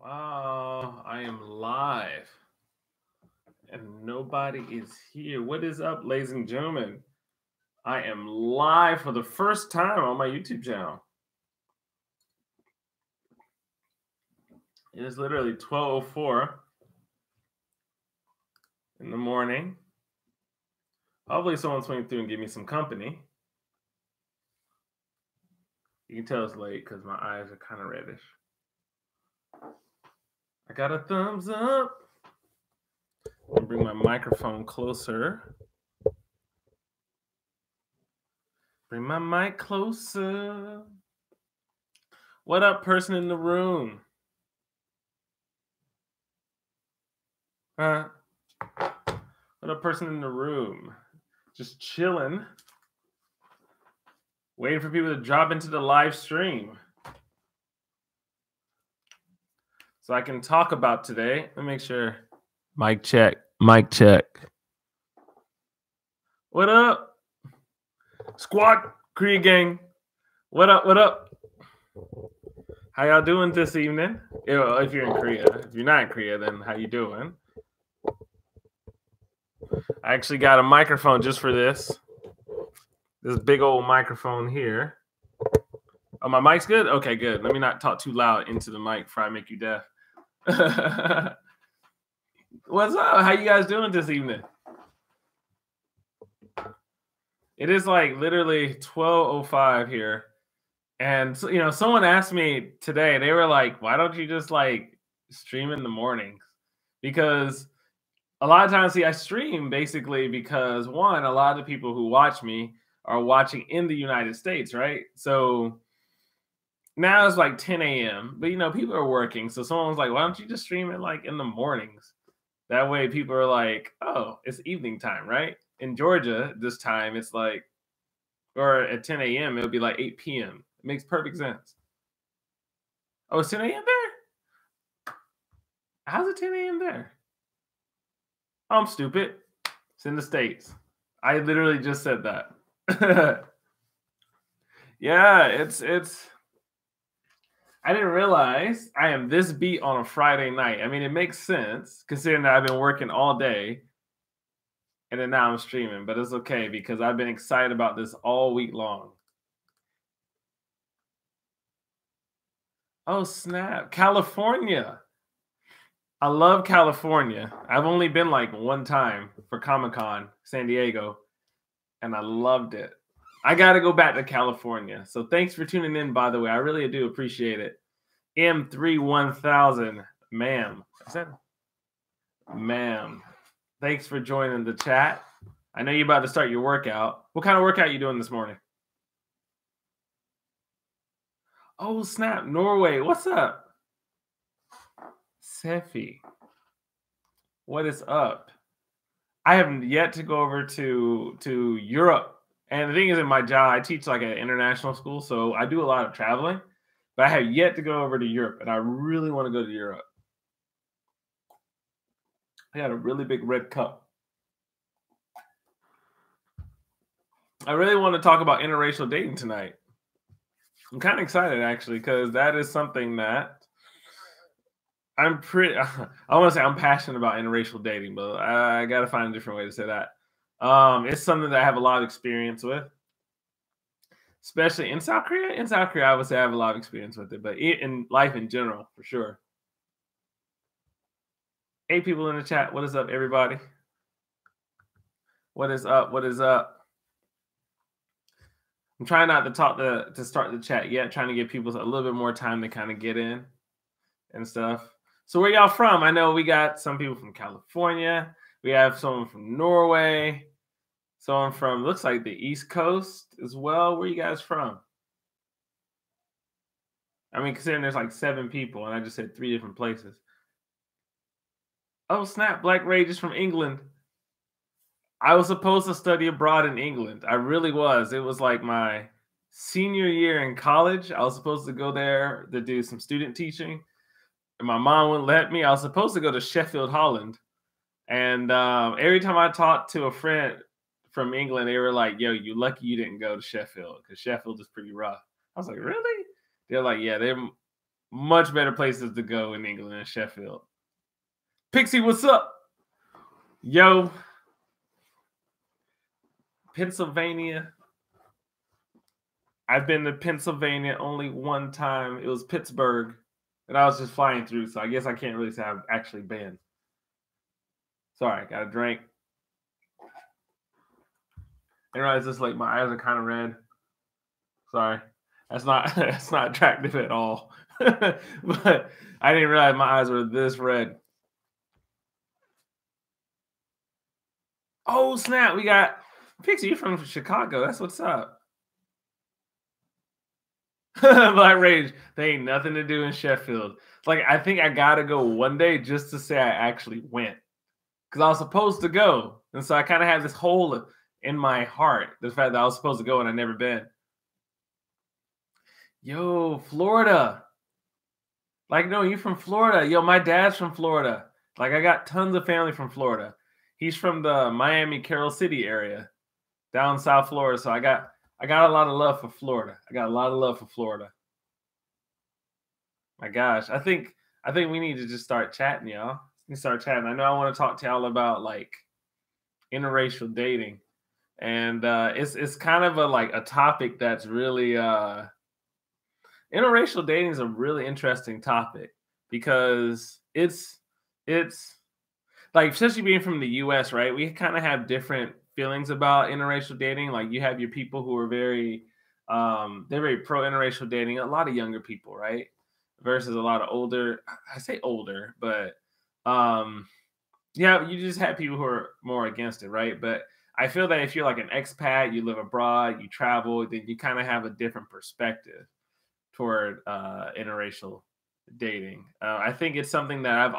Wow, I am live and nobody is here. What is up, ladies and gentlemen? I am live for the first time on my YouTube channel. It is literally 12:04 in the morning. Hopefully someone's swing through and give me some company. You can tell it's late because my eyes are kind of reddish. I got a thumbs up. I'll bring my microphone closer. Bring my mic closer. What up, person in the room? What up, person in the room? Just chilling. Waiting for people to drop into the live stream. So I can talk about today. Let me make sure. Mic check. Mic check. What up? Squad Cree gang. What up? What up? How y'all doing this evening? If you're in Korea. If you're not in Korea, then how you doing? I actually got a microphone just for this. This big old microphone here. Oh, my mic's good? Okay, good. Let me not talk too loud into the mic before I make you deaf. What's up? How you guys doing this evening? It is like literally 12:05 here. And someone asked me today, they were like, why don't you just like stream in the mornings? Because a lot of times, I stream basically because one, a lot of the people who watch me are watching in the United States, right? So now it's like 10 a.m. But people are working. So someone was like, why don't you just stream it like in the mornings? That way people are like, oh, it's evening time, right? In Georgia, this time it's like, or at 10 a.m., it'll be like 8 p.m. It makes perfect sense. Oh, it's 10 a.m. there? How's it 10 a.m. there? I'm stupid. It's in the States. I literally just said that. Yeah, it's I didn't realize I am this beat on a Friday night. I mean, it makes sense considering that I've been working all day and then now I'm streaming, but it's okay because I've been excited about this all week long. Oh, snap. California. I love California. I've only been like one time for Comic-Con, San Diego, and I loved it. I got to go back to California. So thanks for tuning in, by the way. I really do appreciate it. M31000, ma'am. Is that? Ma'am. Thanks for joining the chat. I know you're about to start your workout. What kind of workout are you doing this morning? Oh, snap. Norway. What's up? Sefi. What is up? I have yet to go over to Europe. And the thing is, in my job, I teach like an international school, so I do a lot of traveling. But I have yet to go over to Europe, and I really want to go to Europe. I got a really big red cup. I really want to talk about interracial dating tonight. I'm kind of excited, actually, because that is something that I want to say I'm passionate about interracial dating, but I got to find a different way to say that. It's something that I have a lot of experience with, especially in South Korea. In South Korea, I would say I have a lot of experience with it, but in life in general, for sure. 8 people in the chat. What is up, everybody? What is up? What is up? I'm trying not to talk to start the chat yet, trying to give people a little bit more time to kind of get in and stuff. So where y'all from? I know we got some people from California. We have someone from Norway. Someone from, looks like the East Coast as well. Where you guys from? I mean, considering there's like 7 people, and I just said 3 different places. Oh, snap. Black Rage is from England. I was supposed to study abroad in England. I really was. It was like my senior year in college. I was supposed to go there to do some student teaching. And my mom wouldn't let me. I was supposed to go to Sheffield, Holland. And every time I talked to a friend from England, they were like, yo, you lucky you didn't go to Sheffield because Sheffield is pretty rough. I was like, really? They're like, yeah, Much better places to go in England than Sheffield. Pixie, what's up? Yo, Pennsylvania. I've been to Pennsylvania only one time. It was Pittsburgh, and I was just flying through, so I guess I can't really say I've actually been. Sorry, got a drink. I realize this, like, my eyes are kind of red. Sorry. That's not attractive at all. But I didn't realize my eyes were this red. Oh, snap. We got Pixie, you're from Chicago. That's what's up. Black Rage. They ain't nothing to do in Sheffield. It's like, I think I gotta go one day just to say I actually went. Because I was supposed to go. And so I kind of had this hole in my heart. The fact that I was supposed to go and I never been. Yo, Florida. Like, no, you from Florida. Yo, my dad's from Florida. Like, I got tons of family from Florida. He's from the Miami, Carroll City area, down South Florida. So I got a lot of love for Florida. I got a lot of love for Florida. My gosh, I think we need to just start chatting, y'all. We start chatting. I know I want to talk to y'all about like interracial dating, and it's kind of a topic that's really interracial dating is a really interesting topic because it's like, especially being from the US, right? We kind of have different feelings about interracial dating. Like, you have your people who are very they're very pro interracial dating, a lot of younger people, right? Versus a lot of older, I say older, but yeah, you just have people who are more against it, right? But I feel that if you're like an expat, you live abroad, you travel, then you kind of have a different perspective toward interracial dating. I think it's something that I've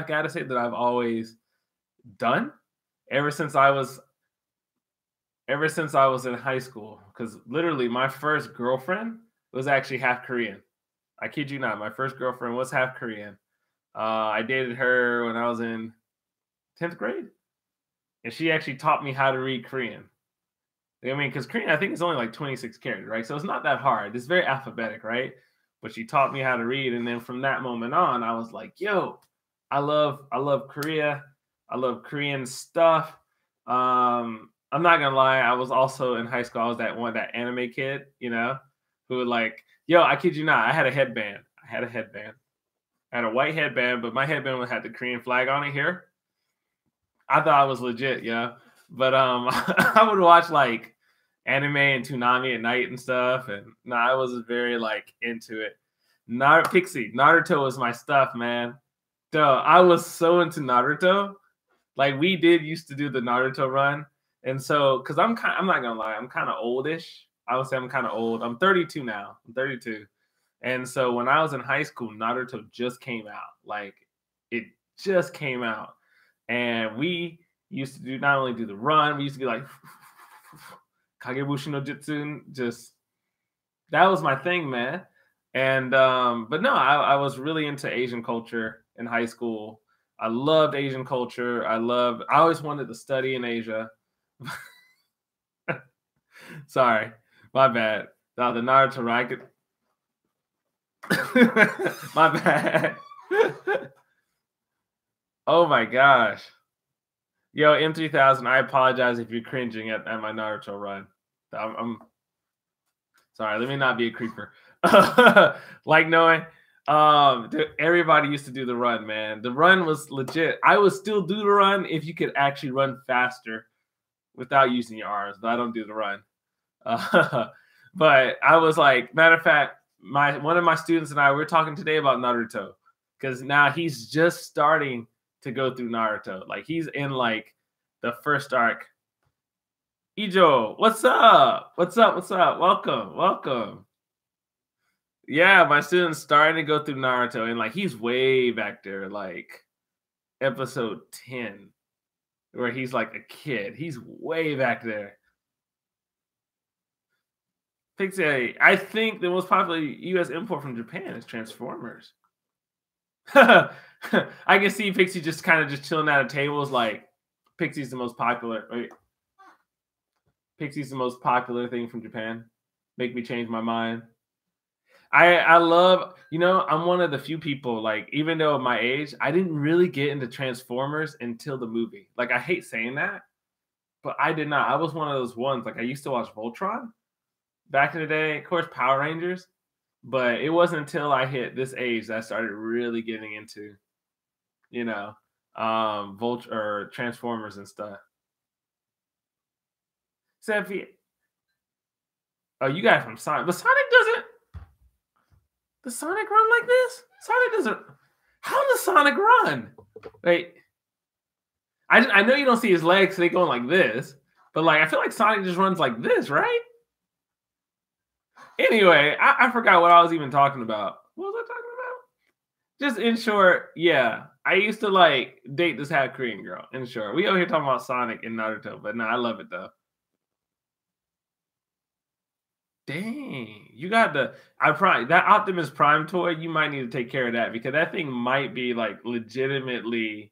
got to say that I've always done ever since I was in high school. Because literally, my first girlfriend was actually half Korean. I kid you not. My first girlfriend was half Korean. I dated her when I was in 10th grade, and she actually taught me how to read Korean. I mean, because Korean, I think it's only like 26 characters, right? So it's not that hard. It's very alphabetic, right? But she taught me how to read, and then from that moment on, I was like, "Yo, I love Korea. I love Korean stuff." I'm not gonna lie. I was also in high school. I was that anime kid, who would like, "Yo, I kid you not. I had a headband. I had a white headband, but my headband had the Korean flag on it here. I thought I was legit, yeah. But I would watch like anime and Toonami at night and stuff, and I was very like into it. Naruto was my stuff, man. Duh, I was so into Naruto. Like, we used to do the Naruto run, and so because I'm not gonna lie, I'm kind of oldish. I would say I'm kind of old. I'm 32 now. I'm 32, and so when I was in high school, Naruto just came out. Like, it just came out, and we used to not only do the run, we used to be like Kagebushi no Jutsu, just that was my thing, man. And but no, I was really into Asian culture in high school. I loved Asian culture. I always wanted to study in Asia. Sorry, my bad. No, the Naruto racket. My bad. Oh my gosh. Yo, M3000, I apologize if you're cringing at my Naruto run. I'm sorry, let me not be a creeper. Like knowing, dude, everybody used to do the run, man. The run was legit. I would still do the run if you could actually run faster without using your arms, but I don't do the run. But I was like, matter of fact, one of my students and I were talking today about Naruto because now he's just starting to go through Naruto. Like, he's in like the first arc. Ijo, what's up? What's up? What's up? Welcome. Yeah, my student's starting to go through Naruto, and like he's way back there, like episode 10, where he's like a kid. He's way back there. Pixie, I think the most popular US import from Japan is Transformers. I can see Pixie just kind of just chilling at a table. Is like, Pixie's the most popular. Wait. Pixie's the most popular thing from Japan. Make me change my mind. I love, I'm one of the few people, like, even though at my age, I didn't really get into Transformers until the movie. Like, I hate saying that, but I did not. I was one of those ones. Like, I used to watch Voltron back in the day, of course, Power Rangers, but it wasn't until I hit this age that I started really getting into, you know, Volt or Transformers and stuff. So if you, oh, you got it from Sonic, but Sonic doesn't. Does Sonic run like this? Sonic doesn't. How does Sonic run? Wait, I know you don't see his legs; they going like this. But like, I feel like Sonic just runs like this, right? Anyway, I forgot what I was even talking about. What was I talking about? Just in short, yeah. I used to like date this half Korean girl. In short, we over here talking about Sonic and Naruto, but no, I love it though. Dang, you got the I probably that Optimus Prime toy. You might need to take care of that because that thing might be like legitimately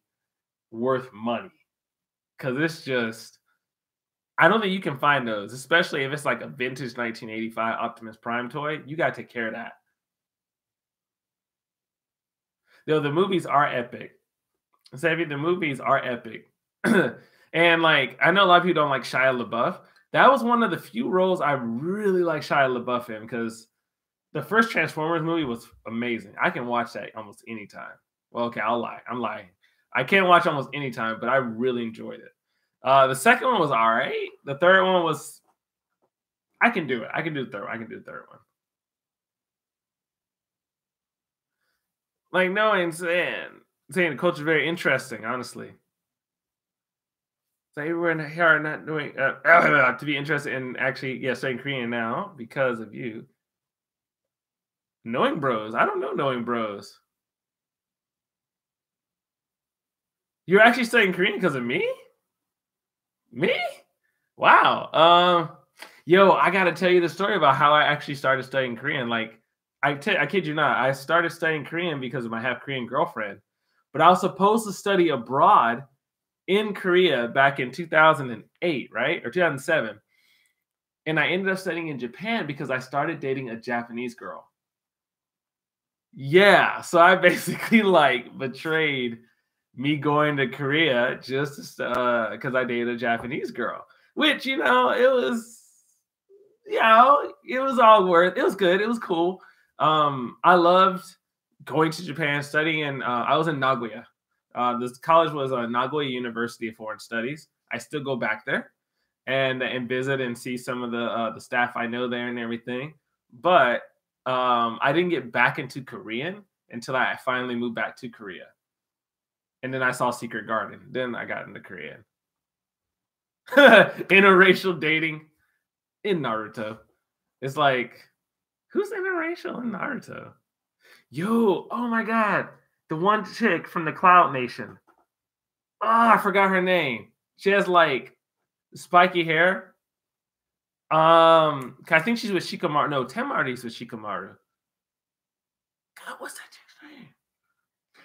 worth money. Because it's just, I don't think you can find those, especially if it's like a vintage 1985 Optimus Prime toy. You got to take care of that. Though the movies are epic. Savvy, the movies are epic. And like, I know a lot of people don't like Shia LaBeouf. That was one of the few roles I really like Shia LaBeouf in because the first Transformers movie was amazing. I can watch that almost anytime. Well, okay, I'll lie. I'm lying. I can't watch almost any time, but I really enjoyed it. The second one was all right. The third one was, I can do it. I can do the third one. I can do the third one. Like, no, I'm saying the culture is very interesting, honestly. So everyone here are not doing to be interested in actually, yeah, studying Korean now because of you. Knowing Bros. I don't know Knowing Bros. You're actually studying Korean because of me? Me? Wow. Yo, I gotta tell you the story about how I actually started studying Korean. Like, I kid you not, I started studying Korean because of my half Korean girlfriend. But I was supposed to study abroad in Korea back in 2008, right? Or 2007. And I ended up studying in Japan because I started dating a Japanese girl. Yeah, so I basically like betrayed me going to Korea just because I dated a Japanese girl, which it was all worth. It was good. It was cool. I loved going to Japan, studying, and I was in Nagoya. This college was Nagoya University of Foreign Studies. I still go back there and visit and see some of the staff I know there and everything. But I didn't get back into Korean until I finally moved back to Korea. And then I saw Secret Garden. Then I got into Korean. Interracial dating in Naruto. It's like, who's interracial in Naruto? Yo, oh my god. The one chick from the Cloud Nation. Oh, I forgot her name. She has like spiky hair. I think she's with Shikamaru. No, Temari's with Shikamaru. God, what's that chick's name?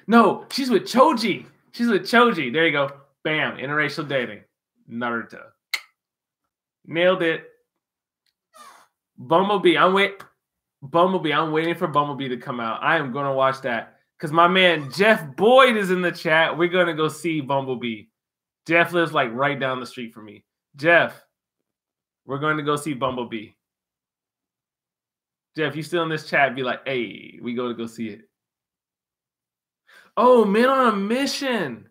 No, she's with Choji. She's with Choji. There you go. Bam. Interracial dating. Naruto. Nailed it. Bumblebee. I'm waiting for Bumblebee to come out. I am gonna watch that. Because my man Jeff Boyd is in the chat. We're gonna go see Bumblebee. Jeff lives like right down the street from me. Jeff, we're going to go see Bumblebee. Jeff, you still in this chat, be like, hey, we go see it. Oh, Men on a Mission.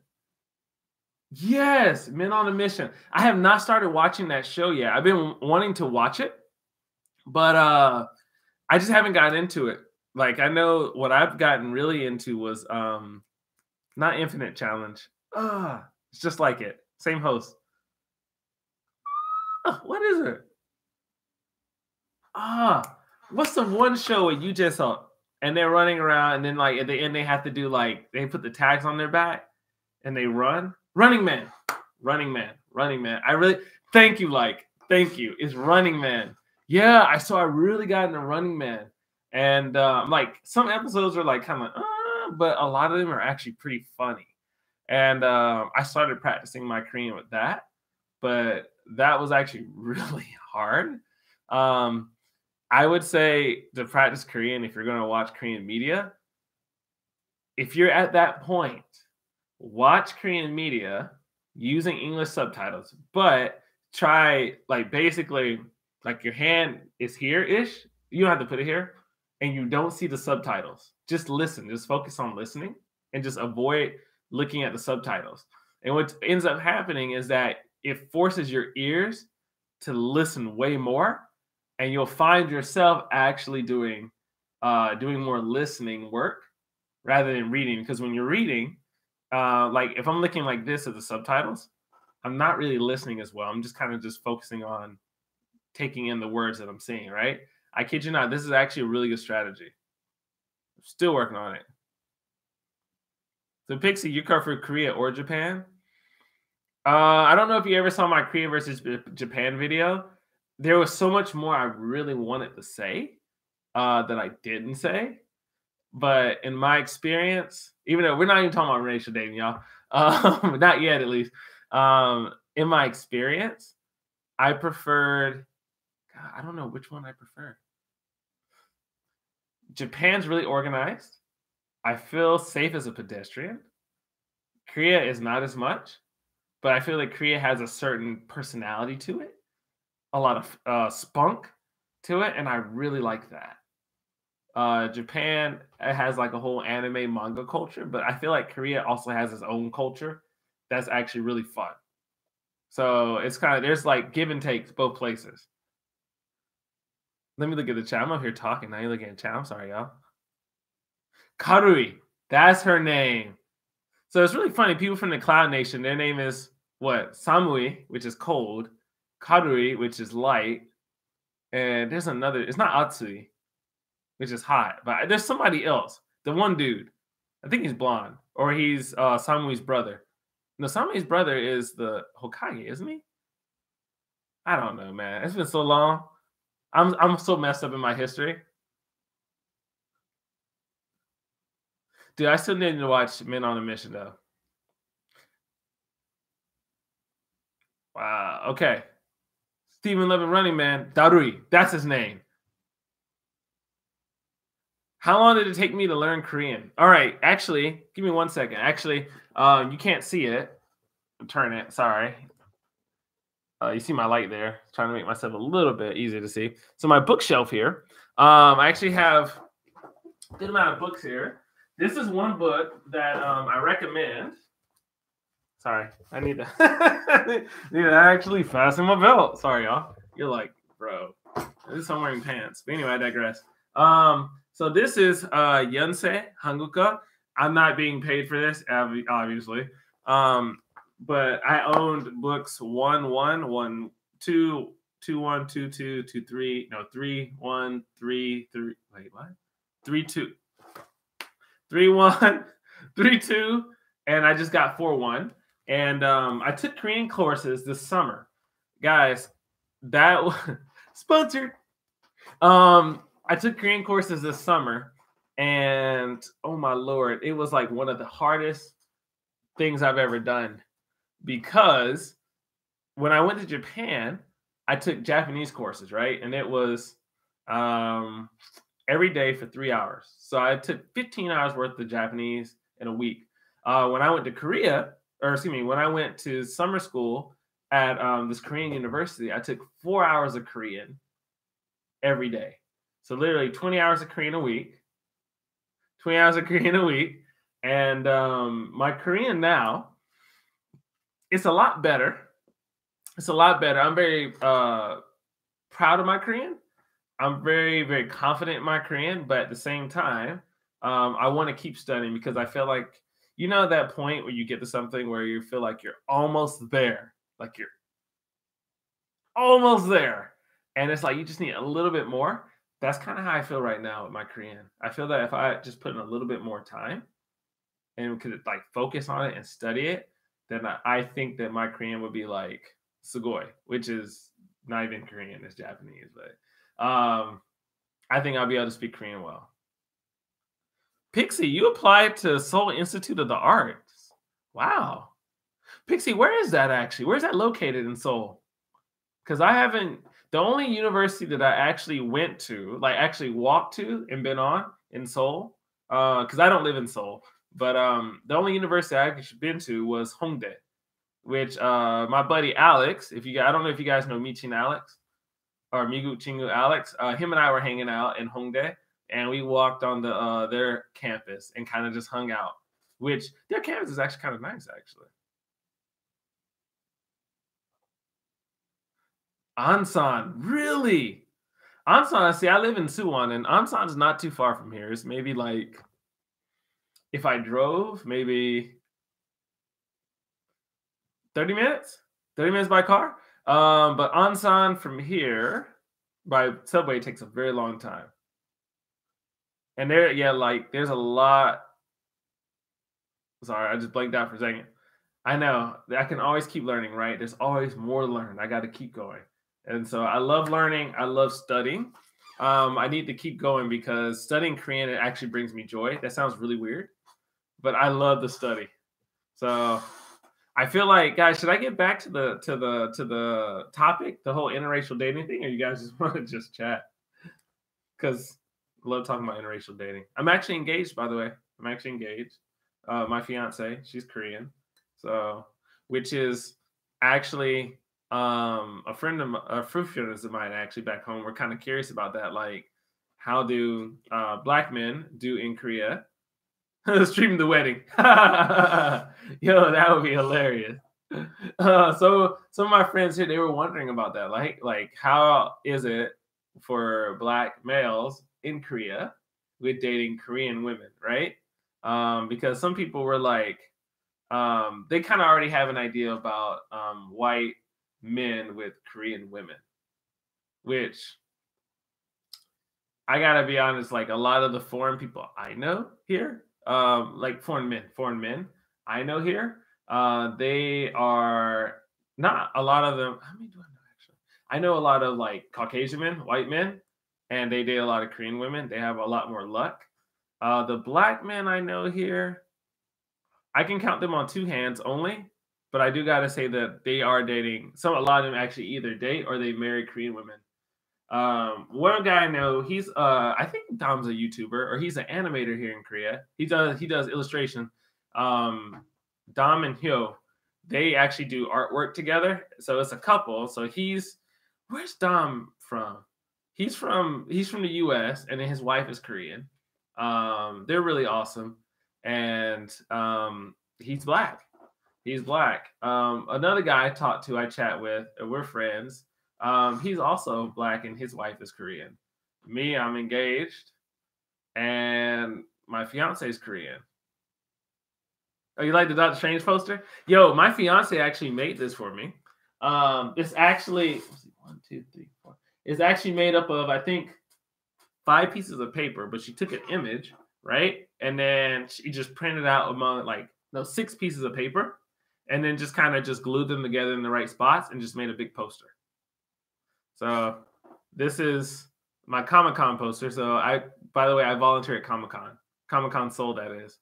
Yes, Men on a Mission. I have not started watching that show yet. I've been wanting to watch it, but I just haven't gotten into it. Like, I know what I've gotten really into was not Infinite Challenge. It's just like it. Same host. What is it? What's the one show where you just saw and they're running around and then like at the end they have to do like they put the tags on their back and they run? Running Man. I really thank you, It's Running Man. Yeah, I really got into Running Man. And like some episodes are like kind of but a lot of them are actually pretty funny. And I started practicing my Korean with that, but that was actually really hard. I would say to practice Korean, if you're going to watch Korean media, if you're at that point, watch Korean media using English subtitles, but try like basically like your hand is here ish. You don't have to put it here, and you don't see the subtitles. Just listen. Just focus on listening, and just avoid looking at the subtitles. And what ends up happening is that it forces your ears to listen way more, and you'll find yourself actually doing more listening work rather than reading. Because when you're reading, like if I'm looking like this at the subtitles, I'm not really listening as well. I'm just kind of just focusing on taking in the words that I'm seeing, right? I kid you not, this is actually a really good strategy. I'm still working on it. So Pixie, you cover Korea or Japan? I don't know if you ever saw my Korea versus Japan video. There was so much more I really wanted to say that I didn't say. But in my experience, even though we're not even talking about racial dating, y'all, not yet at least. In my experience, I preferred. God, I don't know which one I prefer. Japan's really organized. I feel safe as a pedestrian. Korea is not as much, but I feel like Korea has a certain personality to it, a lot of spunk to it, and I really like that. Japan it has like a whole anime manga culture, but I feel like Korea also has its own culture that's actually really fun. So it's kind of there's like give and takes both places. Let me look at the chat. I'm up here talking. Now you're looking at the chat. I'm sorry, y'all. Karui, that's her name. So it's really funny. People from the Cloud Nation, their name is what? Samui, which is cold. Karui, which is light. And there's another. It's not Atsui, which is hot. But there's somebody else. The one dude. I think he's blonde. Or he's Samui's brother. No, Samui's brother is the Hokage, isn't he? I don't know, man. It's been so long. I'm so messed up in my history. Dude, I still need to watch Men on a Mission, though. Wow. Okay. Stephen Levin Running Man. Darui. That's his name. How long did it take me to learn Korean? All right. Actually, give me 1 second. Actually, you can't see it. Turn it. Sorry. You see my light there. Trying to make myself a little bit easier to see. So my bookshelf here. I actually have a good amount of books here. This is one book that I recommend. Sorry, I need to need to actually fasten my belt. Sorry, y'all. You're like, bro, this is I'm wearing pants. But anyway, I digress. So this is Yonsei Hanguka. I'm not being paid for this, obviously. But I owned books 1, 1, 1, 2, 2, 1, 2, 2, 2, 3, no, 3, 1, 3, 3. Wait, what? 3, 2. 3, 1, 3, 2, and I just got 4, 1. And I took Korean courses this summer. Guys, that was sponsored. I took Korean courses this summer, and oh my Lord, it was like one of the hardest things I've ever done. Because when I went to Japan, I took Japanese courses, right? And it was every day for 3 hours. So I took 15 hours worth of Japanese in a week. When I went to Korea, or excuse me, when I went to summer school at this Korean university, I took 4 hours of Korean every day. So literally 20 hours of Korean a week, 20 hours of Korean a week. And my Korean now, it's a lot better. It's a lot better. I'm very proud of my Korean. I'm very, very confident in my Korean, but at the same time, I want to keep studying because I feel like, you know, that point where you get to something where you feel like you're almost there, like you're almost there. And it's like, you just need a little bit more. That's kind of how I feel right now with my Korean. I feel that if I just put in a little bit more time and could like focus on it and study it, then I think that my Korean would be like sugoi, which is not even Korean, it's Japanese, but I think I'll be able to speak Korean well. Pixie, you applied to Seoul Institute of the Arts. Wow. Pixie, where is that actually? Where is that located in Seoul? Because I haven't, The only university that I actually went to, like actually walked to and been on in Seoul, because I don't live in Seoul, but the only university I actually been to was Hongdae, which my buddy Alex, I don't know if you guys know Michin Alex or Migu Chingu Alex, him and I were hanging out in Hongdae, and we walked on their campus and kind of just hung out. Which their campus is actually kind of nice, actually. Ansan, really? Ansan, see, I live in Suwon, and Ansan's not too far from here. It's maybe like, if I drove, maybe 30 minutes? 30 minutes by car? But Ansan from here by subway takes a very long time. And there's a lot. Sorry, I just blanked out for a second. I know. I can always keep learning, right? There's always more to learn. I got to keep going. And so I love learning. I love studying. I need to keep going because studying Korean, it actually brings me joy. That sounds really weird, but I love the study. So I feel like, guys, should I get back to the topic, the whole interracial dating thing, or you guys just want to just chat? Because I love talking about interracial dating. I'm actually engaged, by the way. I'm actually engaged. My fiance, she's Korean, so which is actually a friend of mine actually back home. We're kind of curious about that, like how do black men do in Korea? Stream the wedding. Yo, that would be hilarious. So some of my friends here, they were wondering about that, like how is it for black males in Korea with dating Korean women, right? Because some people were like, they kind of already have an idea about white men with Korean women, which I gotta be honest, like a lot of the foreign people I know here, like foreign men I know here, they are not a lot of them. How many do I know actually? I know a lot of like Caucasian men, white men, and they date a lot of Korean women. They have a lot more luck. The black men I know here, I can count them on two hands only, but I do gotta say that they are dating. A lot of them actually either date or they marry Korean women. One guy I know, he's I think Dom's a YouTuber or he's an animator here in Korea. He does illustration. Dom and Hyo, they actually do artwork together. So it's a couple. So where's Dom from? He's from the US and then his wife is Korean. They're really awesome. And he's black. He's black. Another guy I chat with, we're friends. He's also black and his wife is Korean. Me, I'm engaged, and my fiance is Korean. Oh, you like the Doctor Strange poster? Yo, my fiance actually made this for me. It's actually 1, 2, 3, 4. It's actually made up of, I think, 5 pieces of paper, but she took an image, right? And then she just printed out among 6 pieces of paper, and then just kind of just glued them together in the right spots and just made a big poster. So this is my Comic-Con poster. So by the way, I volunteer at Comic-Con. Comic-Con Seoul, that is.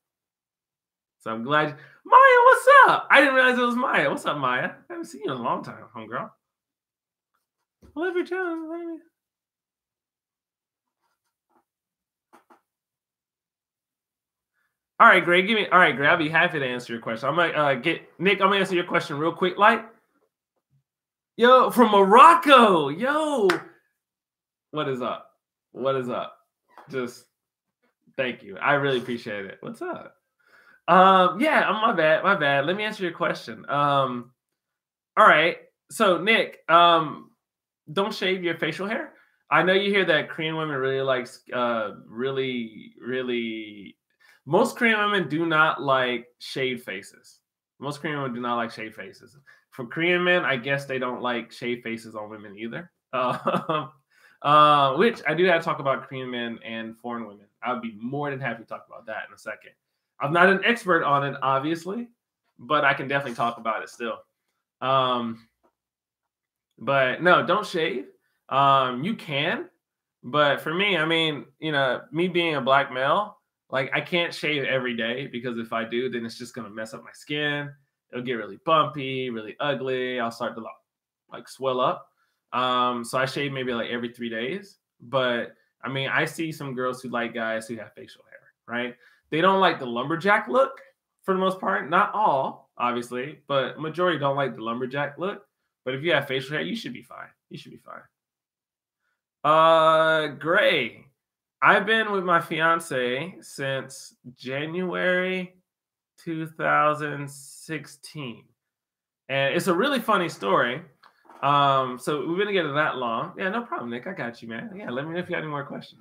So I'm glad. Maya, what's up? I didn't realize it was Maya. What's up, Maya? I haven't seen you in a long time, homegirl. Love your channel, baby. All right, Greg. All right, Greg. I'll be happy to answer your question. I'm gonna Nick. I'm gonna answer your question real quick. Yo, from Morocco. Yo, what is up? What is up? Just thank you. I really appreciate it. What's up? Yeah, my bad. Let me answer your question. All right. So Nick, don't shave your facial hair. I know you hear that Korean women really likes most Korean women do not like shaved faces. Most Korean women do not like shaved faces. For Korean men, I guess they don't like shaved faces on women either. Which I do have to talk about Korean men and foreign women. I would be more than happy to talk about that in a second. I'm not an expert on it, obviously, but I can definitely talk about it still. But no, don't shave. You can, but for me, I mean, me being a black male, like I can't shave every day because if I do, then it's just gonna mess up my skin. It'll get really bumpy, really ugly. I'll start to swell up. So I shave maybe like every 3 days. But I mean, I see some girls who like guys who have facial hair, right? They don't like the lumberjack look for the most part. Not all, obviously, but majority don't like the lumberjack look. But if you have facial hair, you should be fine. You should be fine. Gray. I've been with my fiance since January 2016. And it's a really funny story. So we've been together that long. Yeah, no problem, Nick. I got you, man. Yeah, let me know if you got any more questions.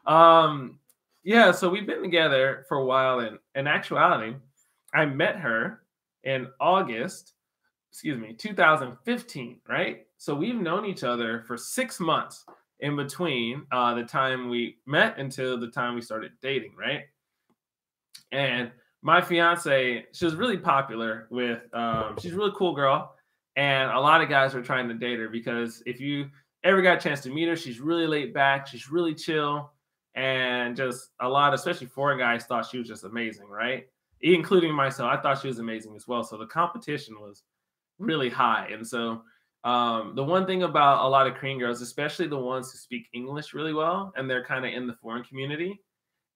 Um, yeah, so we've been together for a while, and in actuality, I met her in August, 2015, right? So we've known each other for 6 months in between the time we met until the time we started dating, right? And my fiance, she was really popular with, she's a really cool girl. And a lot of guys were trying to date her because if you ever got a chance to meet her, she's really laid back, she's really chill. And just a lot, especially foreign guys, thought she was just amazing, right? Including myself. I thought she was amazing as well. So the competition was really high. And so the one thing about a lot of Korean girls, especially the ones who speak English really well, and they're kind of in the foreign community,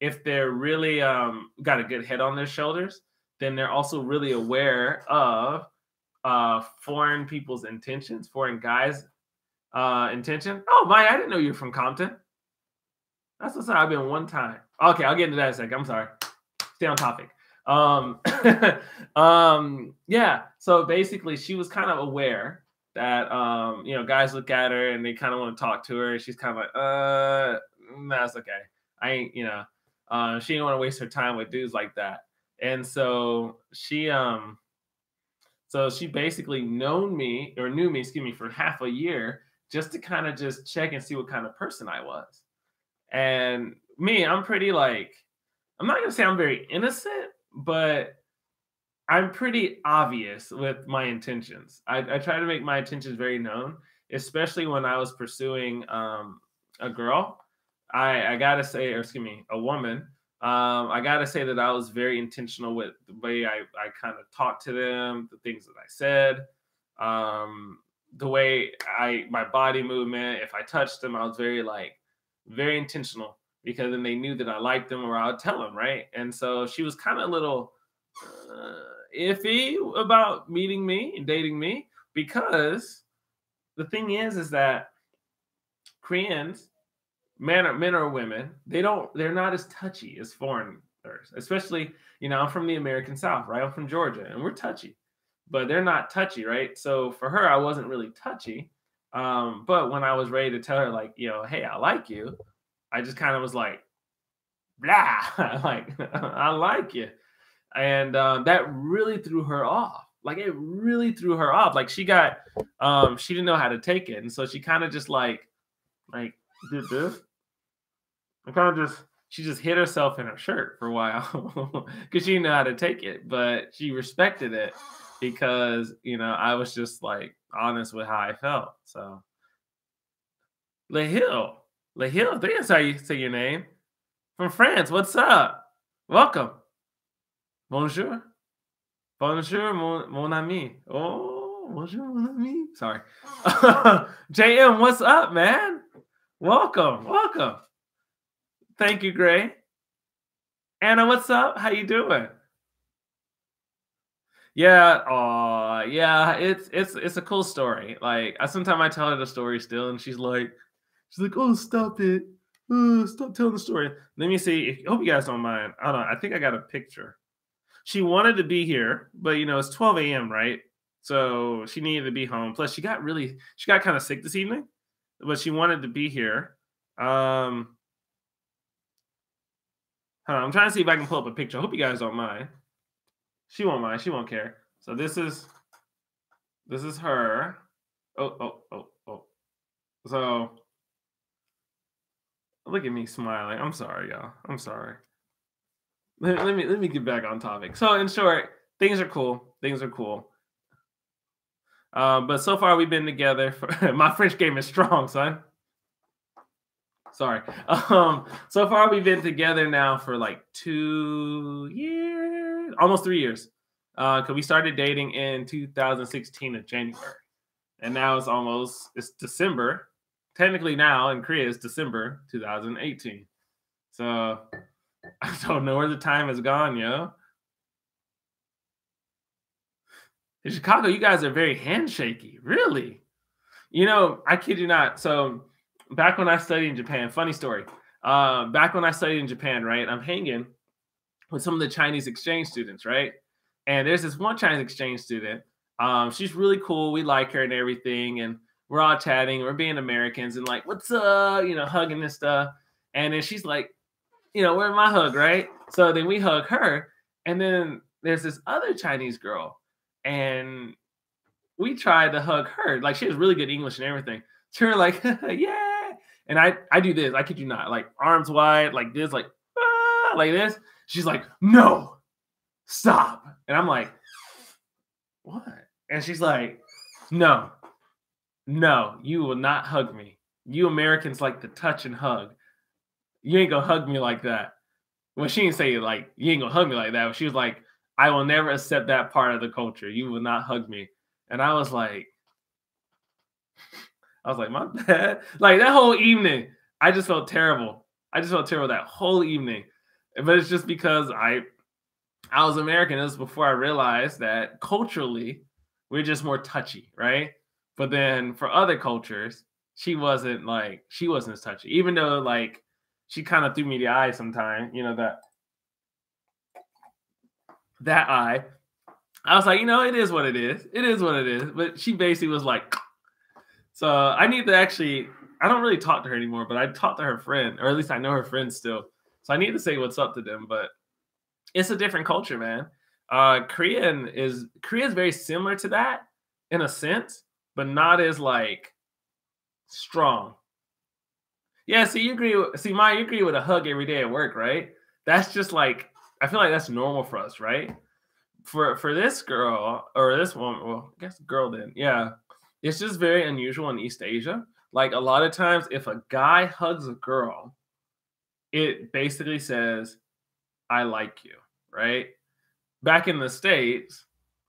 if they're really got a good head on their shoulders, then they're also really aware of foreign people's intentions, foreign guys' intention. Oh, Maya, I didn't know you're from Compton. That's what's up. I've been one time. Okay, I'll get into that in a second. I'm sorry. Stay on topic. Yeah. So basically, she was kind of aware that guys look at her and they kind of want to talk to her. She's kind of like, that's okay. I ain't, she didn't want to waste her time with dudes like that. And so she basically knew me, excuse me, for half a year just to kind of just check and see what kind of person I was. And me, I'm pretty like, I'm not gonna say I'm very innocent, but I'm pretty obvious with my intentions. I try to make my intentions very known, especially when I was pursuing a girl. I gotta say, or excuse me, a woman. I gotta say that I was very intentional with the way I kind of talked to them, the things that I said, the way my body movement. If I touched them, I was very intentional because then they knew that I liked them or I would tell them, right? And so she was kind of a little iffy about meeting me and dating me because the thing is that Koreans, men or women, they're not as touchy as foreigners, especially, I'm from the American South, right? I'm from Georgia and we're touchy, but they're not touchy, right? So for her, I wasn't really touchy. But when I was ready to tell her, like, hey, I like you, I just kind of was like, blah, like, I like you. And that really threw her off. Like, it really threw her off. Like, she didn't know how to take it. And so she kind of just like did this. She just hit herself in her shirt for a while because she didn't know how to take it. But she respected it because, I was just like honest with how I felt. So, LeHill, I think that's how you say your name. From France, what's up? Welcome. Bonjour. Bonjour, mon ami. Oh, bonjour, mon ami. Sorry. JM, what's up, man? Welcome. Thank you, Gray. Anna, what's up? How you doing? Yeah, yeah, it's a cool story. Like, sometimes I tell her the story still, and she's like, oh, stop it. Stop telling the story. Let me see. I hope you guys don't mind. I don't know. I think I got a picture. She wanted to be here, but it's 12 a.m., right? So she needed to be home. Plus, she got kind of sick this evening, but she wanted to be here. Hold on, I'm trying to see if I can pull up a picture. I hope you guys don't mind. She won't mind. She won't care. So this is her. Oh. So look at me smiling. I'm sorry, y'all. I'm sorry. Let me get back on topic. So in short, things are cool. But so far we've been together for my French game is strong, son. Sorry. So far we've been together now for like 2 years, almost 3 years. Because we started dating in 2016 of January. and now it's December. Technically now in Korea it's December 2018. So I don't know where the time has gone, yo. In Chicago, you guys are very handshaky. Really? You know, I kid you not. So back when I studied in Japan, funny story. Back when I studied in Japan, right? I'm hanging with some of the Chinese exchange students, right? And there's this one Chinese exchange student. She's really cool. We like her and everything. And we're all chatting. We're being Americans and like, what's up? You know, hugging and stuff. And then she's like, you know, where's my hug, right? So then we hug her. And then there's this other Chinese girl. And we tried to hug her. Like she has really good English and everything. So we're like, yeah. And I do this. I kid you not. Like arms wide, like this, like this. She's like, no, stop. And I'm like, what? And she's like, no, you will not hug me. You Americans like to touch and hug. You ain't gonna hug me like that. Well, she didn't say like, you ain't gonna hug me like that. But she was like, I will never accept that part of the culture. You will not hug me. And I was like, my bad. Like that whole evening, I just felt terrible. That whole evening. But it's just because I was American. It was before I realized that culturally, we're just more touchy, right? But then for other cultures, she wasn't as touchy. Even though like she kind of threw me the eye sometime, you know, that eye. I was like, you know, it is what it is. It is what it is. But she basically was like, so I need to actually, I don't really talk to her anymore, but I talked to her friend, or at least I know her friend still. So I need to say what's up to them, but it's a different culture, man. Korea is very similar to that in a sense, but not as like strong. Yeah, see, you agree with a hug every day at work, right? That's just like, I feel like that's normal for us, right? For this girl or this woman, well, I guess girl then, yeah, it's just very unusual in East Asia. Like a lot of times, if a guy hugs a girl, it basically says, "I like you," right? Back in the States,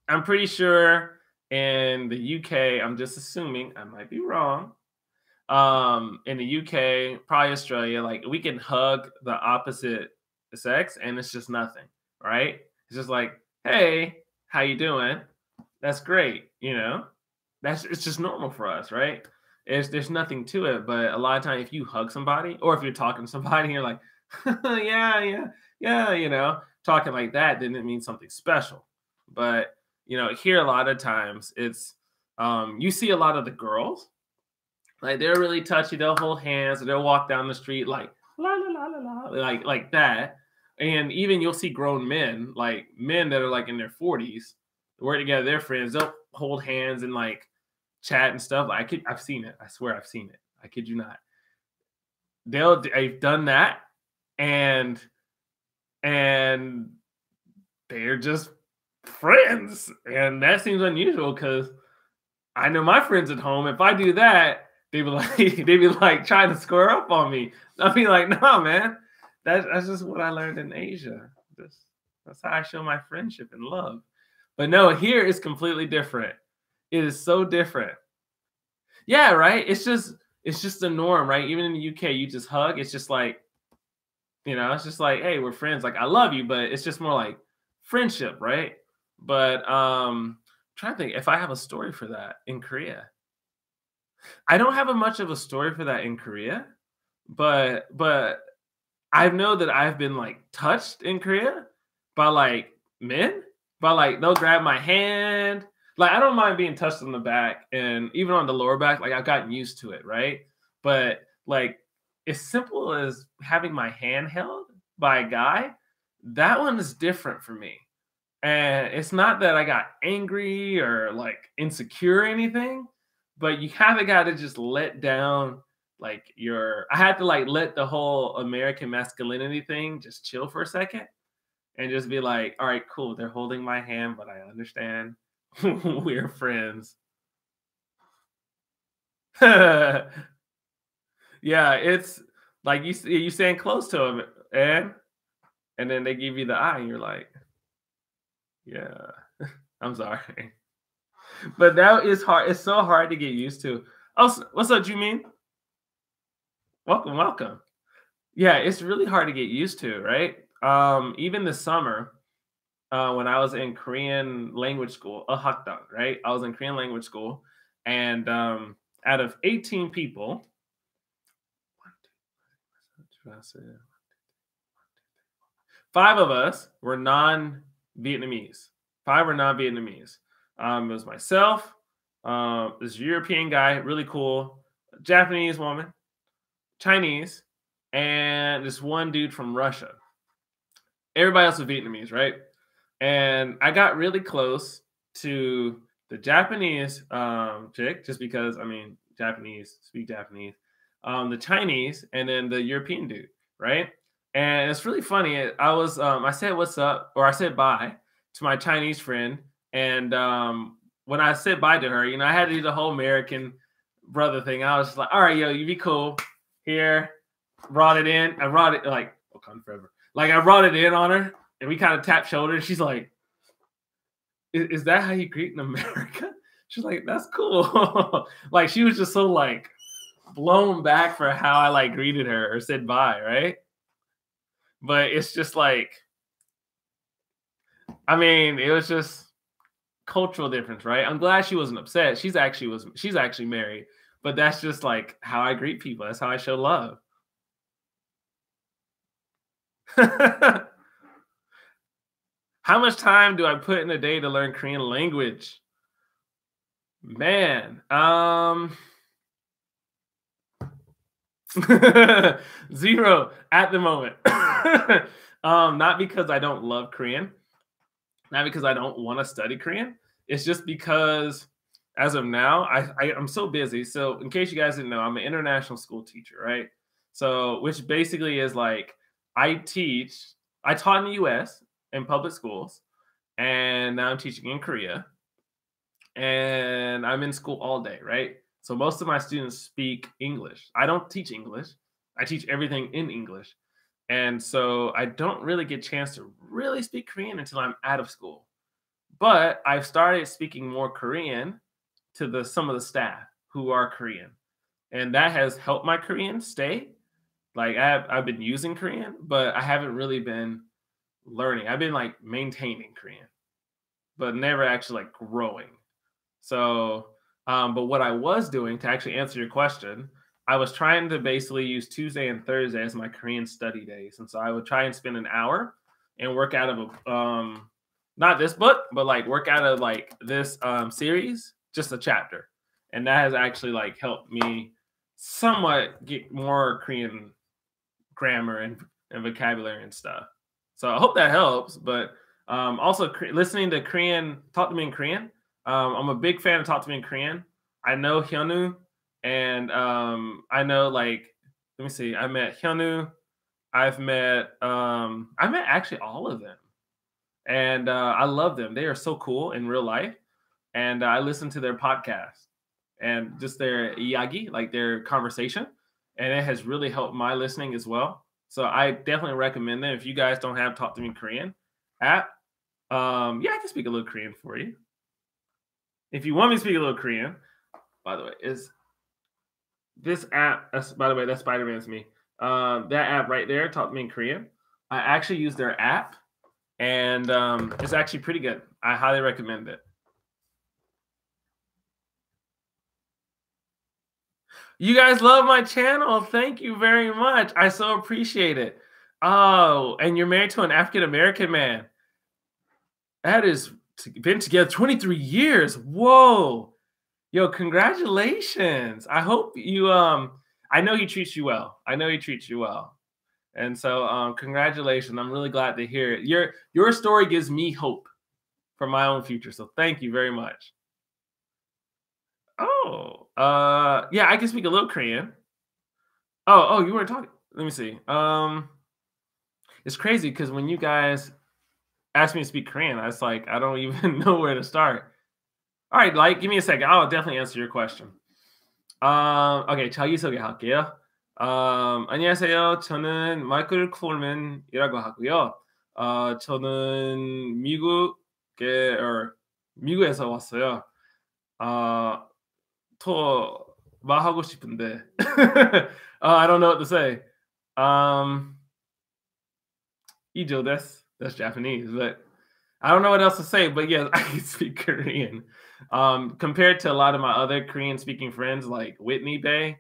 I'm pretty sure in the UK, I'm just assuming, I might be wrong. In the UK, probably Australia, like we can hug the opposite sex and it's just nothing, right? It's just like, hey, how you doing? That's great, you know? It's just normal for us, right? There's nothing to it, but a lot of time if you hug somebody or if you're talking to somebody and you're like, yeah, you know, talking like that, then it means something special. But you know, here a lot of times it's you see a lot of the girls, like they're really touchy, they'll hold hands or they'll walk down the street like la la la la la like that. And even you'll see grown men, like men that are like in their 40s, work together, their friends, they'll hold hands and like chat and stuff. I've seen it. I swear I've seen it. I kid you not. They've done that and they're just friends. And that seems unusual because I know my friends at home, if I do that, they'd be like trying to square up on me. I'd be like, no, man. That's just what I learned in Asia. That's how I show my friendship and love. But no, here it's completely different. It is so different. Yeah, right. It's just the norm, right? Even in the UK, you just hug. It's just like, you know, it's just like, hey, we're friends. Like I love you, but it's just more like friendship, right? But I'm trying to think if I have a story for that in Korea. I don't have much of a story for that in Korea, but I know that I've been like touched in Korea by like men, by like they'll grab my hand. Like I don't mind being touched on the back and even on the lower back. Like I've gotten used to it, right? But like as simple as having my hand held by a guy, that one is different for me. And it's not that I got angry or like insecure or anything, but you kind of got to just let down like I had to like let the whole American masculinity thing just chill for a second and just be like, all right, cool. They're holding my hand, but I understand we're friends. Yeah, it's like you stand close to them and then they give you the eye and you're like, yeah, I'm sorry. But that is hard. It's so hard to get used to. Oh, what's up, Jumin? Welcome, welcome. Yeah, it's really hard to get used to, right? Even this summer, when I was in Korean language school, a hakdang, right? I was in Korean language school, and out of 18 people, 5 of us were non-Vietnamese. 5 were non-Vietnamese. It was myself, this European guy, really cool, Japanese woman, Chinese, and this one dude from Russia. Everybody else was Vietnamese, right? And I got really close to the Japanese chick, just because, I mean, Japanese, speak Japanese, the Chinese, and then the European dude, right? And it's really funny. I said what's up, or I said bye to my Chinese friend. And when I said bye to her, I had to do the whole American brother thing. I was just like, all right, yo, you be cool. Here, brought it in. I brought it like, Wakanda forever. Like, I brought it in on her, and we kind of tapped shoulders. She's like, is that how you greet in America? She's like, that's cool. Like, she was just so like blown back for how I like greeted her or said bye, right? But it's just like, I mean, it was just cultural difference, right? I'm glad she wasn't upset. She's actually married, but that's just like how I greet people. That's how I show love. How much time do I put in a day to learn Korean language? Man, 0 at the moment. Not because I don't love Korean, not because I don't want to study Korean. It's just because as of now, I'm so busy. So in case you guys didn't know, I'm an international school teacher, right? So which basically is like I taught in the US in public schools, and now I'm teaching in Korea, and I'm in school all day, right? So most of my students speak English. I don't teach English. I teach everything in English. And so I don't really get a chance to really speak Korean until I'm out of school. But I've started speaking more Korean to some of the staff who are Korean. And that has helped my Korean stay. Like I've been using Korean, but I haven't really been learning. I've been like maintaining Korean, but never actually like growing. So, but what I was doing, to actually answer your question, I was trying to basically use Tuesday and Thursday as my Korean study days. And so I would try and spend an hour and work out of a, not this book, but like work out of like this series, just a chapter. And that has actually like helped me somewhat get more Korean grammar and vocabulary and stuff. So I hope that helps. But also listening to Korean, Talk to Me in Korean. I'm a big fan of Talk to Me in Korean. I know Hyunwoo, and I know, like, let me see. I met Hyunwoo. I've met actually all of them, and I love them. They are so cool in real life, and I listen to their podcast and just their iyagi, like their conversation, and it has really helped my listening as well. So I definitely recommend them. If you guys don't have Talk to Me in Korean app, yeah, I can speak a little Korean for you. If you want me to speak a little Korean, by the way, is this app, by the way, that's Spider-Man's me. That app right there, Talk to Me in Korean. I actually use their app, and it's actually pretty good. I highly recommend it. You guys love my channel. Thank you very much. I so appreciate it. Oh, and you're married to an African-American man. That is been together 23 years. Whoa. Yo, congratulations. I hope you I know he treats you well. I know he treats you well. And so congratulations. I'm really glad to hear it. Your story gives me hope for my own future. So thank you very much. Oh, yeah, I can speak a little Korean. Oh, you weren't talking. Let me see. It's crazy because when you guys asked me to speak Korean, I was like, I don't even know where to start. All right, like, give me a second. I'll definitely answer your question. Okay, 자기소개할게요. 안녕하세요. 저는 마이클 콜맨이라고 하고요. 저는 미국에서 왔어요. 아, 더 말하고 싶은데. I don't know what to say. Um, 이죠, that's Japanese, but I don't know what else to say. But yeah, I can speak Korean. Compared to a lot of my other Korean speaking friends, like Whitney Bay,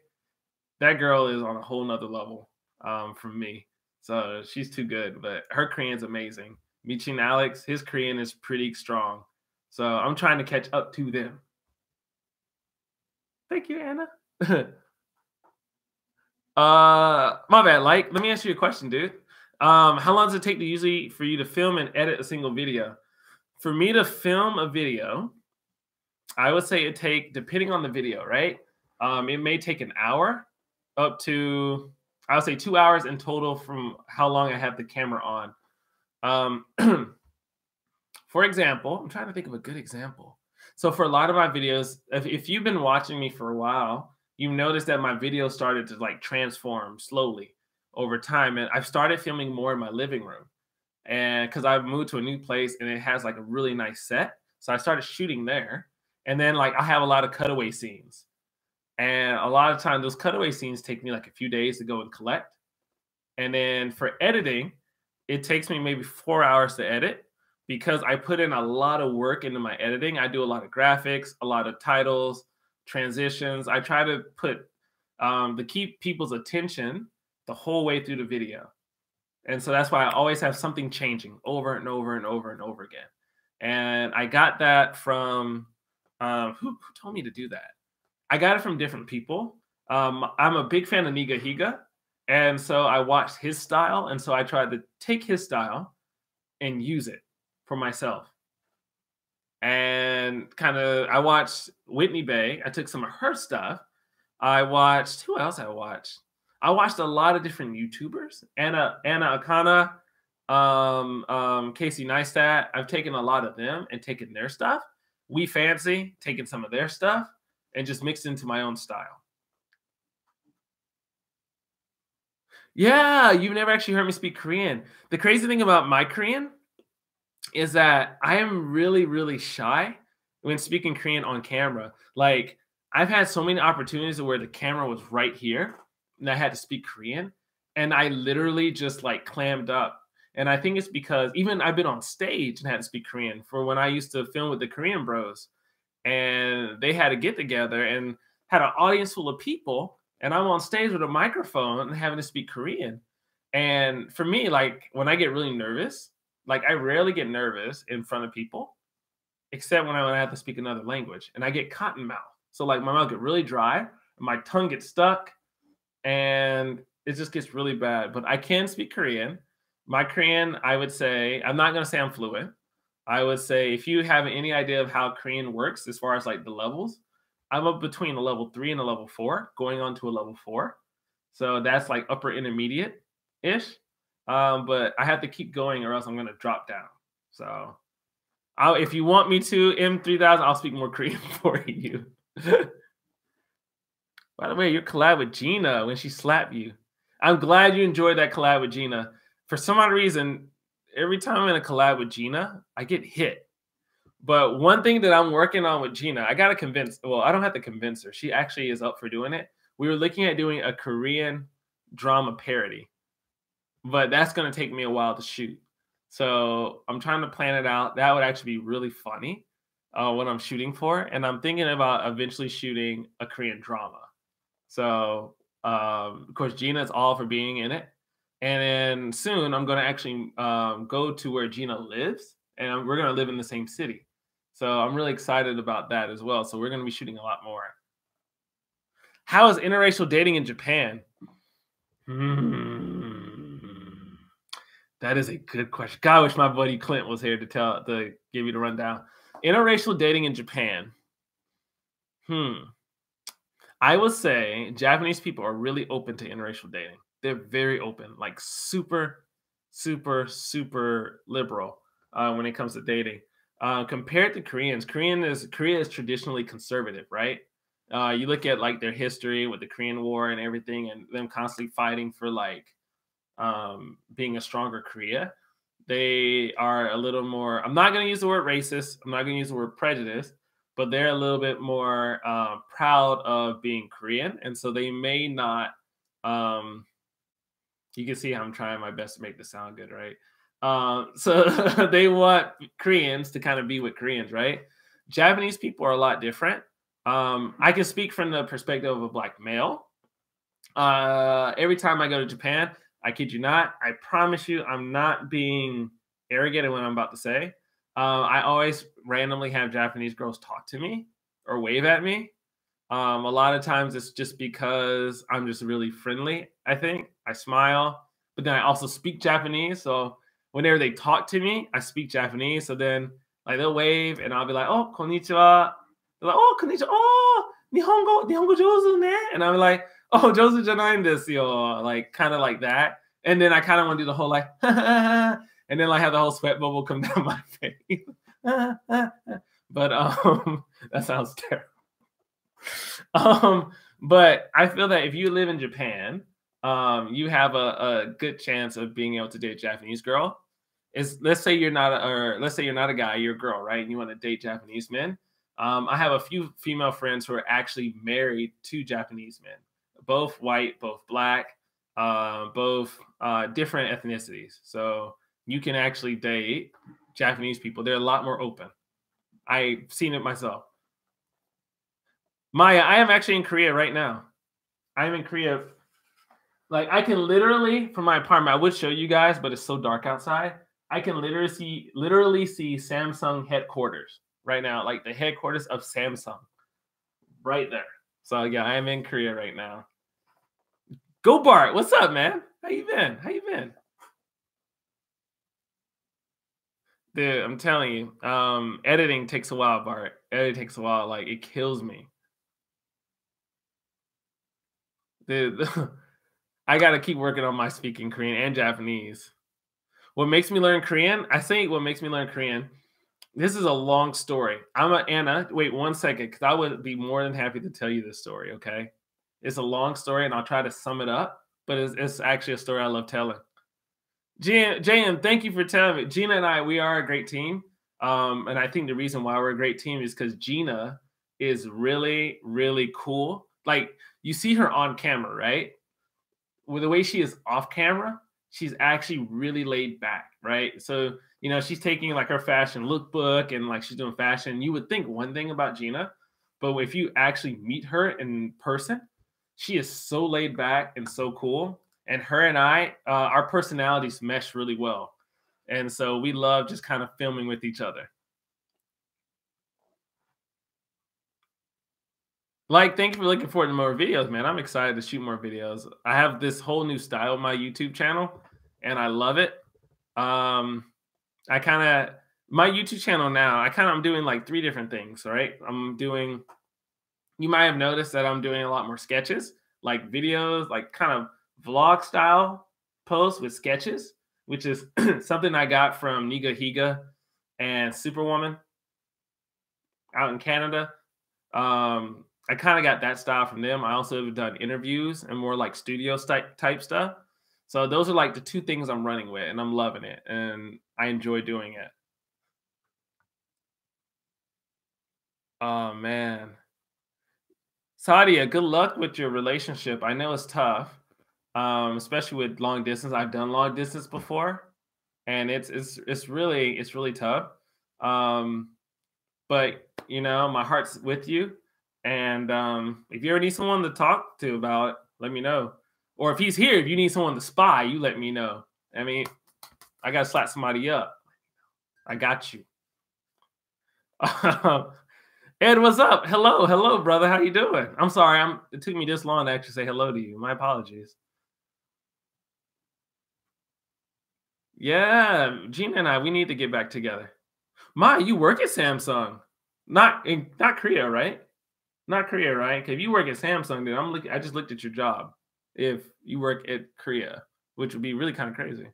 that girl is on a whole nother level from me. So she's too good, but her Korean's amazing. Michin Alex, his Korean is pretty strong. So I'm trying to catch up to them. Thank you, Anna. My bad. Like, let me ask you a question, dude. How long does it take to usually for you to film and edit a single video? For me to film a video, I would say it take, depending on the video, right? It may take an hour up to, I would say 2 hours in total from how long I have the camera on. For example, I'm trying to think of a good example. So for a lot of my videos, if you've been watching me for a while, you've noticed that my videos started to like transform slowly over time. And I've started filming more in my living room. And because I've moved to a new place and it has like a really nice set. So I started shooting there. And then like I have a lot of cutaway scenes. And a lot of times those cutaway scenes take me like a few days to go and collect. And then for editing, it takes me maybe 4 hours to edit because I put in a lot of work into my editing. I do a lot of graphics, a lot of titles, transitions. I try to put to keep people's attention the whole way through the video. And so that's why I always have something changing over and over and over and over again. And I got that from who told me to do that? I got it from different people. I'm a big fan of Niga Higa. And so I watched his style. And so I tried to take his style and use it for myself. And kind of, I watched Whitney Bay. I took some of her stuff. I watched, who else I watched? I watched a lot of different YouTubers. Anna Akana, Casey Neistat. I've taken a lot of them and taken their stuff. We Fancy, taken some of their stuff and just mixed into my own style. Yeah, you've never actually heard me speak Korean. The crazy thing about my Korean is that I am really, really shy when speaking Korean on camera. Like, I've had so many opportunities where the camera was right here and I had to speak Korean, and I literally just like clammed up. And I think it's because even I've been on stage and had to speak Korean for when I used to film with the Korean Bros, and they had to get together and had an audience full of people, and I'm on stage with a microphone and having to speak Korean. And for me, like when I get really nervous, like I rarely get nervous in front of people, except when I have to speak another language, and I get cotton mouth. So like my mouth get really dry, and my tongue gets stuck, and it just gets really bad. But I can speak Korean. My Korean, I would say, I'm not gonna say I'm fluent. I would say if you have any idea of how Korean works as far as like the levels, I'm up between a level 3 and a level 4, going on to a level 4. So that's like upper intermediate ish. But I have to keep going or else I'm gonna drop down. So if you want me to, M3000, I'll speak more Korean for you. By the way, your collab with Gina when she slapped you. I'm glad you enjoyed that collab with Gina. For some odd reason, every time I'm in a collab with Gina, I get hit. But one thing that I'm working on with Gina, I got to convince, well, I don't have to convince her. She actually is up for doing it. We were looking at doing a Korean drama parody, but that's going to take me a while to shoot. So I'm trying to plan it out. That would actually be really funny what I'm shooting for. And I'm thinking about eventually shooting a Korean drama. So, of course, Gina is all for being in it. And then soon I'm going to actually go to where Gina lives, and we're going to live in the same city. So I'm really excited about that as well. So we're going to be shooting a lot more. How is interracial dating in Japan? That is a good question. God, I wish my buddy Clint was here to give you the rundown. Interracial dating in Japan. I would say Japanese people are really open to interracial dating. They're very open, like super, super, super liberal when it comes to dating. Compared to Koreans, Korea is traditionally conservative, right? You look at like their history with the Korean War and everything, and them constantly fighting for like being a stronger Korea. They are a little more. I'm not going to use the word racist. I'm not going to use the word prejudice, but they're a little bit more proud of being Korean, and so they may not. Um, you can see how I'm trying my best to make this sound good, right? So they want Koreans to kind of be with Koreans, right? Japanese people are a lot different. I can speak from the perspective of a black male. Every time I go to Japan, I kid you not, I promise you, I'm not being arrogant in what I'm about to say. I always randomly have Japanese girls talk to me or wave at me. A lot of times it's just because I'm just really friendly. I think I smile, but then I also speak Japanese. So whenever they talk to me, I speak Japanese. So then like they'll wave and I'll be like, "Oh, konnichiwa." They're like, "Oh, konnichiwa. Oh, nihongo jozu ne." And I'm like, "Oh, jozu janai desu yo." Like kind of like that. And then I kind of want to do the whole like, and then like have the whole sweat bubble come down my face. But that sounds terrible. But I feel that if you live in Japan, you have a good chance of being able to date a Japanese girl. Is let's say you're not or let's say you're not a guy, you're a girl, right? And you want to date Japanese men. I have a few female friends who are actually married to Japanese men, both white, both black, both different ethnicities. So you can actually date Japanese people. They're a lot more open. I've seen it myself. Maya, I am actually in Korea right now. I'm in Korea. Like I can literally from my apartment, I would show you guys, but it's so dark outside. I can literally see Samsung headquarters right now, like the headquarters of Samsung right there. So yeah, I am in Korea right now. Go Bart, what's up, man? How you been? How you been? Dude, I'm telling you, editing takes a while, Bart. Editing takes a while. Like it kills me. Dude, I gotta keep working on my speaking Korean and Japanese. What makes me learn Korean? I think what makes me learn Korean. This is a long story. Anna. Wait 1 second, because I would be more than happy to tell you this story. Okay, it's a long story, and I'll try to sum it up. But it's actually a story I love telling. JM, thank you for telling me. Gina and I, we are a great team. And I think the reason why we're a great team is because Gina is really, really cool. Like you see her on camera, right? With the way she is off camera, she's actually really laid back, right? So, she's taking like her fashion lookbook and like she's doing fashion. You would think one thing about Gina, but if you actually meet her in person, she is so laid back and so cool. And her and I, our personalities mesh really well. And so we love just kind of filming with each other. Like, thank you for looking forward to more videos, man. I'm excited to shoot more videos. I have this whole new style on my YouTube channel, and I love it. I kind of my YouTube channel now. I'm doing like 3 different things. All right, You might have noticed that I'm doing a lot more sketches, like videos, like kind of vlog style posts with sketches, which is something I got from Niga Higa and Superwoman out in Canada. I kind of got that style from them. I also have done interviews and more like studio type stuff. So those are like the 2 things I'm running with, and I'm loving it, and I enjoy doing it. Oh man, Sadia, good luck with your relationship. I know it's tough, especially with long distance. I've done long distance before, and it's really tough. Um, but my heart's with you. And if you ever need someone to talk to about it, let me know. Or if he's here, if you need someone to spy, you let me know. I mean, I gotta slap somebody up. I got you. Ed, what's up? Hello, brother. How you doing? I'm sorry, it took me this long to actually say hello to you. My apologies. Yeah, Gina and I, we need to get back together. You work at Samsung, not Korea, right? Not Korea, right? If you work at Samsung, then I just looked at your job. If you work at Korea, which would be really kind of crazy.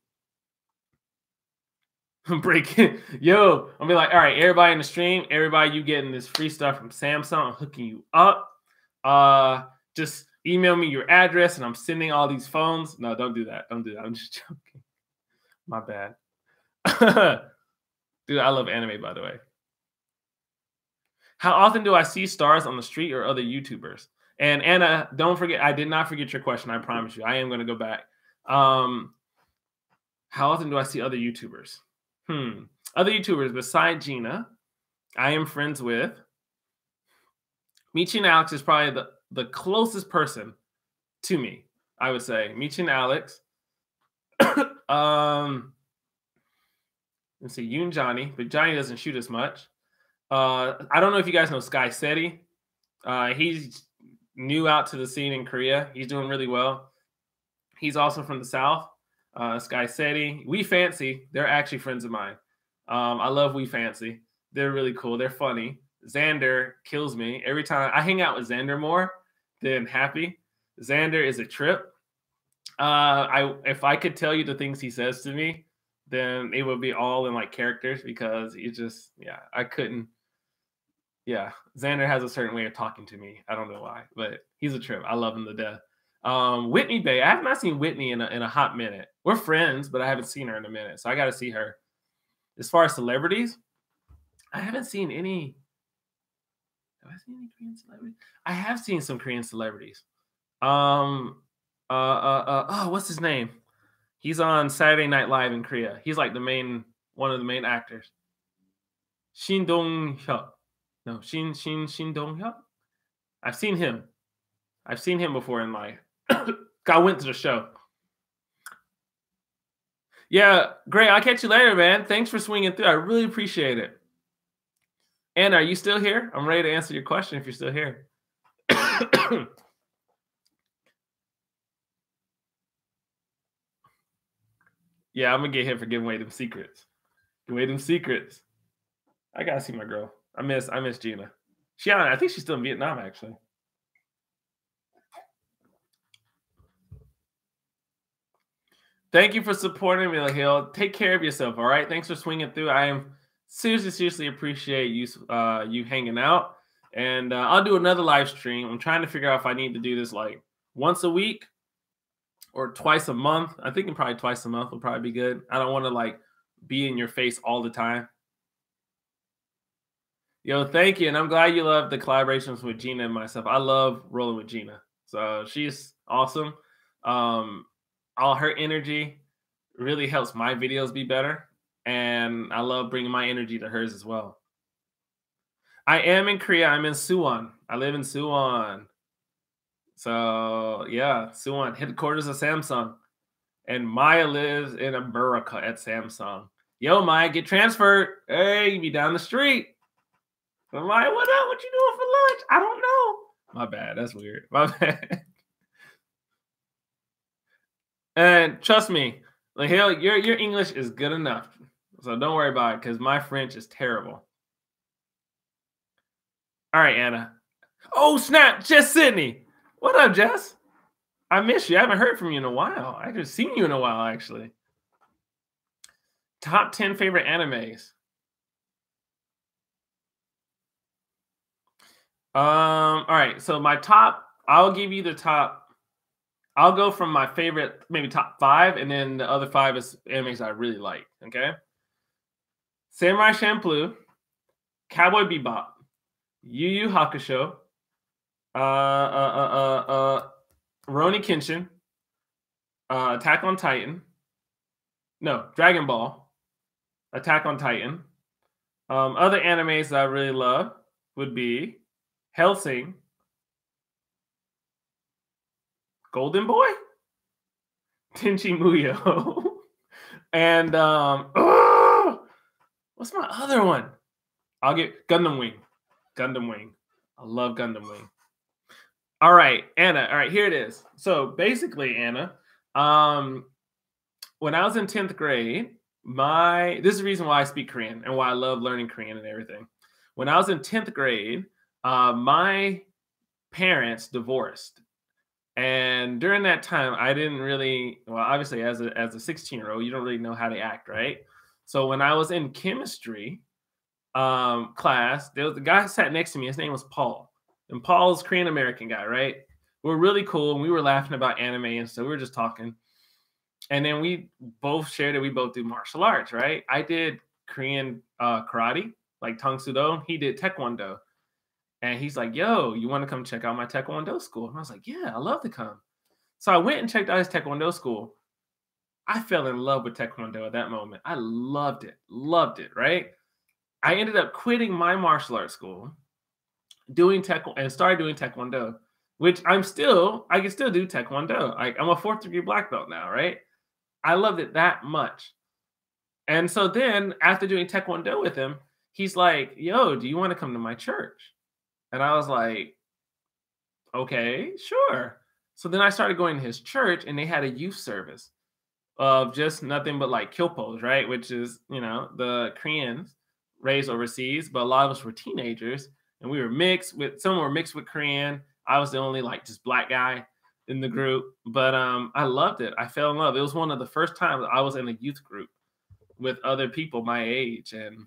Breaking, yo, I'll be like, all right, everybody in the stream, everybody, you getting this free stuff from Samsung. I'm hooking you up. Just email me your address, and I'm sending all these phones. No, don't do that. Don't do that. I'm just joking. My bad. Dude, I love anime, by the way. How often do I see stars on the street or other YouTubers? And Anna, don't forget, I did not forget your question. I promise you. I am going to go back. How often do I see other YouTubers? Other YouTubers besides Gina, I am friends with. Michi and Alex is probably the closest person to me, I would say. Michi and Alex. Let's see, you and Johnny, but Johnny doesn't shoot as much. I don't know if you guys know Sky Seti. He's new out to the scene in Korea. He's doing really well. He's also from the South. Sky Seti. We Fancy. They're actually friends of mine. I love We Fancy. They're really cool. They're funny. Xander kills me. Every time I hang out with Xander more than Happy. Xander is a trip. If I could tell you the things he says to me, then it would be all in like characters because he just, yeah, I couldn't. Yeah, Xander has a certain way of talking to me. I don't know why, but he's a trip. I love him to death. Whitney Bay. I have not seen Whitney in a hot minute. We're friends, but I haven't seen her in a minute, so I got to see her. As far as celebrities, I haven't seen any. Have I seen any Korean celebrities? I have seen some Korean celebrities. What's his name? He's on Saturday Night Live in Korea. He's like one of the main actors. Shin Dong-hyuk. No, Shin Dong-hyuk. I've seen him. I've seen him before in life. I went to the show. Yeah, great. I'll catch you later, man. Thanks for swinging through. I really appreciate it. Anna, are you still here? I'm ready to answer your question if you're still here. Yeah, I'm gonna get hit for giving away them secrets. Give away them secrets. I gotta see my girl. I miss Gina. I think she's still in Vietnam, actually. Thank you for supporting me, Hill. Take care of yourself, all right? Thanks for swinging through. I am seriously appreciate you you hanging out. And I'll do another live stream. I'm trying to figure out if I need to do this like once a week or twice a month. I think probably twice a month will probably be good. I don't want to like be in your face all the time. Yo, thank you. And I'm glad you love the collaborations with Gina and myself. I love rolling with Gina. So she's awesome. All her energy really helps my videos be better. And I love bringing my energy to hers as well. I am in Korea. I'm in Suwon. I live in Suwon. So yeah, Suwon, headquarters of Samsung. And Maya lives in America at Samsung. Yo, Maya, get transferred. Hey, you be down the street. I'm like, what up? What you doing for lunch? I don't know. My bad. That's weird. My bad. And trust me, like hell, your English is good enough. So don't worry about it because my French is terrible. All right, Anna. Oh, snap. Jess Sydney. What up, Jess? I miss you. I haven't heard from you in a while. I haven't seen you in a while, actually. Top 10 favorite animes. All right. So my top, I'll give you the top. I'll go from my favorite, maybe top 5, and then the other 5 is animes I really like. Okay. Samurai Champloo, Cowboy Bebop, Yu Yu Hakusho, Rurouni Kenshin, Attack on Titan. No, Dragon Ball, Attack on Titan. Other animes that I really love would be Hellsing, Golden Boy, Tenchi Muyo, and what's my other one? I'll get Gundam Wing. Gundam Wing. I love Gundam Wing. All right, Anna. All right, here it is. So basically, Anna, when I was in 10th grade, this is the reason why I speak Korean and why I love learning Korean and everything. When I was in 10th grade, my parents divorced. And during that time, I didn't really, well, obviously as a 16-year-old, you don't really know how to act, right? So when I was in chemistry class, there was a guy who sat next to me. His name was Paul. And Paul's Korean-American guy, right? We were really cool. And we were laughing about anime and so we were just talking. And then we both shared that we both do martial arts, right? I did Korean karate, like Tang Soo Do. He did Taekwondo. And he's like, "Yo, you want to come check out my Taekwondo school?" And I was like, "Yeah, I love to come." So I went and checked out his Taekwondo school. I fell in love with Taekwondo at that moment. I loved it, right? I ended up quitting my martial arts school, doing Taekwondo, and started doing Taekwondo, which I can still do Taekwondo. I'm a fourth degree black belt now, right? I loved it that much. And so then after doing Taekwondo with him, he's like, "Yo, do you want to come to my church?" And I was like, "Okay, sure." So then I started going to his church and they had a youth service of just nothing but like kilpos, right? Which is, the Koreans raised overseas, but a lot of us were teenagers and we were mixed with some were mixed with Korean. I was the only like just black guy in the group, but I loved it. I fell in love. It was one of the first times I was in a youth group with other people my age. And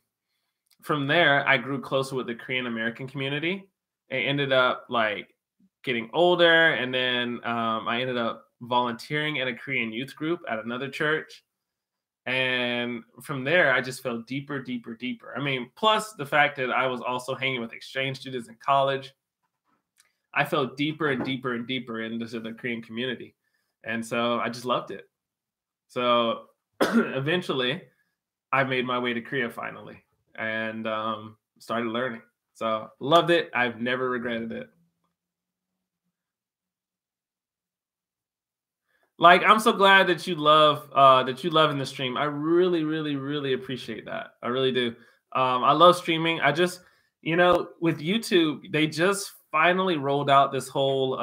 from there, I grew closer with the Korean American community and ended up like getting older. And then I ended up volunteering in a Korean youth group at another church. And from there, I just fell deeper, deeper, deeper. I mean, plus the fact that I was also hanging with exchange students in college, I fell deeper and deeper and deeper into the Korean community. And so I just loved it. So eventually, I made my way to Korea finally and started learning. So loved it. I've never regretted it. Like, I'm so glad that you love in the stream. I really, really, really appreciate that. I really do. I love streaming. With YouTube, they just finally rolled out this whole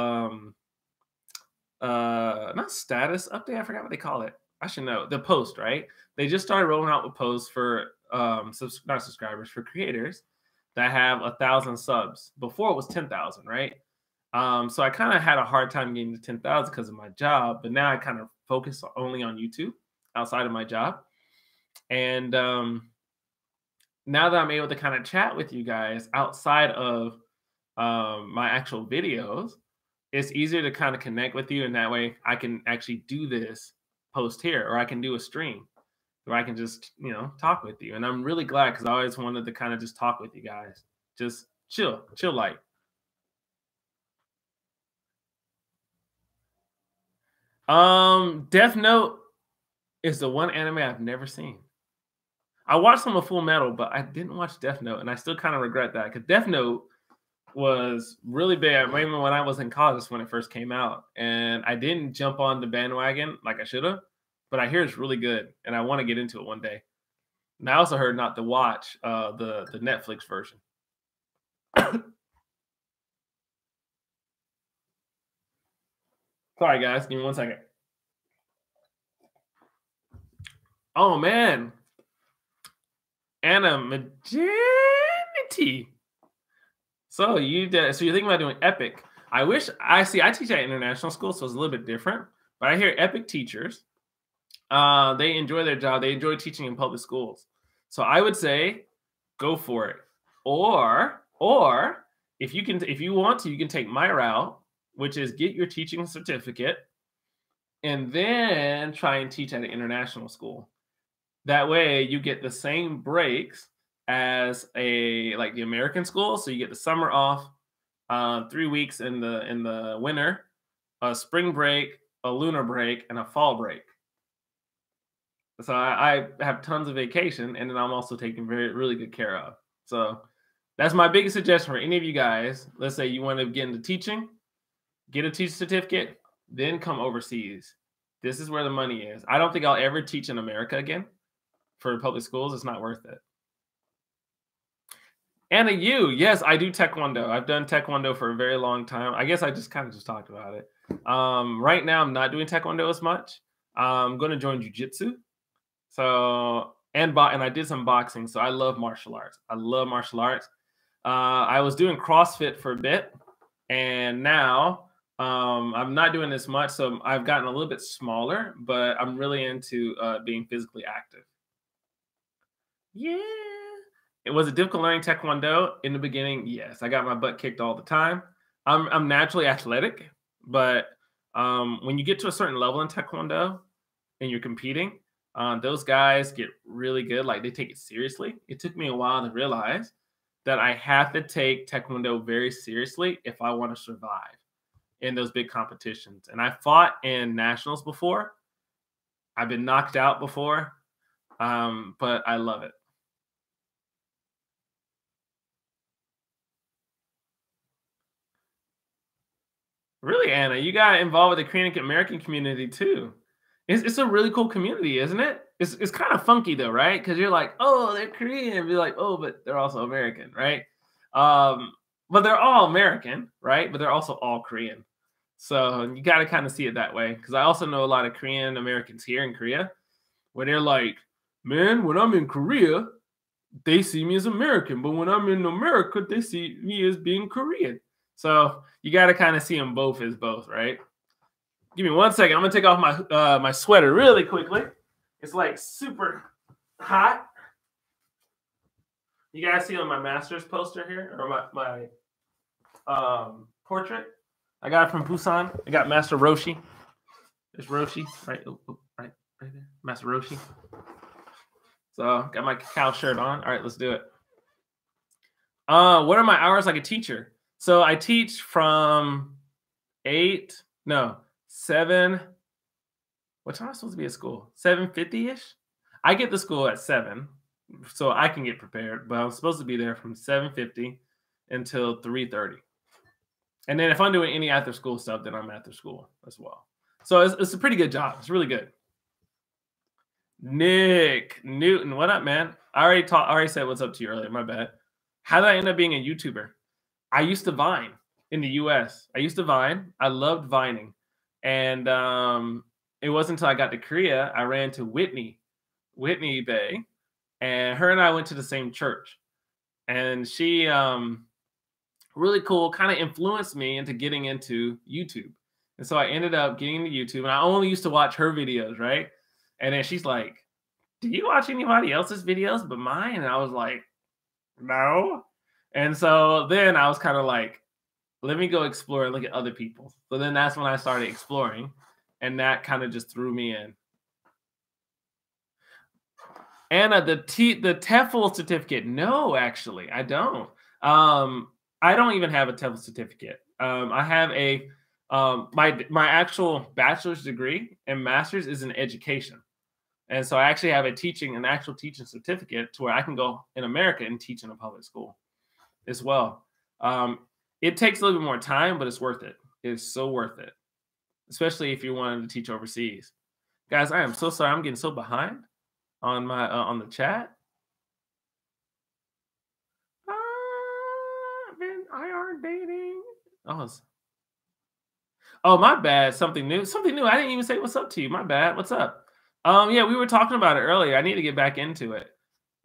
not status update. I forgot what they call it. I should know. The post, right? They just started rolling out with posts for not subscribers, for creators that have 1,000 subs. Before it was 10,000, right? So I kind of had a hard time getting to 10,000 because of my job, but now I kind of focus only on YouTube outside of my job. And now that I'm able to kind of chat with you guys outside of my actual videos, it's easier to kind of connect with you. And that way I can actually do this post here, or I can do a stream where I can just, talk with you. And I'm really glad because I always wanted to kind of just talk with you guys. Just chill light. Death Note is the one anime I've never seen. I watched some of Full Metal, but I didn't watch Death Note, and I still kind of regret that because Death Note was really big. Maybe when I was in college when it first came out, and I didn't jump on the bandwagon like I should have. But I hear it's really good, and I want to get into it one day. And I also heard not to watch the Netflix version. Sorry, guys. Give me 1 second. Oh man, Anonymity. So you're thinking about doing Epic? I teach at international school, so it's a little bit different. But I hear Epic teachers, they enjoy their job. They enjoy teaching in public schools. So I would say, go for it. Or if you want to, you can take my route, which is get your teaching certificate, and then try and teach at an international school. That way, you get the same breaks as the American school. So you get the summer off, 3 weeks in the winter, a spring break, a lunar break, and a fall break. So I have tons of vacation, and then I'm also taken really good care of. So that's my biggest suggestion for any of you guys. Let's say you want to get into teaching, get a teacher certificate, then come overseas. This is where the money is. I don't think I'll ever teach in America again for public schools. It's not worth it. Anna, yes, I do Taekwondo. I've done Taekwondo for a very long time. I guess I just kind of just talked about it. Right now, I'm not doing Taekwondo as much. I'm going to join Jiu-Jitsu. So, and I did some boxing. So I love martial arts. I love martial arts. I was doing CrossFit for a bit, and now I'm not doing this much. So I've gotten a little bit smaller, but I'm really into being physically active. Yeah. Was it difficult learning Taekwondo in the beginning? Yes, I got my butt kicked all the time. I'm naturally athletic, but when you get to a certain level in Taekwondo and you're competing, those guys get really good. Like, they take it seriously. It took me a while to realize that I have to take Taekwondo very seriously if I want to survive in those big competitions. And I fought in nationals before. I've been knocked out before, but I love it. Really, Anna, you got involved with the Korean American community too. It's a really cool community, isn't it? It's kind of funky though, right? Because you're like, oh, they're Korean. You're like, oh, but they're also American, right? Um, but they're all American, right? But they're also all Korean. So you got to kind of see it that way. Because I also know a lot of Korean Americans here in Korea where they're like, man, when I'm in Korea, they see me as American, but when I'm in America, they see me as being Korean. So you got to kind of see them both as both, right? Give me 1 second. I'm gonna take off my my sweater really quickly. It's like super hot. You guys see on my master's poster here, or my portrait? I got it from Busan. I got Master Roshi. There's Roshi, right? Right there. Master Roshi. So got my cacao shirt on. All right, let's do it. What are my hours like a teacher? So I teach from 7. What time am I supposed to be at school? 7:50-ish. I get to school at 7, so I can get prepared. But I'm supposed to be there from 7:50 until 3:30. And then if I'm doing any after school stuff, then I'm after school as well. So it's a pretty good job. It's really good. Nick Newton, what up, man? I already said what's up to you earlier. My bad. How did I end up being a YouTuber? I used to Vine in the US. I used to Vine. I loved vining. And it wasn't until I got to Korea, I ran to Whitney Bay, and her and I went to the same church. And she really cool, kind of influenced me into getting into YouTube. And so I ended up getting into YouTube, and I only used to watch her videos, right? And then she's like, do you watch anybody else's videos but mine? And I was like, no. And so then I was kind of like, let me go explore and look at other people. So then that's when I started exploring, and that kind of just threw me in. Anna, the TEFL certificate. No, actually, I don't. I don't even have a TEFL certificate. I have a my actual bachelor's degree and master's is in education. And so I actually have an actual teaching certificate to where I can go in America and teach in a public school as well. It takes a little bit more time, but it's worth it. It's so worth it, especially if you're wanting to teach overseas. Guys, I am so sorry. I'm getting so behind on my on the chat. Been IR dating. Oh, my bad. Something new. Something new. I didn't even say what's up to you. My bad. What's up? Yeah, we were talking about it earlier. I need to get back into it.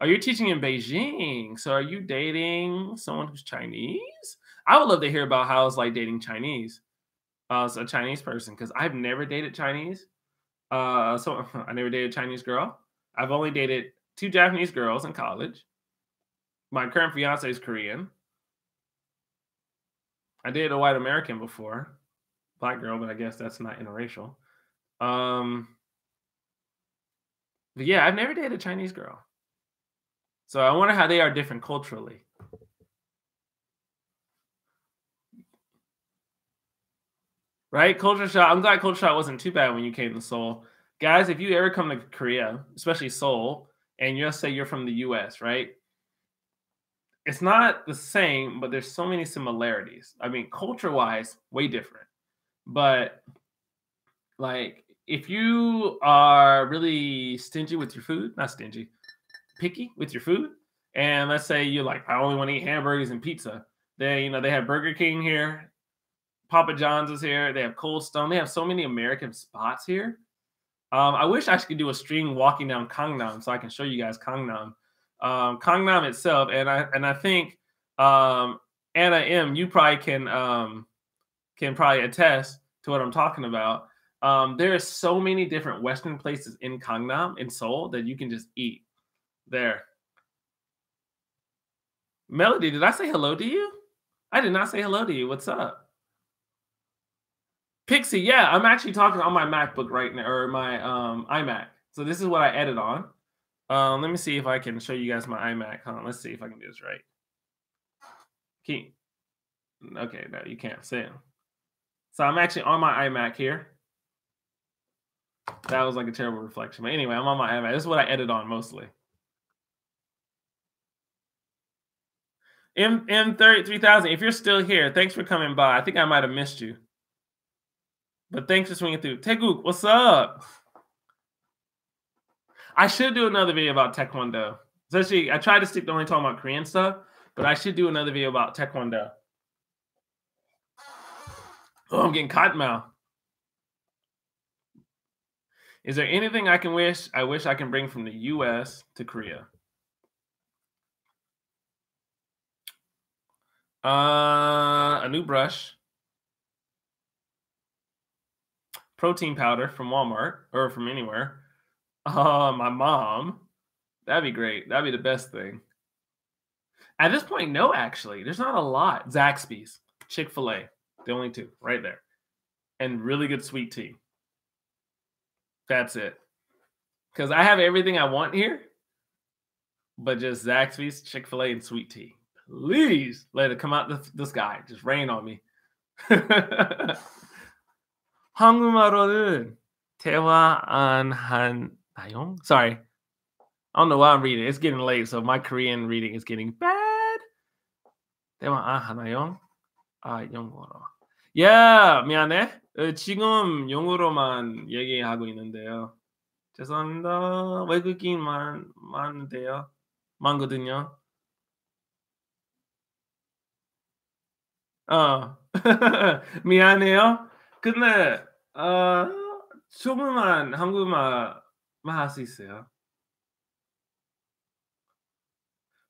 Are you teaching in Beijing? So are you dating someone who's Chinese? I would love to hear about how it's like dating Chinese. So a Chinese person, because I've never dated Chinese. So I never dated a Chinese girl. I've only dated 2 Japanese girls in college. My current fiance is Korean. I dated a white American before, black girl, but I guess that's not interracial. But yeah, I've never dated a Chinese girl. So I wonder how they are different culturally. Right? Culture shock. I'm glad culture shock wasn't too bad when you came to Seoul. Guys, if you ever come to Korea, especially Seoul, and you say you're from the US, right? It's not the same, but there's so many similarities. I mean, culture-wise, way different. But like if you are really stingy with your food, not stingy, picky with your food, and let's say you're like, I only want to eat hamburgers and pizza, then they have Burger King here, Papa John's is here, they have Cold Stone, they have so many American spots here. I wish I could do a stream walking down Gangnam so I can show you guys Gangnam. Gangnam itself, and I think Anna M, you probably can probably attest to what I'm talking about. There are so many different Western places in Gangnam, in Seoul, that you can just eat there. Melody, did I say hello to you? I did not say hello to you. What's up? Pixie, yeah, I'm actually talking on my MacBook right now, or my iMac. So this is what I edit on. Let me see if I can show you guys my iMac. Hold on, let's see if I can do this right. Can okay, no, you can't see them. So I'm actually on my iMac here. That was like a terrible reflection. But anyway, I'm on my iMac. This is what I edit on mostly. M33,000, if you're still here, thanks for coming by. I think I might have missed you. But thanks for swinging through. Taeguk, what's up? I should do another video about Taekwondo. Especially, I try to stick to only talking about Korean stuff, but I should do another video about Taekwondo. Oh, I'm getting cotton mouth. Is there anything I wish I can bring from the US to Korea? A new brush. Protein powder from Walmart or from anywhere. My mom. That'd be great. That'd be the best thing. At this point, no, actually. There's not a lot. Zaxby's, Chick-fil-A. The only two right there. And really good sweet tea. That's it. Because I have everything I want here, but just Zaxby's, Chick-fil-A, and sweet tea. Please let it come out the sky. Just rain on me. 한국말로는 대화 안 하나요? Sorry. I don't know why I'm reading. It's getting late, so my Korean reading is getting bad. 대화 안 하나요? 영어로. Yeah, 미안해. 지금 영어로만 얘기하고 있는데요. 죄송합니다. 외국인 많은데요. 많거든요. 미안해요. 근데 조금만 한국말만 할 수 있어요.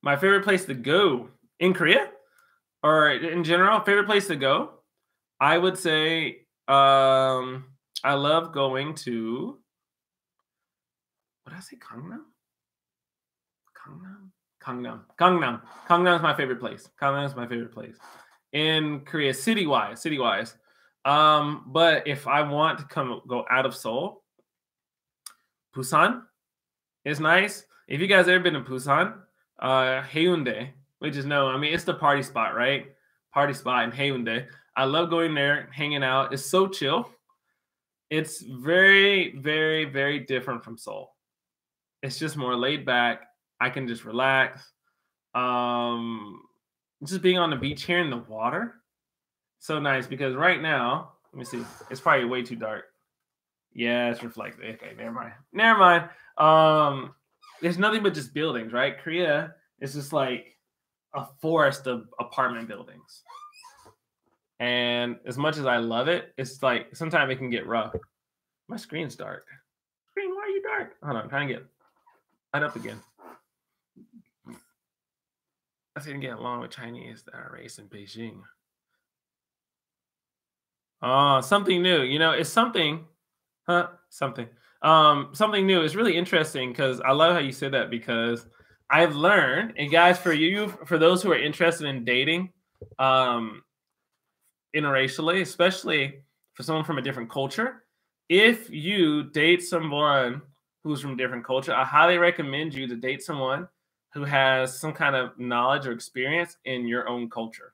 My favorite place to go in Korea or in general, favorite place to go? I would say I love going to what did I say? Gangnam? Gangnam is my favorite place. Gangnam is my favorite place in Korea, city-wise. But if I want to go out of Seoul, Busan is nice. If you guys ever been to Busan, Haeundae, which is it's the party spot, right? Party spot in Haeundae. I love going there, hanging out. It's so chill. It's very, very, very different from Seoul. It's just more laid back. I can just relax. Just being on the beach here in the water, so nice. Because right now, let me see. It's probably way too dark. Yeah, it's reflective. Okay, never mind. There's nothing but just buildings, right? Korea is just like a forest of apartment buildings. And as much as I love it, it's like sometimes it can get rough. My screen's dark. Screen, why are you dark? Hold on, I'm trying to get light up again. I didn't get along with Chinese that are raised in Beijing. Something new. It's something. Something. Something new. It's really interesting because I love how you said that because I've learned, and guys, for those who are interested in dating, interracially, especially for someone from a different culture, if you date someone who's from a different culture, I highly recommend you to date someone who has some kind of knowledge or experience in your own culture.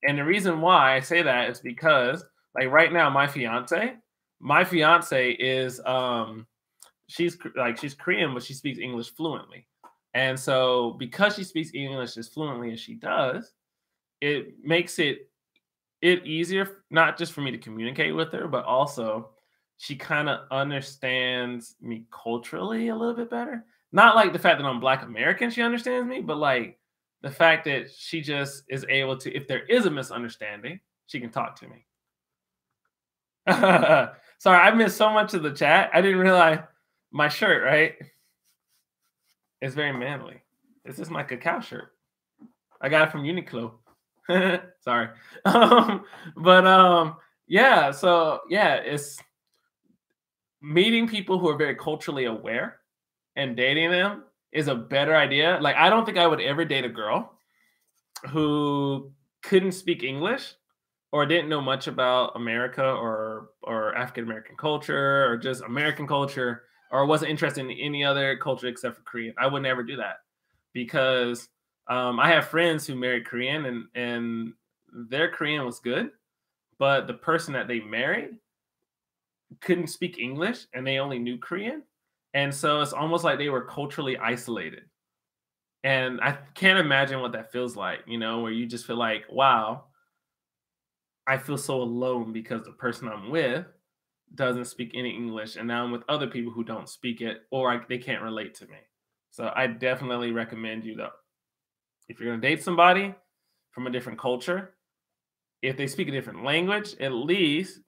And the reason why I say that is because, like right now, my fiance is she's Korean, but she speaks English fluently. And so because she speaks English as fluently as she does, it makes it easier, not just for me to communicate with her, but also she kind of understands me culturally a little bit better. Not like the fact that I'm Black American, she understands me, but like the fact that she just is able to, if there is a misunderstanding, she can talk to me. Sorry, I missed so much of the chat. I didn't realize my shirt, right? It's very manly. This is my cacao shirt. I got it from Uniqlo. Sorry. Yeah, so yeah, it's meeting people who are very culturally aware and dating them is a better idea. Like, I don't think I would ever date a girl who couldn't speak English or didn't know much about America or African-American culture or just American culture or wasn't interested in any other culture except for Korean. I would never do that because I have friends who married Korean, and their Korean was good, but the person that they married couldn't speak English and they only knew Korean. And so it's almost like they were culturally isolated. And I can't imagine what that feels like, where you just feel like, wow, I feel so alone because the person I'm with doesn't speak any English. And now I'm with other people who don't speak it or they can't relate to me. So I definitely recommend you, though, if you're going to date somebody from a different culture, if they speak a different language, at least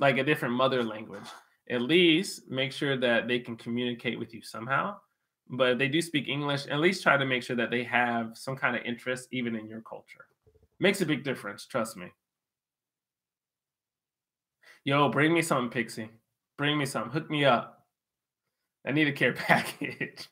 like a different mother language, at least make sure that they can communicate with you somehow. But if they do speak English, at least try to make sure that they have some kind of interest even in your culture. Makes a big difference, trust me. Yo, bring me something, Pixie. Bring me something. Hook me up. I need a care package.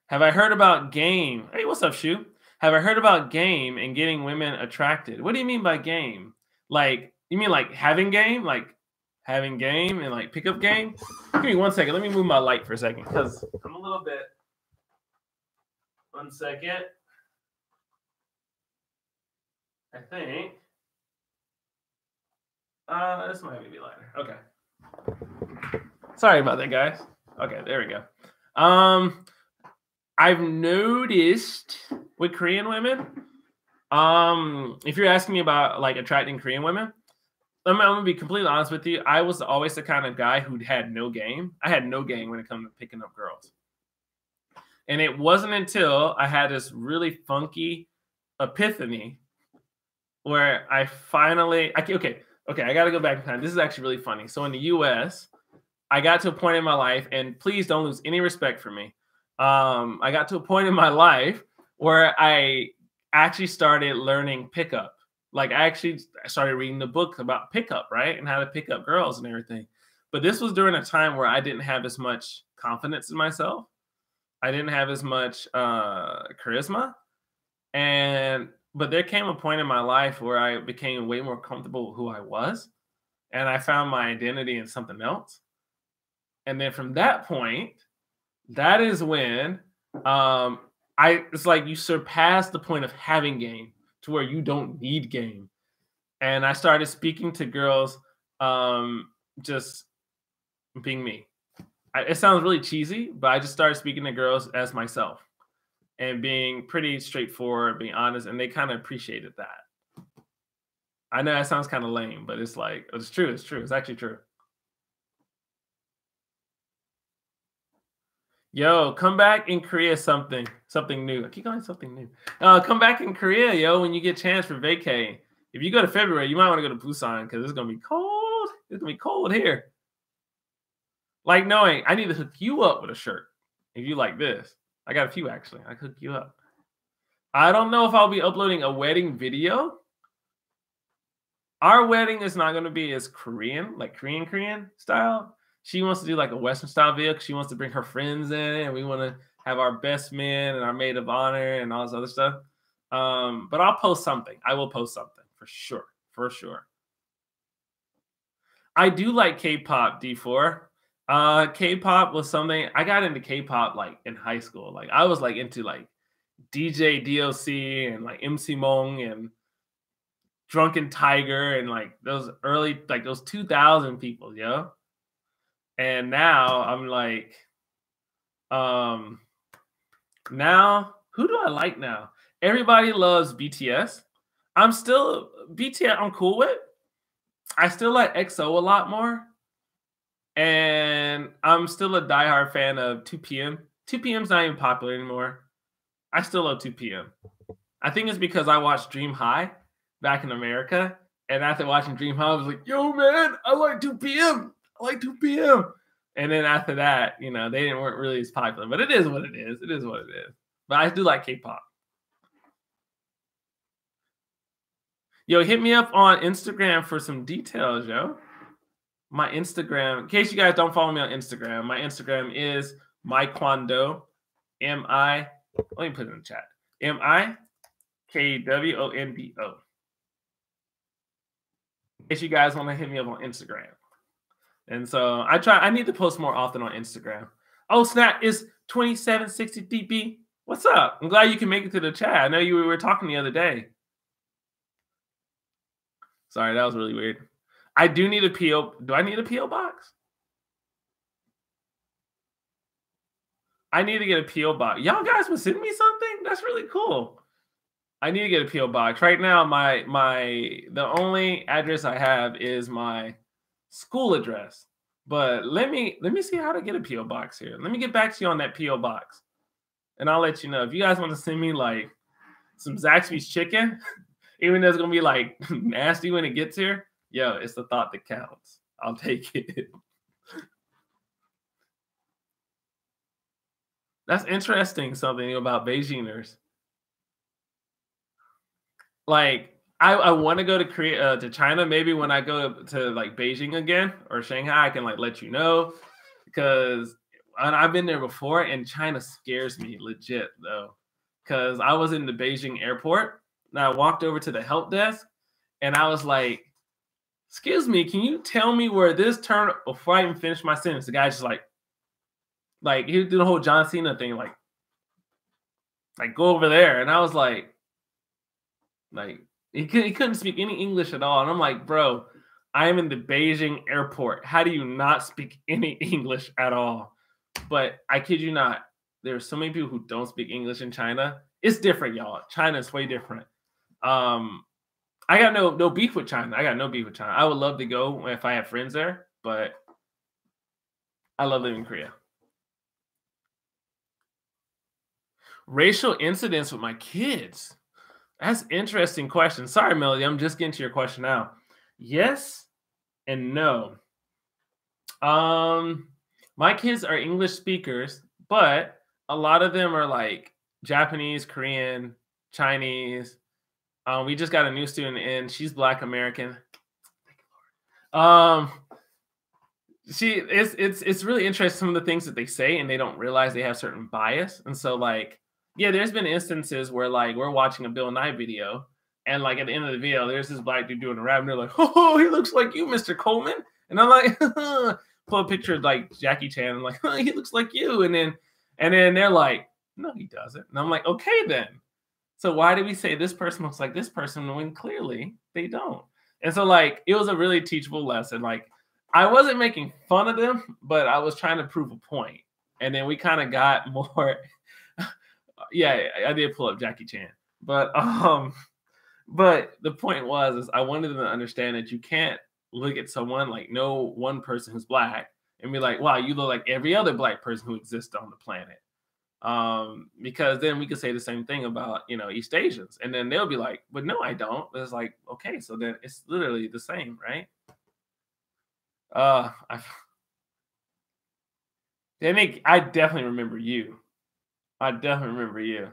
Have I heard about game? Hey, what's up, Shu? Have I heard about game and getting women attracted? What do you mean by game? Like, you mean like having game? Like having game and like pickup game? Give me 1 second. Let me move my light for a second because I'm a little bit. 1 second. I think. This might be lighter. Okay. Sorry about that, guys. Okay, there we go. I've noticed with Korean women, if you're asking me about like attracting Korean women, I'm gonna be completely honest with you. I was always the kind of guy who had no game. I had no game when it comes to picking up girls. And it wasn't until I had this really funky epiphany where I finally, okay, I got to go back in time. This is actually really funny. So in the US, I got to a point in my life, and please don't lose any respect for me. I got to a point in my life where I actually started learning pickup. Like I started reading the book about pickup, right? And how to pick up girls and everything. But this was during a time where I didn't have as much confidence in myself. I didn't have as much charisma. But there came a point in my life where I became way more comfortable with who I was. And I found my identity in something else. And then from that point, that is when it's like you surpass the point of having game to where you don't need game. And I started speaking to girls just being me. It sounds really cheesy, but I just started speaking to girls as myself and being pretty straightforward, being honest, and they kind of appreciated that. I know that sounds kind of lame, but it's like, it's true. It's true. It's actually true. Yo, come back in Korea, something new. I keep going something new. Come back in Korea, yo, when you get a chance for vacay. If you go to February, you might want to go to Busan because it's going to be cold. It's going to be cold here. Like knowing I need to hook you up with a shirt if you like this. I got a few, actually. I could hook you up. I don't know if I'll be uploading a wedding video. Our wedding is not going to be as Korean, like Korean style. She wants to do like a Western style video because she wants to bring her friends in, and we want to have our best men and our maid of honor and all this other stuff. But I'll post something. I will post something for sure. For sure. I do like K-pop, D4. K-pop was something I got into K-pop like in high school. Like I was like into like DJ DOC and like MC Mong and Drunken Tiger and like those early, like those 2000 people, yo. And now I'm like, now who do I like now? Everybody loves BTS. I'm still BTS. I'm cool with. I still like EXO a lot more. And I'm still a diehard fan of 2PM. 2PM's not even popular anymore. I still love 2PM. I think it's because I watched Dream High back in America. And after watching Dream High, I was like, yo, man, I like 2PM. I like 2PM. And then after that, they weren't really as popular. But it is what it is. It is what it is. But I do like K-pop. Yo, hit me up on Instagram for some details, yo. My Instagram, in case you guys don't follow me on Instagram, my Instagram is MiKwondo, let me put it in the chat, MiKwondo. In case you guys want to hit me up on Instagram. And so I need to post more often on Instagram. Oh snap! It's 2760 DB. What's up? I'm glad you can make it to the chat. I know you were talking the other day. Sorry, that was really weird. I do need a PO. Do I need a PO box? I need to get a PO box. Y'all guys would send me something. That's really cool. I need to get a PO box right now. The only address I have is my school address. But let me see how to get a PO box here. Let me get back to you on that PO box, and I'll let you know if you guys want to send me like some Zaxby's chicken, even though it's gonna be like nasty when it gets here. Yo, it's the thought that counts. I'll take it. That's interesting. Something about Beijingers. Like I want to go to Korea to China. Maybe when I go to like Beijing again or Shanghai, I can like let you know because I've been there before and China scares me legit though. Because I was in the Beijing airport and I walked over to the help desk and I was like, "Excuse me, can you tell me where this turn?" Before I even finish my sentence, the guy's just like he did the whole John Cena thing, like go over there, and I was like he couldn't speak any English at all, and I'm like, bro, I am in the Beijing airport. How do you not speak any English at all? But I kid you not, there are so many people who don't speak English in China. It's different, y'all. China is way different. I got no beef with China. I got no beef with China. I would love to go if I have friends there, but I love living in Korea. Racial incidents with my kids. That's interesting question. Sorry, Melody. I'm just getting to your question now. Yes and no. My kids are English speakers, but a lot of them are like Japanese, Korean, Chinese. We just got a new student in. She's Black American. It's really interesting some of the things that they say, and they don't realize they have certain bias. And so, like, yeah, there's been instances where like we're watching a Bill Nye video, and like at the end of the video, there's this Black dude doing a rap, and they're like, "Oh, he looks like you, Mr. Coleman," and I'm like, pull a picture of like Jackie Chan, and like, "Oh, he looks like you," and then they're like, "No, he doesn't," and I'm like, "Okay, then." So why do we say this person looks like this person when clearly they don't? And so like it was a really teachable lesson. Like I wasn't making fun of them, but I was trying to prove a point. And then we kind of got more. Yeah, I did pull up Jackie Chan, but the point was is I wanted them to understand that you can't look at someone like no one person who's Black and be like, wow, you look like every other Black person who exists on the planet. Because then we could say the same thing about East Asians, and then they'll be like, but no, I don't. It's like, okay, so then it's literally the same, right? I definitely remember you. I definitely remember you.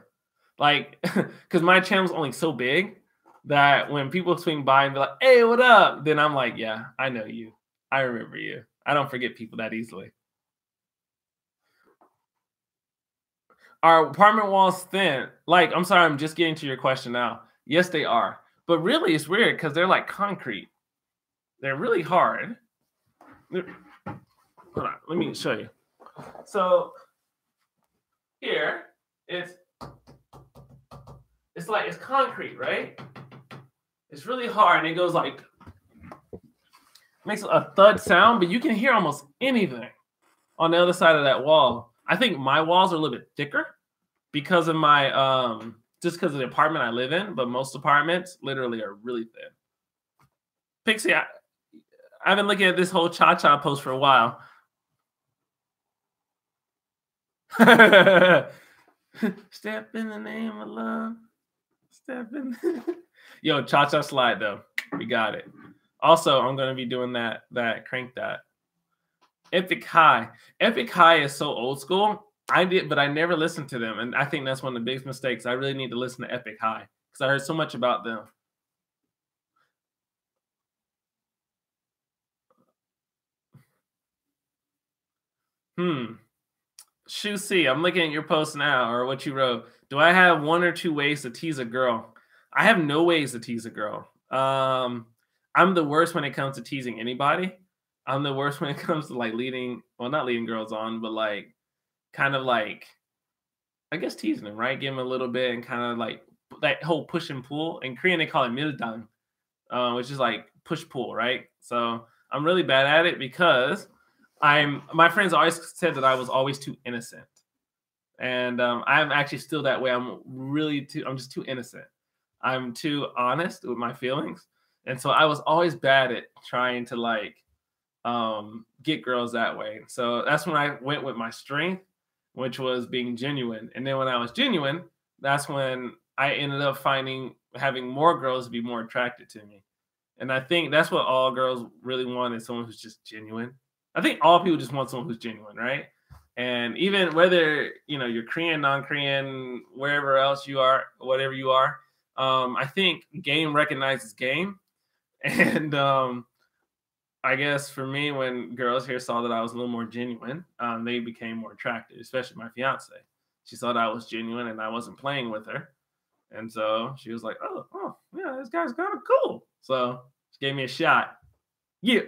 Like, because my channel's only so big that when people swing by and be like, hey, what up? Then I'm like, yeah, I know you. I remember you. I don't forget people that easily. Are apartment walls thin? Like, I'm sorry, I'm just getting to your question now. Yes, they are. But really, it's weird because they're like concrete. They're really hard. Hold on, let me show you. So here, it's like it's concrete, right? It's really hard, and it goes like makes a thud sound, but you can hear almost anything on the other side of that wall. I think my walls are a little bit thicker because of my just because of the apartment I live in, but most apartments literally are really thin. Pixie, I've been looking at this whole cha-cha post for a while. Step in the name of love. Step in. Yo, cha-cha slide though. We got it. Also, I'm gonna be doing that crank that. Epic High. Epic High is so old school. I did, but I never listened to them, and I think that's one of the biggest mistakes. I really need to listen to Epic High because I heard so much about them. Shu C, I'm looking at your post now, or what you wrote. Do I have one or two ways to tease a girl? I have no ways to tease a girl. I'm the worst when it comes to teasing anybody. I'm the worst when it comes to like not leading girls on, but like kind of like, I guess, teasing him, right? Give him a little bit and kind of like that whole push and pull. In Korean, they call it mildang, which is like push pull, right? So I'm really bad at it because my friends always said that I was always too innocent. And I'm actually still that way. I'm just too innocent. I'm too honest with my feelings. And so I was always bad at trying to like get girls that way. So that's when I went with my strength, which was being genuine. And then when I was genuine, that's when I ended up having more girls be more attracted to me. And I think that's what all girls really want, is someone who's just genuine. I think all people just want someone who's genuine, right? And even whether you're Korean, non-Korean, wherever else you are, whatever you are, I think game recognizes game. And I guess for me, when girls here saw that I was a little more genuine, they became more attracted, especially my fiance. She saw that I was genuine and I wasn't playing with her. And so she was like, oh, yeah, this guy's kind of cool. So she gave me a shot. Yeah.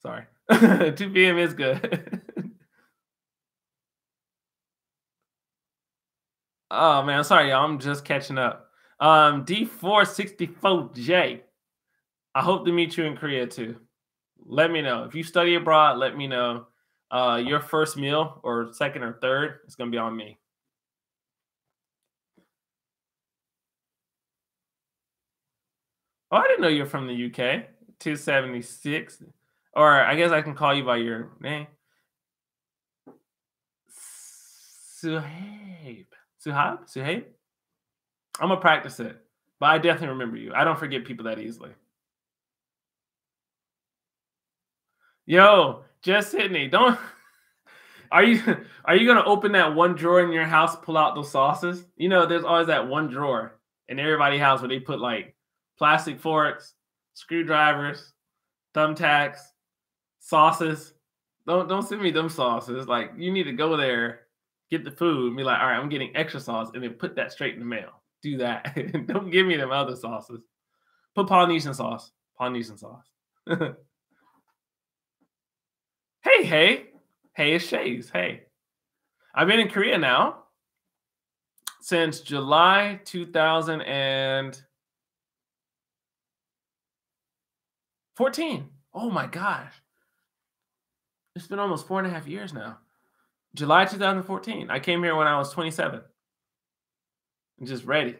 Sorry. 2 p.m. is good. Oh, man. Sorry, y'all. I'm just catching up. D464J. I hope to meet you in Korea too. Let me know. If you study abroad, let me know. Your first meal or second or third, it's going to be on me. Oh, I didn't know you're from the UK. 276. Or I guess I can call you by your name. Suhaib. Suhaib? I'm going to practice it. But I definitely remember you. I don't forget people that easily. Yo, Just Sydney, don't. Are you gonna open that one drawer in your house, pull out those sauces? There's always that one drawer in everybody's house where they put like plastic forks, screwdrivers, thumbtacks, sauces. Don't send me them sauces. Like, you need to go there, get the food, and be like, all right, I'm getting extra sauce, and then put that straight in the mail. Do that. Don't give me them other sauces. Put Polynesian sauce. Polynesian sauce. Hey, it's Shays. Hey, I've been in Korea now since July 2014. Oh my gosh. It's been almost 4.5 years now. July 2014. I came here when I was 27. I'm just ready.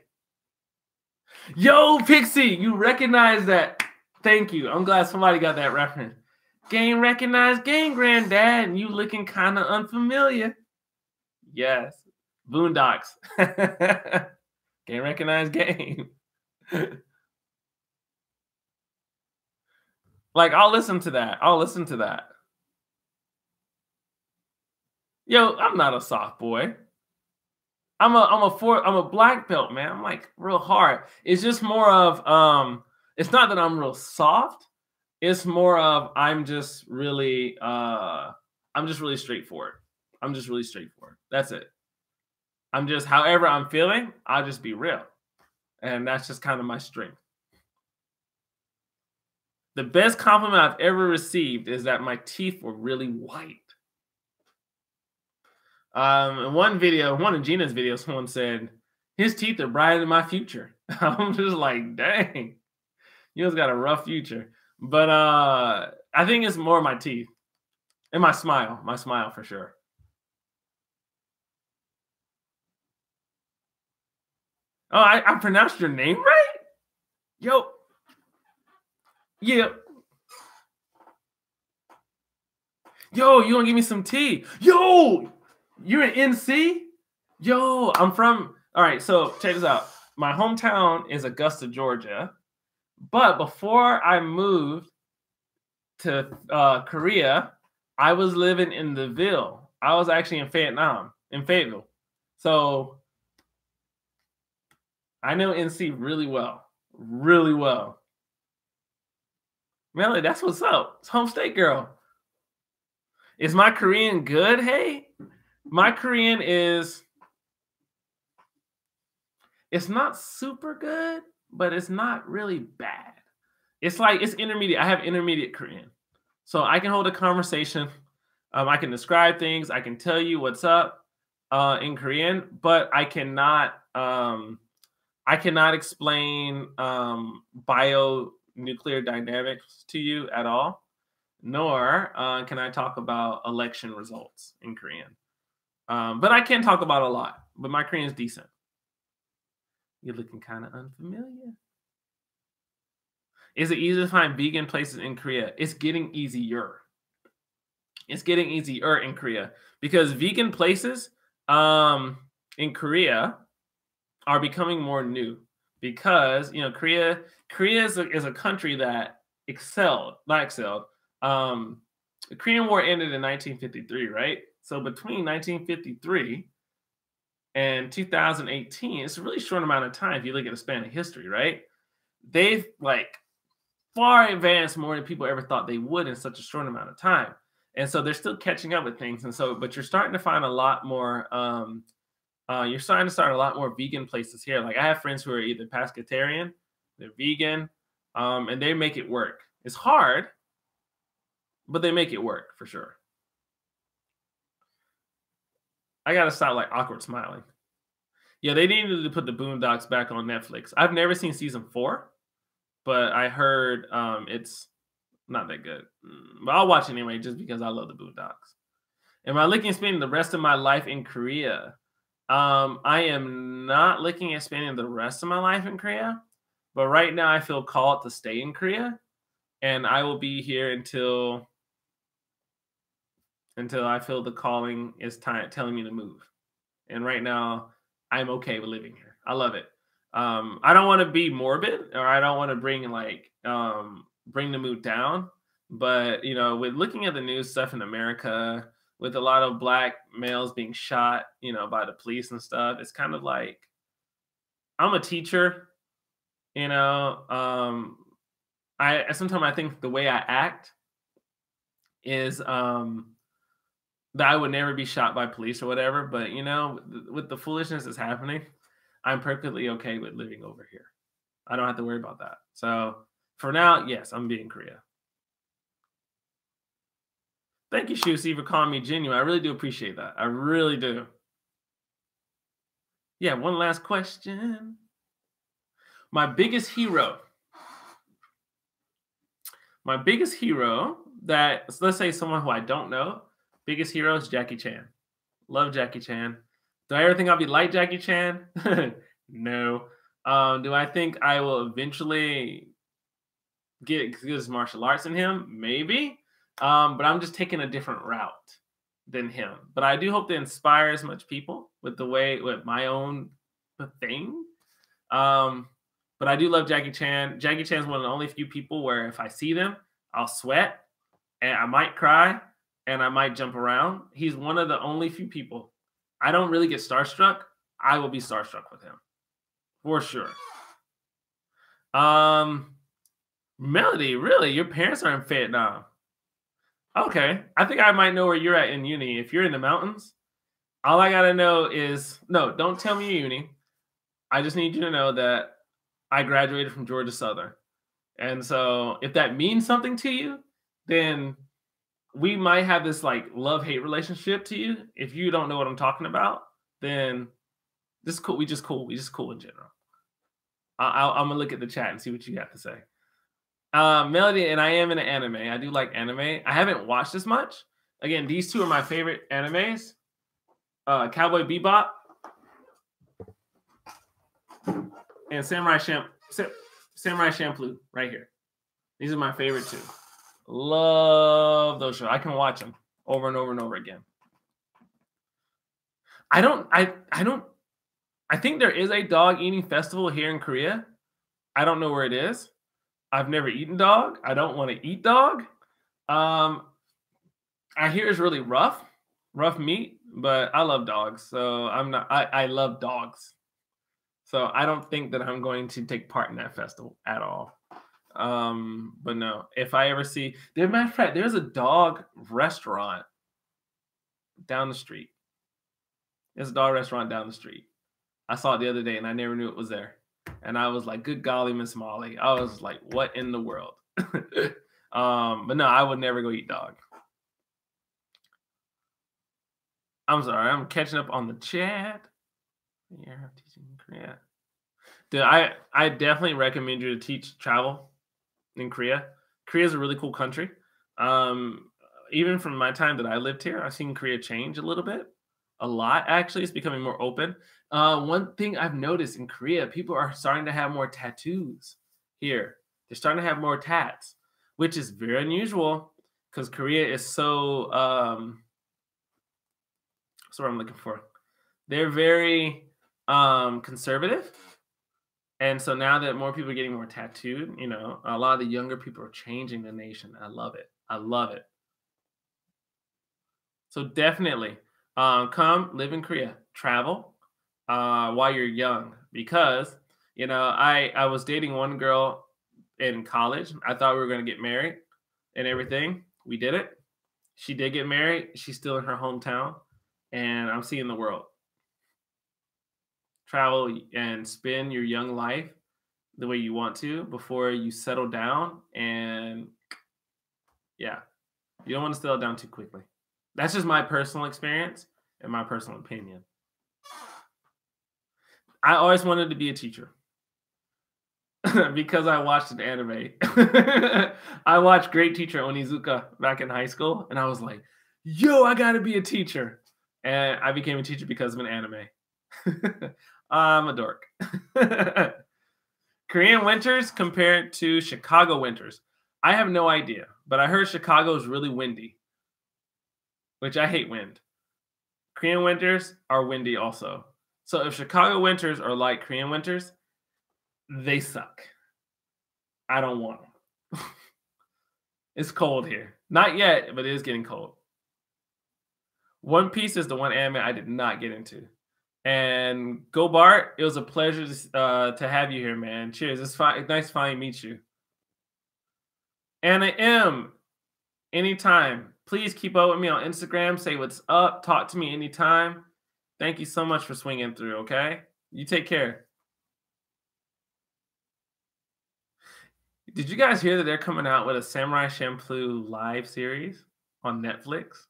Yo, Pixie, you recognize that. Thank you. I'm glad somebody got that reference. Game recognized game, granddad, and you looking kind of unfamiliar. Yes. Boondocks. Game recognized game. Like, I'll listen to that. Yo, I'm not a soft boy. I'm a black belt, man. I'm like real hard. It's just more of it's not that I'm real soft. It's more of I'm just really straightforward. That's it. I'm just, however I'm feeling, I'll just be real. And that's just kind of my strength. The best compliment I've ever received is that my teeth were really white. In one of Gina's videos, someone said, his teeth are brighter than my future. I'm just like, dang, you guys got a rough future. But I think it's more my teeth and my smile for sure. Oh, I pronounced your name right? Yo. Yeah. Yo, you gonna give me some tea? Yo, you're in NC? Yo, I'm from, all right, so check this out. My hometown is Augusta, Georgia. But before I moved to Korea, I was living in the Ville. I was actually in Fayetteville. So I know NC really well. Really well. Melly, that's what's up. It's home state girl. Is my Korean good? Hey, my Korean it's not super good, but it's not really bad. It's like, it's intermediate. I have intermediate Korean. So I can hold a conversation I can describe things. I can tell you what's up in Korean, but I cannot explain bionuclear dynamics to you at all, nor can I talk about election results in Korean. But I can talk about a lot. But my Korean is decent. You're looking kind of unfamiliar. Is it easy to find vegan places in Korea? It's getting easier. It's getting easier in Korea because vegan places in Korea are becoming more new because Korea is a country that excelled, not excelled. The Korean War ended in 1953, right? So between 1953 and 2018, it's a really short amount of time if you look at the span of history, right? They've like far advanced more than people ever thought they would in such a short amount of time. And so they're still catching up with things. And so, but you're starting to find a lot more you're starting to start a lot more vegan places here. Like I have friends who are either pescatarian, they're vegan, and they make it work. It's hard, but they make it work for sure. I gotta stop like awkward smiling. Yeah, they needed to put the Boondocks back on Netflix. I've never seen season 4, but I heard it's not that good. But I'll watch it anyway just because I love the Boondocks. Am I looking at spending the rest of my life in Korea? I am not looking at spending the rest of my life in Korea, but right now I feel called to stay in Korea, and I will be here until I feel the calling is telling me to move. And right now, I'm okay with living here. I love it. I don't want to be morbid, or I don't want to bring bring the mood down. But with looking at the news stuff in America, with a lot of black males being shot, by the police and stuff, it's kind of like I'm a teacher. I sometimes I think the way I act is that I would never be shot by police or whatever. But with the foolishness that's happening, I'm perfectly okay with living over here. I don't have to worry about that. So for now, yes, I'm being Korea. Thank you, Shusi, for calling me genuine. I really do appreciate that. I really do. Yeah, one last question. My biggest hero. My biggest hero that, let's say someone who I don't know, biggest hero is Jackie Chan. Love Jackie Chan. Do I ever think I'll be like Jackie Chan? No. Do I think I will eventually get good martial arts in him? Maybe. But I'm just taking a different route than him. But I do hope to inspire as much people with my own thing. But I do love Jackie Chan. Jackie Chan is one of the only few people where if I see them, I'll sweat and I might cry and I might jump around. He's one of the only few people. I don't really get starstruck. I will be starstruck with him for sure. Melody, really? Your parents are in Vietnam? Okay. I think I might know where you're at in uni. If you're in the mountains, all I got to know is, no, don't tell me uni. I just need you to know that I graduated from Georgia Southern. And so if that means something to you, then we might have this like love-hate relationship to you. If you don't know what I'm talking about, then this is cool. We just cool in general. I'm going to look at the chat and see what you got to say. Melody, and I am in an anime. I do like anime. I haven't watched as much. Again, these two are my favorite animes. Cowboy Bebop and Samurai Champloo right here. These are my favorite two. Love those shows. I can watch them over and over and over again. I think there is a dog eating festival here in Korea. I don't know where it is. I've never eaten dog. I don't want to eat dog. I hear it's really rough meat, but I love dogs. So I love dogs. So I don't think that I'm going to take part in that festival at all. But no, if I ever see, matter of fact, there's a dog restaurant down the street. There's a dog restaurant down the street. I saw it the other day and I never knew it was there. And I was like, good golly, Miss Molly. I was like, what in the world? But no, I would never go eat dog. I'm sorry, I'm catching up on the chat. Yeah, teaching Korea. Dude, I definitely recommend you to teach travel in Korea. Korea is a really cool country. Um, Even from my time that I lived here, I've seen Korea change a little bit, a lot actually. It's becoming more open. One thing I've noticed in Korea, people are starting to have more tattoos here. They're starting to have more tats, which is very unusual because Korea is so. What's what I'm looking for? They're very conservative. And so now that more people are getting more tattooed, a lot of the younger people are changing the nation. I love it. I love it. So definitely, come live in Korea, travel while you're young, because I was dating one girl in college. I thought we were going to get married and everything. We did it. She did get married. She's still in her hometown, and I'm seeing the world. Travel and spend your young life the way you want to before you settle down. And yeah, you don't want to settle down too quickly. That's just my personal experience and my personal opinion. I always wanted to be a teacher because I watched an anime. I watched Great Teacher Onizuka back in high school, and I was like, yo, I got to be a teacher. And I became a teacher because of an anime. I'm a dork. Korean winters compared to Chicago winters. I have no idea, but I heard Chicago is really windy, which I hate wind. Korean winters are windy also. So if Chicago winters are like Korean winters, they suck. I don't want them. It's cold here. Not yet, but it is getting cold. One Piece is the one anime I did not get into. And Go Bart, it was a pleasure to have you here, man. Cheers. It's nice to finally meet you. Anna M, anytime. Please keep up with me on Instagram. Say what's up. Talk to me anytime. Thank you so much for swinging through, okay? You take care. Did you guys hear that they're coming out with a Samurai Champloo live series on Netflix?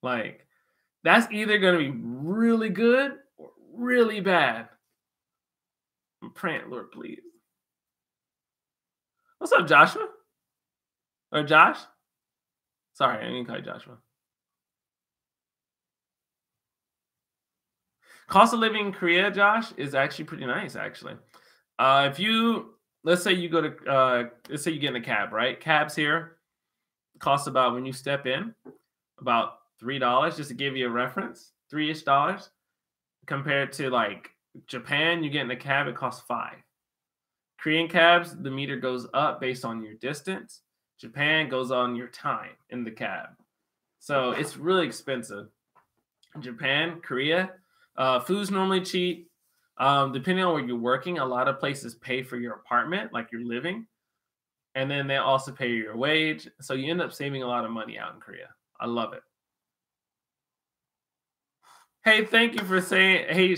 Like, that's either going to be really good or really bad. I'm praying, Lord, please. What's up, Joshua? Or Josh? Sorry, I didn't call you Joshua. Cost of living in Korea, Josh, is actually pretty nice, actually. If you, let's say you go to, let's say you get in a cab, right? Cabs here cost about, when you step in, about $3, just to give you a reference, $3-ish dollars. Compared to like Japan, you get in a cab, it costs $5. Korean cabs, the meter goes up based on your distance. Japan goes on your time in the cab. So it's really expensive. Japan, Korea, food's normally cheap. Depending on where you're working, a lot of places pay for your apartment, like you're living. And then they also pay your wage. So you end up saving a lot of money out in Korea. I love it. Hey, thank you for saying, hey,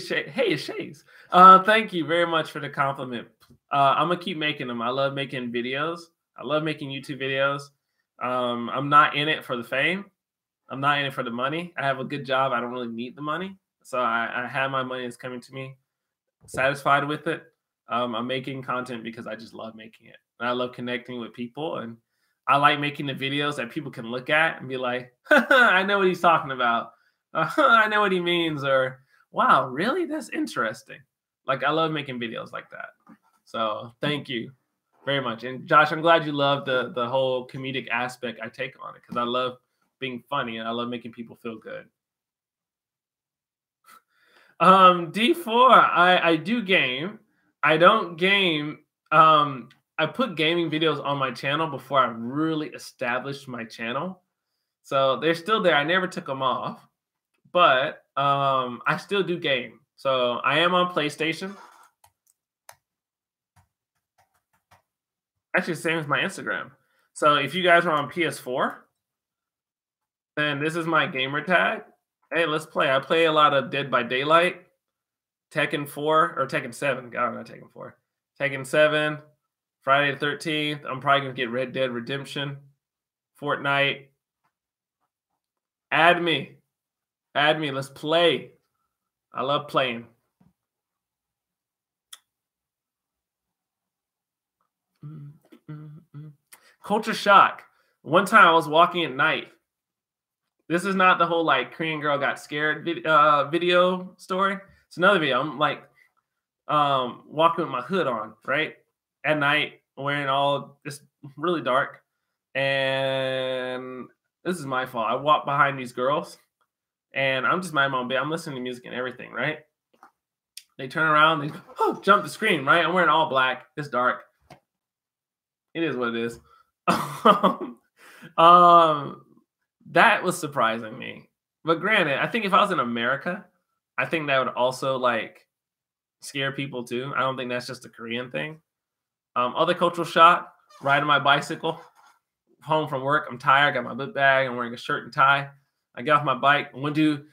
Shays. Thank you very much for the compliment. I'm going to keep making them. I love making videos. I love making YouTube videos. I'm not in it for the fame. I'm not in it for the money. I have a good job. I don't really need the money. So I have my money that's coming to me. Satisfied with it. I'm making content because I just love making it. And I love connecting with people. And I like making the videos that people can look at and be like, I know what he's talking about. I know what he means. Or, wow, really? That's interesting. Like, I love making videos like that. So thank you very much. And Josh, I'm glad you love the whole comedic aspect I take on it, because I love being funny and I love making people feel good. D4, I do game. I don't game. I put gaming videos on my channel before I really established my channel. So they're still there. I never took them off. But I still do game. So I am on PlayStation. Actually, same as my Instagram. So if you guys are on PS4, then this is my gamer tag. Hey, let's play. I play a lot of Dead by Daylight, Tekken 4, or Tekken 7. God, I'm not Tekken 4. Tekken 7, Friday the 13th. I'm probably going to get Red Dead Redemption, Fortnite. Add me. Add me. Let's play. I love playing. Culture shock. One time I was walking at night. This is not the whole like Korean girl got scared video story. It's another video. I'm like walking with my hood on, right? At night, wearing all it's really dark. And this is my fault. I walk behind these girls and I'm just minding my own business. I'm listening to music and everything, right? They turn around, they jump the screen, right? I'm wearing all black. It's dark. It is what it is. That was surprising me. But granted, I think if I was in America, I think that would also like scare people too. I don't think that's just a Korean thing. Other cultural shock, riding my bicycle home from work. I'm tired, got my book bag, I'm wearing a shirt and tie. I get off my bike, one dude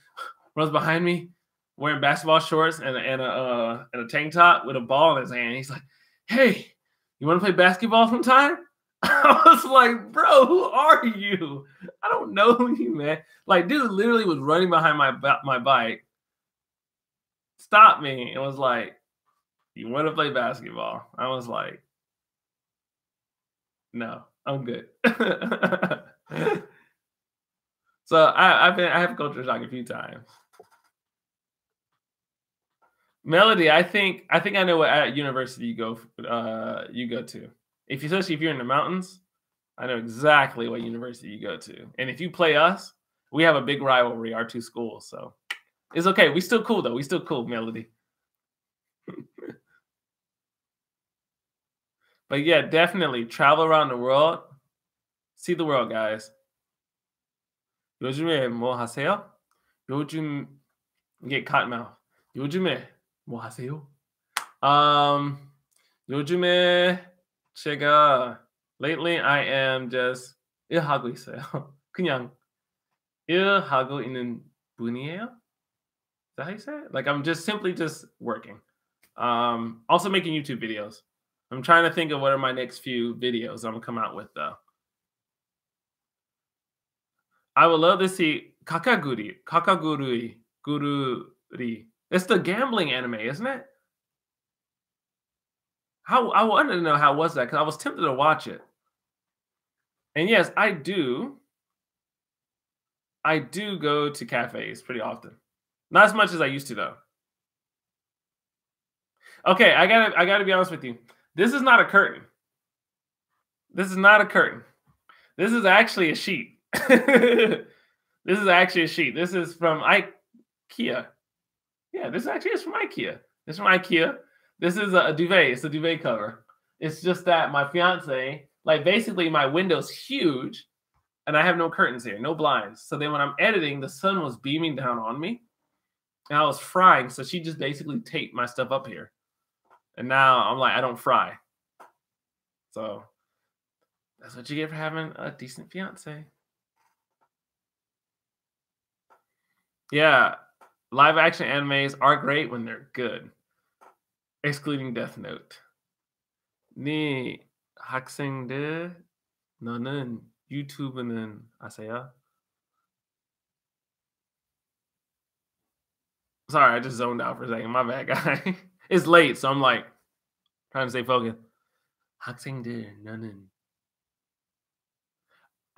runs behind me wearing basketball shorts and a tank top with a ball in his hand. He's like, "Hey, you want to play basketball sometime?" I was like, "Bro, who are you? I don't know you, man." Like, dude literally was running behind my bike, stopped me, and was like, "You want to play basketball?" I was like, "No, I'm good." So I have culture shock a few times. Melody, I think I know what university you go to. Especially if you're in the mountains, I know exactly what university you go to. And if you play us, we have a big rivalry, our two schools. So it's okay. We still cool though. We still cool, Melody. But yeah, definitely travel around the world. See the world, guys. 요즘에 뭐 하세요? 요즘 get cotton mouth. 요즘에 뭐 하세요? 요즘에 제가 lately I am just 일하고 있어요. 그냥 일하고 있는 분이에요. Is that how you say it? Like I'm just simply just working. Also making YouTube videos. I'm trying to think of what are my next few videos I'm gonna come out with though. I would love to see Gururi. It's the gambling anime, isn't it? How I wanted to know how was that because I was tempted to watch it. And yes, I do. I do go to cafes pretty often. Not as much as I used to though. Okay, I gotta be honest with you. This is not a curtain. This is not a curtain. This is actually a sheet. This is actually a sheet. This is from IKEA. Yeah, this actually is from IKEA. This is from IKEA. This is a duvet. It's a duvet cover. It's just that my fiance, like basically my window's huge and I have no curtains here, no blinds. So then when I'm editing, the sun was beaming down on me and I was frying. So she just basically taped my stuff up here. And now I'm like, I don't fry. So that's what you get for having a decent fiance. Yeah, live action animes are great when they're good, excluding Death Note. 네 학생들 너는 유튜브는 아세요? Sorry, I just zoned out for a second. My bad, guy. It's late, so I'm like trying to stay focused. 학생들 너는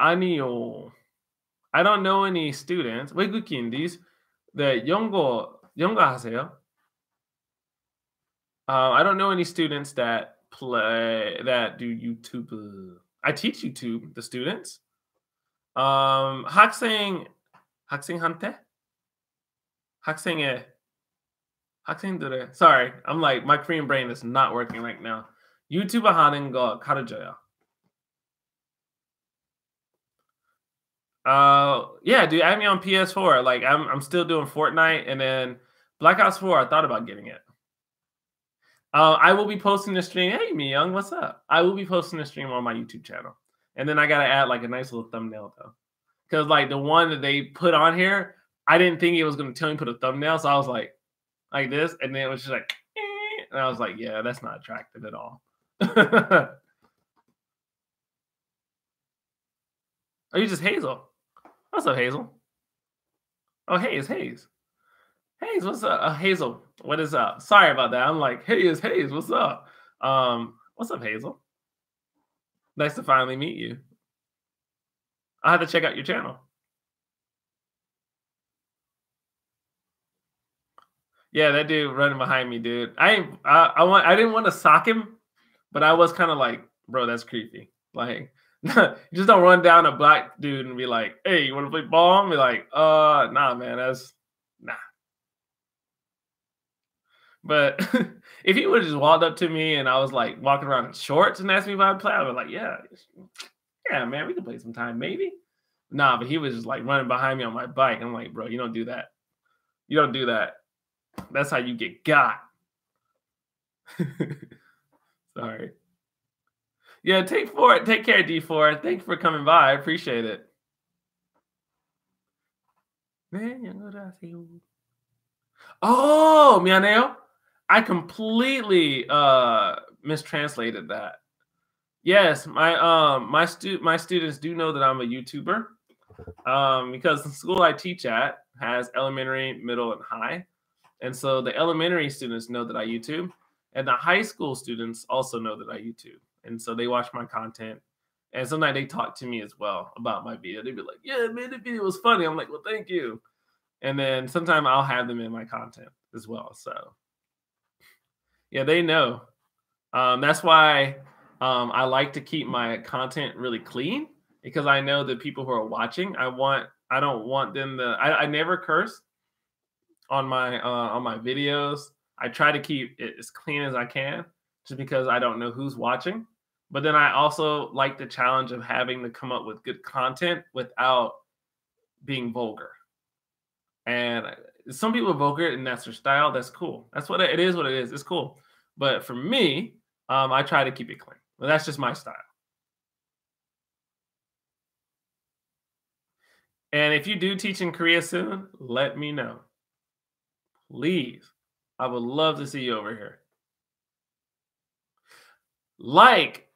아니요. I don't know any students. 외국인들 네, 영어 하세요? I don't know any students that do YouTube. I teach YouTube, the students. 학생한테? 학생의 학생들의 sorry, I'm like my Korean brain is not working right now. 유튜브 하는 거 가르쳐요. Yeah, dude, add me on PS4. Like I'm still doing Fortnite and then Black Ops 4, I thought about getting it. I will be posting the stream. Hey, me young, what's up? I will be posting the stream on my YouTube channel, and then I gotta add like a nice little thumbnail though, because like the one that they put on here, I didn't think it was gonna tell me to put a thumbnail, so I was like this, and then it was just like, and I was like, yeah, that's not attractive at all. Are you just Hazel? What's up, Hazel? Oh, Hayes, Hayes. Hayes, what's up? Hazel, what is up? Sorry about that. I'm like, Hayes, Hayes, what's up? What's up, Hazel? Nice to finally meet you. I'll have to check out your channel. Yeah, that dude running behind me, dude. I didn't want to sock him, but I was kind of like, bro, that's creepy. Like, you just don't run down a black dude and be like, hey, you want to play ball? And be like, nah, man, that's nah. But if he would have just walked up to me and I was like walking around in shorts and asked me if I'd play, I would be like, yeah, yeah, man, we can play sometime, maybe. Nah, but he was just like running behind me on my bike. I'm like, bro, you don't do that. You don't do that. That's how you get got. Sorry. Yeah, take four. Take care, D4. Thanks for coming by. I appreciate it. Oh, Mianeo. I completely mistranslated that. Yes, my students do know that I'm a YouTuber. Because the school I teach at has elementary, middle, and high. And so the elementary students know that I YouTube, and the high school students also know that I YouTube. And so they watch my content. And sometimes they talk to me as well about my video. They'd be like, yeah, man, the video was funny. I'm like, well, thank you. And then sometimes I'll have them in my content as well. So yeah, they know. That's why I like to keep my content really clean because I know the people who are watching, I don't want them to I never curse on my videos. I try to keep it as clean as I can just because I don't know who's watching. But then I also like the challenge of having to come up with good content without being vulgar. And some people are vulgar and that's their style. That's cool. That's what it is. What it is. It's cool. But for me, I try to keep it clean. Well, that's just my style. And if you do teach in Korea soon, let me know. Please. I would love to see you over here. Like,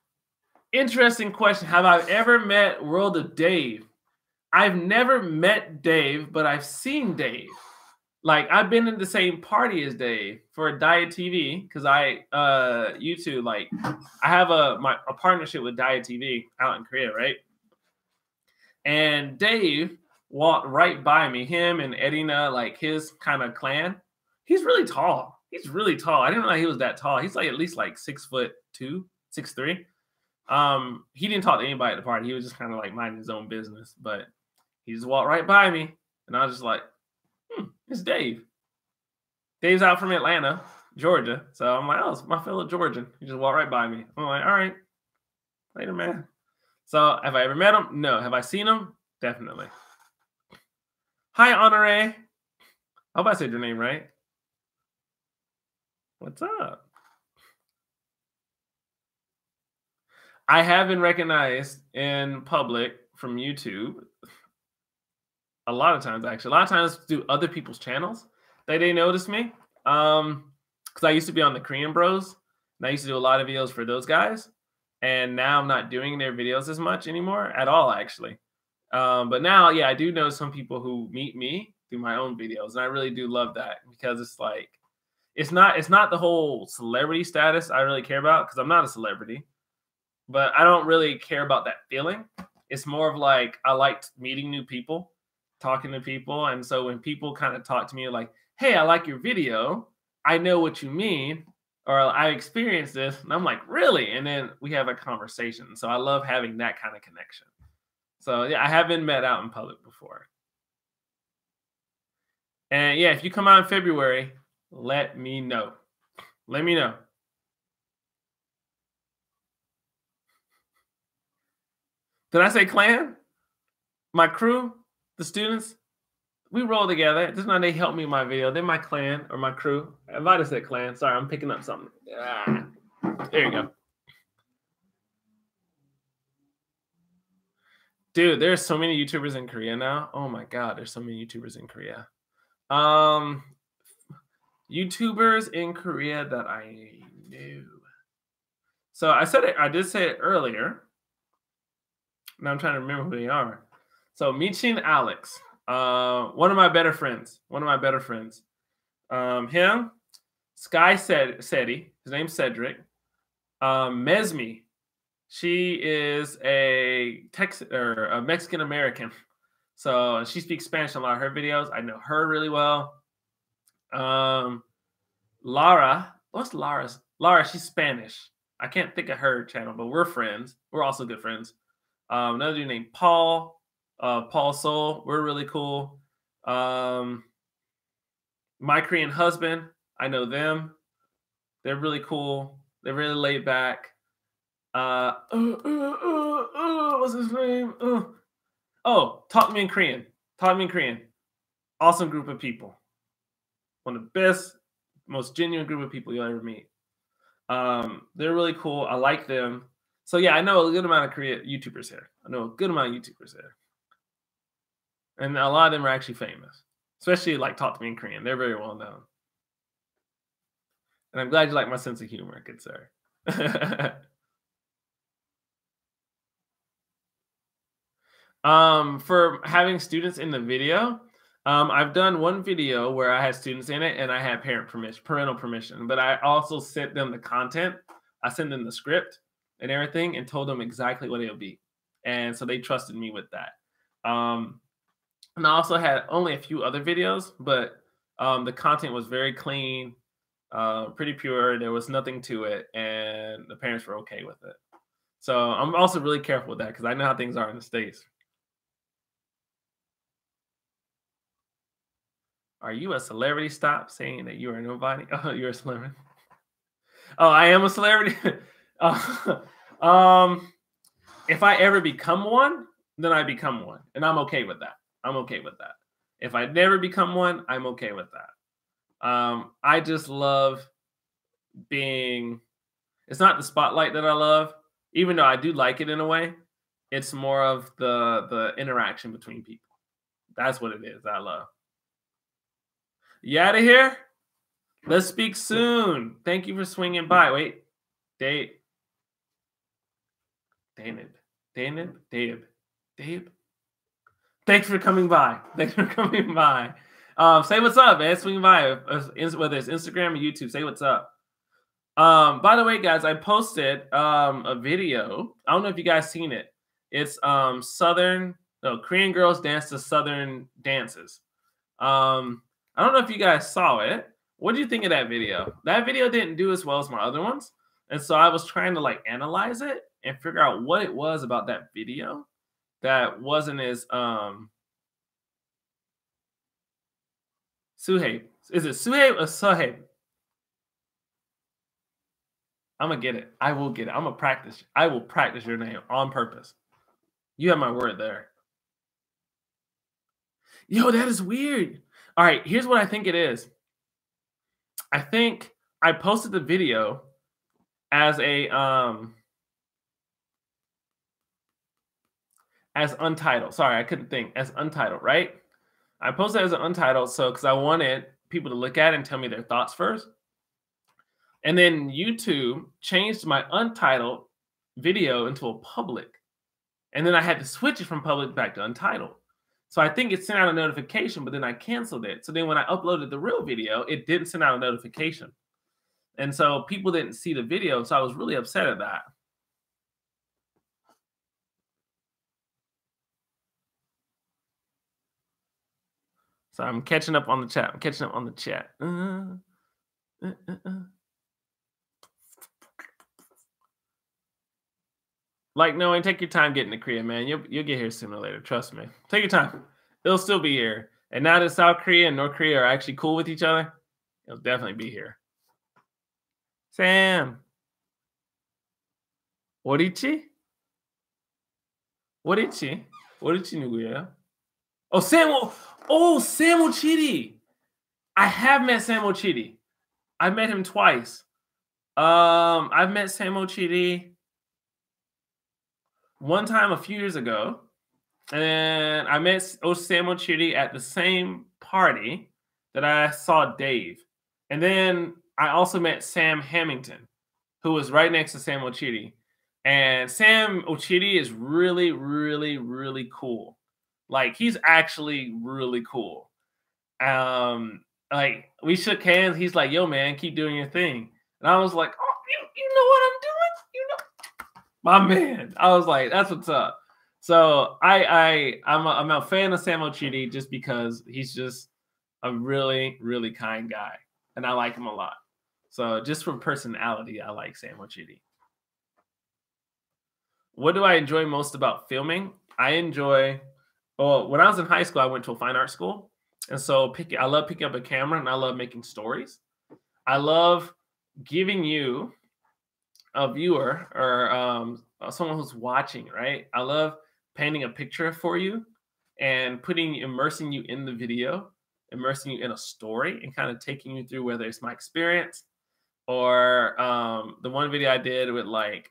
interesting question. Have I ever met World of Dave? I've never met Dave, but I've seen Dave. Like, I've been in the same party as Dave for Diet TV because I YouTube, like, I have a partnership with Diet TV out in Korea, right? And Dave walked right by me, him and Edina, like his kind of clan. He's really tall. He's really tall. I didn't know he was that tall. He's like at least like 6'2", 6'3". He didn't talk to anybody at the party. He was just kind of like minding his own business. But he just walked right by me, and I was just like, it's Dave. Dave's out from Atlanta, Georgia. So I'm like, oh, it's my fellow Georgian. He just walked right by me. I'm like, all right, later, man. So have I ever met him? No. Have I seen him? Definitely. Hi, Honore. I hope I said your name right. What's up? I have been recognized in public from YouTube a lot of times, actually. A lot of times through other people's channels they notice me. Because I used to be on the Korean Bros, and I used to do a lot of videos for those guys. And now I'm not doing their videos as much anymore at all, actually. But now, yeah, I do know some people who meet me through my own videos, and I really do love that because it's like it's not the whole celebrity status I really care about because I'm not a celebrity, but I don't really care about that feeling. It's more of like I liked meeting new people, talking to people, and so when people kind of talk to me like, "Hey, I like your video. I know what you mean." Or I experienced this, and I'm like, really? And then we have a conversation. So I love having that kind of connection. So yeah, I have been met out in public before. And yeah, if you come out in February, let me know. Let me know. Did I say clan? My crew, the students, we roll together. This is not they help me in my video. They're my clan or my crew. I might have said clan. Sorry, I'm picking up something. There you go. Dude, there's so many YouTubers in Korea now. Oh my God, there's so many YouTubers in Korea. YouTubers in Korea that I knew. So I said it, I did say it earlier. Now I'm trying to remember who they are. So Michin Alex. One of my better friends. One of my better friends. Him, Sky Seti. His name's Cedric. Mesme. She is a Mexican American. So she speaks Spanish in a lot of her videos. I know her really well. Lara. What's Lara's? Lara, she's Spanish. I can't think of her channel, but we're friends. We're also good friends. Another dude named Paul. Paul Soul. We're really cool. My Korean husband. I know them. They're really cool. They're really laid back. What's his name? Oh, Talk to Me in Korean. Talk to Me in Korean. Awesome group of people. One of the best, most genuine group of people you'll ever meet. They're really cool. I like them. So yeah, I know a good amount of Korean YouTubers here. And a lot of them are actually famous. Especially like Talk to Me in Korean. They're very well known. And I'm glad you like my sense of humor, good sir. For having students in the video, I've done one video where I had students in it and I had parental permission, but I also sent them the content. I sent them the script and everything and told them exactly what it'll be. And so they trusted me with that. And I also had only a few other videos, but the content was very clean, pretty pure. There was nothing to it, and the parents were okay with it. So I'm also really careful with that because I know how things are in the States. Are you a celebrity? Stop saying that you are nobody. Oh, you're a celebrity. Oh, I am a celebrity. If I ever become one, then I become one, and I'm okay with that. I'm okay with that. If I never become one, I'm okay with that. I just love being. It's not the spotlight that I love, even though I do like it in a way. It's more of the interaction between people. That's what it is. I love. You out of here? Let's speak soon. Thank you for swinging by. Wait, Dave. Thanks for coming by. Say what's up, man. Swing by, whether it's Instagram or YouTube. Say what's up. By the way, guys, I posted a video. I don't know if you guys seen it. It's Korean girls dance to Southern dances. I don't know if you guys saw it. What do you think of that video? That video didn't do as well as my other ones. And so I was trying to like analyze it and figure out what it was about that video that wasn't as Suhaib. Is it Suhaib or Suhaib? I'm gonna get it. I will get it. I'm gonna practice. I will practice your name on purpose. You have my word there. Yo, that is weird. All right, here's what I think it is. I think I posted the video as a as untitled. Sorry, I couldn't think. As untitled, right? I posted it as an untitled because I wanted people to look at it and tell me their thoughts first. And then YouTube changed my untitled video into a public. And then I had to switch it from public back to untitled. So I think it sent out a notification, but then I canceled it. So then when I uploaded the real video, it didn't send out a notification. And so people didn't see the video. So I was really upset at that. So I'm catching up on the chat. Like, no, and take your time getting to Korea, man. You'll get here sooner or later. Trust me. Take your time. It'll still be here. And now that South Korea and North Korea are actually cool with each other, it'll definitely be here. Sam. Worichi? Worichi 누구예요? Oh, Sam. Oh, Sam Ochidi. I have met Sam Ochidi. I've met him twice. I've met Sam Ochidi one time a few years ago, and I met Sam Ochidi at the same party that I saw Dave. And then I also met Sam Hamilton, who was right next to Sam Ochidi. And Sam Ochidi is really, really, really cool. Like he's actually really cool. Like we shook hands. He's like, "Yo, man, keep doing your thing." And I was like, "Oh, you know what I'm doing? You know, my man." I was like, "That's what's up." So I'm a fan of Sam Ochidi just because he's just a really really kind guy, and I like him a lot. So just from personality, I like Sam Ochidi. What do I enjoy most about filming? I enjoy. Well, when I was in high school, I went to a fine art school, and so I love picking up a camera, and I love making stories. I love giving you a viewer or someone who's watching, right? I love painting a picture for you and immersing you in the video, immersing you in a story, and kind of taking you through whether it's my experience or the one video I did with like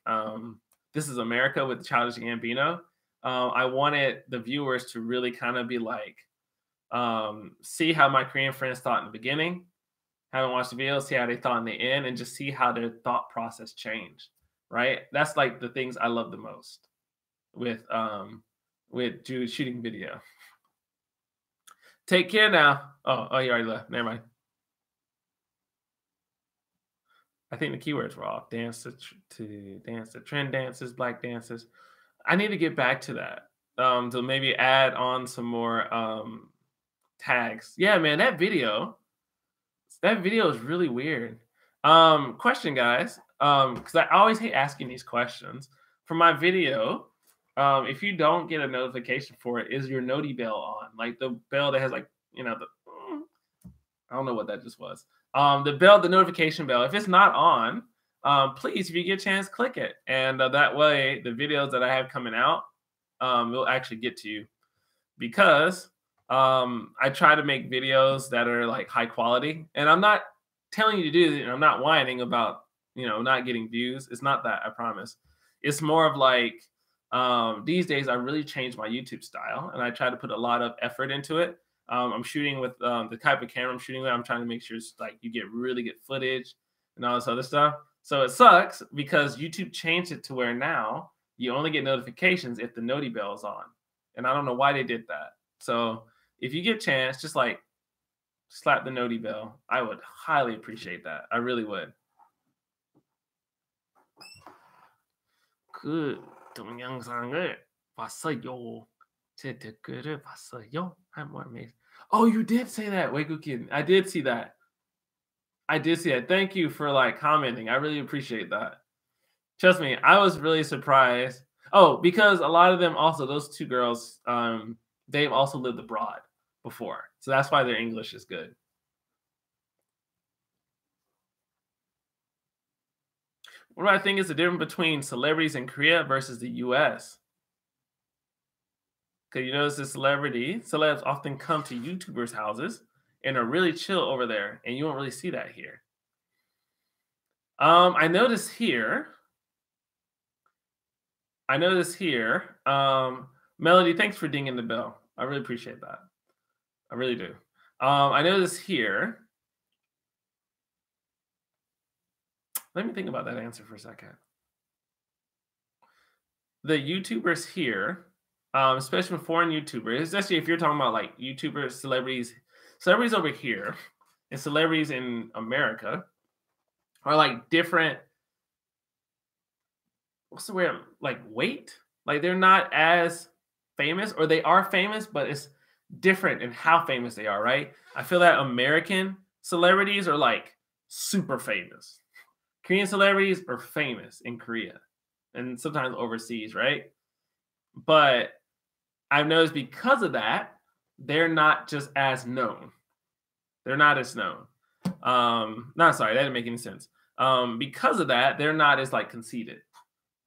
This Is America with Childish Gambino. I wanted the viewers to really kind of be like, see how my Korean friends thought in the beginning, haven't watched the video, see how they thought in the end, and just see how their thought process changed. Right? That's like the things I love the most with shooting video. Take care now. Oh, you already left. Never mind. I think the keywords were off. Dance to dance to trend dances, black dances. I need to get back to that. To maybe add on some more tags. Yeah, man, that video is really weird. Question, guys. Because I always hate asking these questions. For my video, if you don't get a notification for it, is your noti bell on? Like the bell that has like, I don't know what that just was. The notification bell. If it's not on, please, if you get a chance, click it. And that way, the videos that I have coming out will actually get to you. Because I try to make videos that are like high quality. And I'm not telling you to do it. And I'm not whining about, not getting views. It's not that, I promise. It's more of like, these days, I really changed my YouTube style. And I try to put a lot of effort into it. I'm shooting with the type of camera I'm shooting with. I'm trying to make sure it's like you get really good footage and all this other stuff. So it sucks because YouTube changed it to where now you only get notifications if the noti bell is on. And I don't know why they did that. So if you get a chance, just like slap the noti bell. I would highly appreciate that. I really would. 그 동영상을 봤어요. 제 댓글을 봤어요. Oh, you did say that, Waikukin. I did see that. Thank you for like commenting. I really appreciate that. Trust me, I was really surprised. Oh, because a lot of them also, those two girls, they've also lived abroad before. So that's why their English is good. What do I think is the difference between celebrities in Korea versus the US? Because you notice the celebs often come to YouTubers' houses and are really chill over there, and you won't really see that here. I notice here. Melody, thanks for dinging the bell. I really appreciate that. I really do. I notice here. Let me think about that answer for a second. The YouTubers here, especially foreign YouTubers, especially if you're talking about like YouTubers, celebrities over here, and celebrities in America are like different. What's the word? Like weight? Like they're not as famous, or they are famous, but it's different in how famous they are, right? I feel that American celebrities are like super famous. Korean celebrities are famous in Korea and sometimes overseas, right? But I've noticed because of that, they're not just as known. They're not as known. Not sorry, that didn't make any sense. Because of that, they're not as like conceited,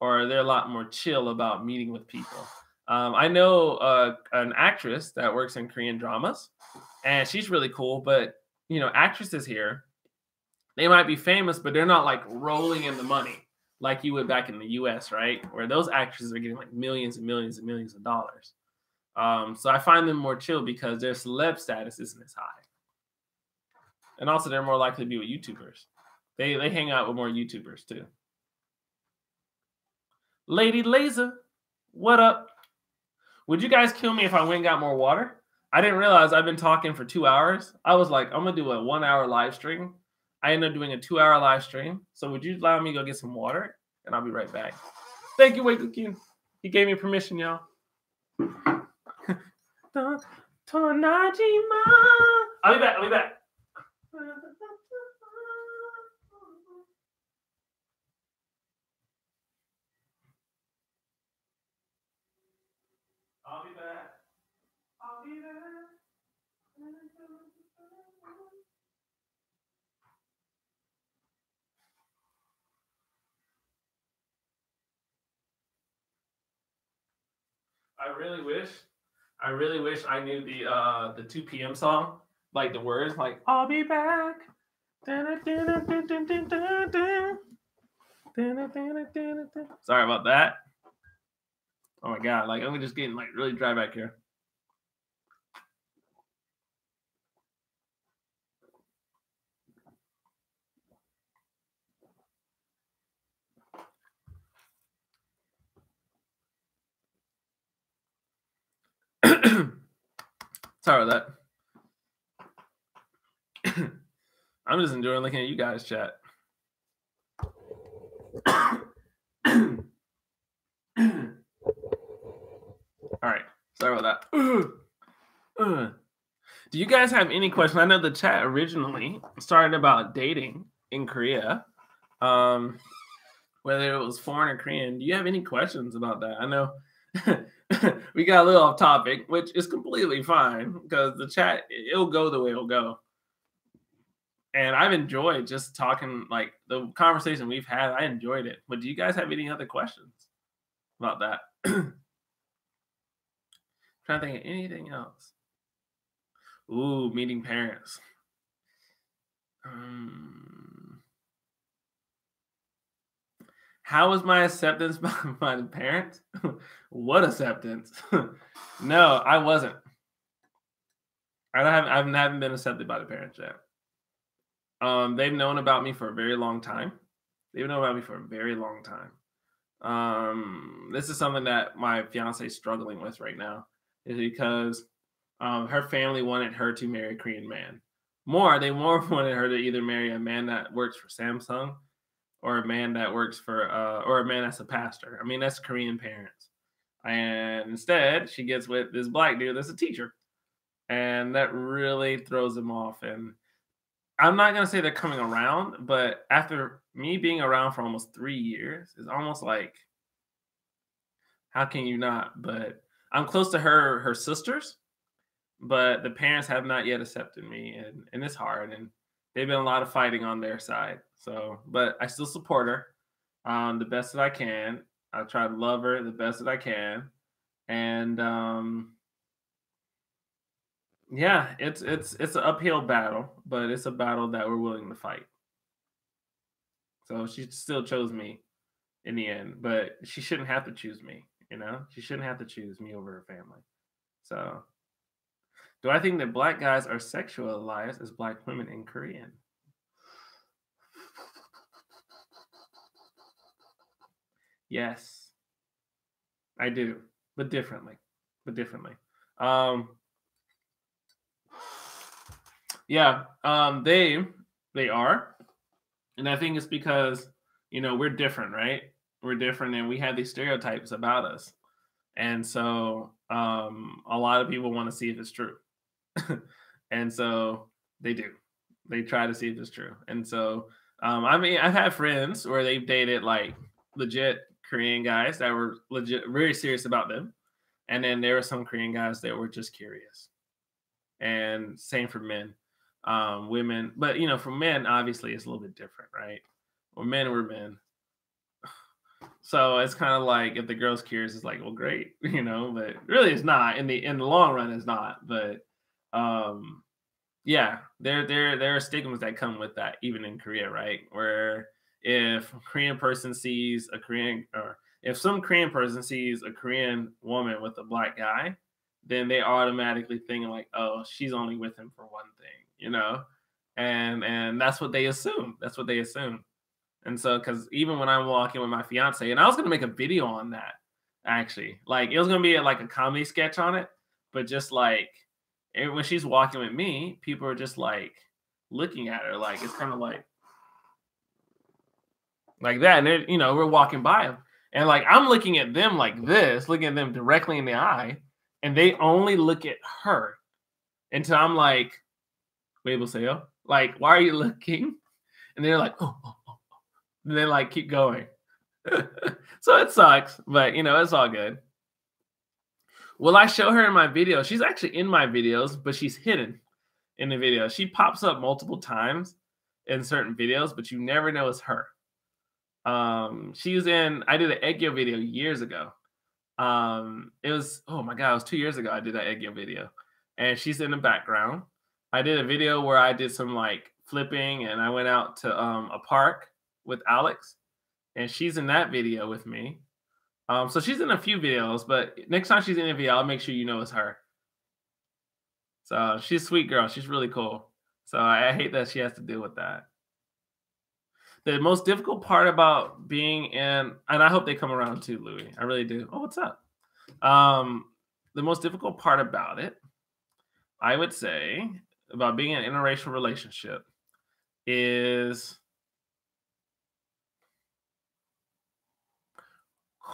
or they're a lot more chill about meeting with people. I know an actress that works in Korean dramas, and she's really cool. But actresses here, they might be famous, but they're not like rolling in the money like you would back in the US, right? Where those actresses are getting like millions and millions and millions of dollars. So I find them more chill because their celeb status isn't as high. And also they're more likely to be with YouTubers. They hang out with more YouTubers too. Lady Laser, what up? Would you guys kill me if I went and got more water? I didn't realize I've been talking for 2 hours. I was like, I'm gonna do a 1 hour live stream. I ended up doing a 2 hour live stream. So would you allow me to go get some water? And I'll be right back. Thank you, Wake King. He gave me permission, y'all. I'll be back. I'll be back. I'll be back. I'll be back. I really wish I knew the 2 p.m. song, like the words, like I'll be back. Sorry about that. Oh my god, like I'm just getting like really dry back here. Sorry about that. I'm just enjoying looking at you guys chat. All right. Sorry about that. Do you guys have any questions? I know the chat originally started about dating in Korea, whether it was foreign or Korean. Do you have any questions about that? I know we got a little off topic, which is completely fine because the chat, it'll go the way it'll go. And I've enjoyed just talking, like the conversation we've had. I enjoyed it. But do you guys have any other questions about that? Trying to think of anything else. Ooh, meeting parents. How was my acceptance by my parents? What acceptance? No, I wasn't. I haven't been accepted by the parents yet. They've known about me for a very long time. This is something that my fiance is struggling with right now, is because her family wanted her to marry a Korean man. They wanted her to either marry a man that works for Samsung or a man that works for or a man that's a pastor. I mean, that's Korean parents. And instead, she gets with this black dude that's a teacher. And that really throws them off. And I'm not gonna say they're coming around, but after me being around for almost 3 years, it's almost like, how can you not? But I'm close to her sisters, but the parents have not yet accepted me, and it's hard, and they've been a lot of fighting on their side. So, but I still support her the best that I can. I try to love her the best that I can, and yeah, it's an uphill battle, but it's a battle that we're willing to fight. So she still chose me in the end, but she shouldn't have to choose me. She shouldn't have to choose me over her family. So, do I think that black guys are sexualized as black women in Korean? Yes, I do, but differently. Yeah, they are, and I think it's because we're different, right? We're different, and we have these stereotypes about us, and so a lot of people want to see if it's true, and so they do. They try to see if it's true, and so I mean, I've had friends where they've dated like legit Korean guys that were legit, very serious about them, and then there were some Korean guys that were just curious, and same for men. Women, but for men, obviously it's a little bit different, right? We're men. So it's kind of like if the girl's curious, it's like, well, great, but really it's not in the long run, it's not. But yeah, there are stigmas that come with that, even in Korea, right? Where if a Korean person sees a Korean, or if some Korean person sees a Korean woman with a black guy, then they automatically think like, oh, she's only with him for one thing, and that's what they assume. And so, because even when I'm walking with my fiance, and I was gonna make a video on that, actually. Like it was gonna be like a comedy sketch on it, but just like when she's walking with me, people are just like looking at her, like it's kind of like that, and they're, we're walking by them, and like I'm looking at them like this, looking at them directly in the eye, and they only look at her until I'm like, "Wait, Seo, like, why are you looking?" And they're like, "Oh, oh, oh," and then like keep going. So it sucks, but it's all good. Will I show her in my video? She's actually in my videos, but she's hidden in the video. She pops up multiple times in certain videos, but you never know it's her. She was in, I did an egg yolk video years ago. It was, oh my God, it was 2 years ago I did that egg yolk video. And she's in the background. I did a video where I did some like flipping and I went out to a park with Alex, and she's in that video with me. So she's in a few videos, but next time she's in a video, I'll make sure you know it's her. So she's a sweet girl. She's really cool. So I hate that she has to deal with that. The most difficult part about being in, and I hope they come around too, Louis. I really do. Oh, what's up? The most difficult part about it, I would say, about being in an interracial relationship is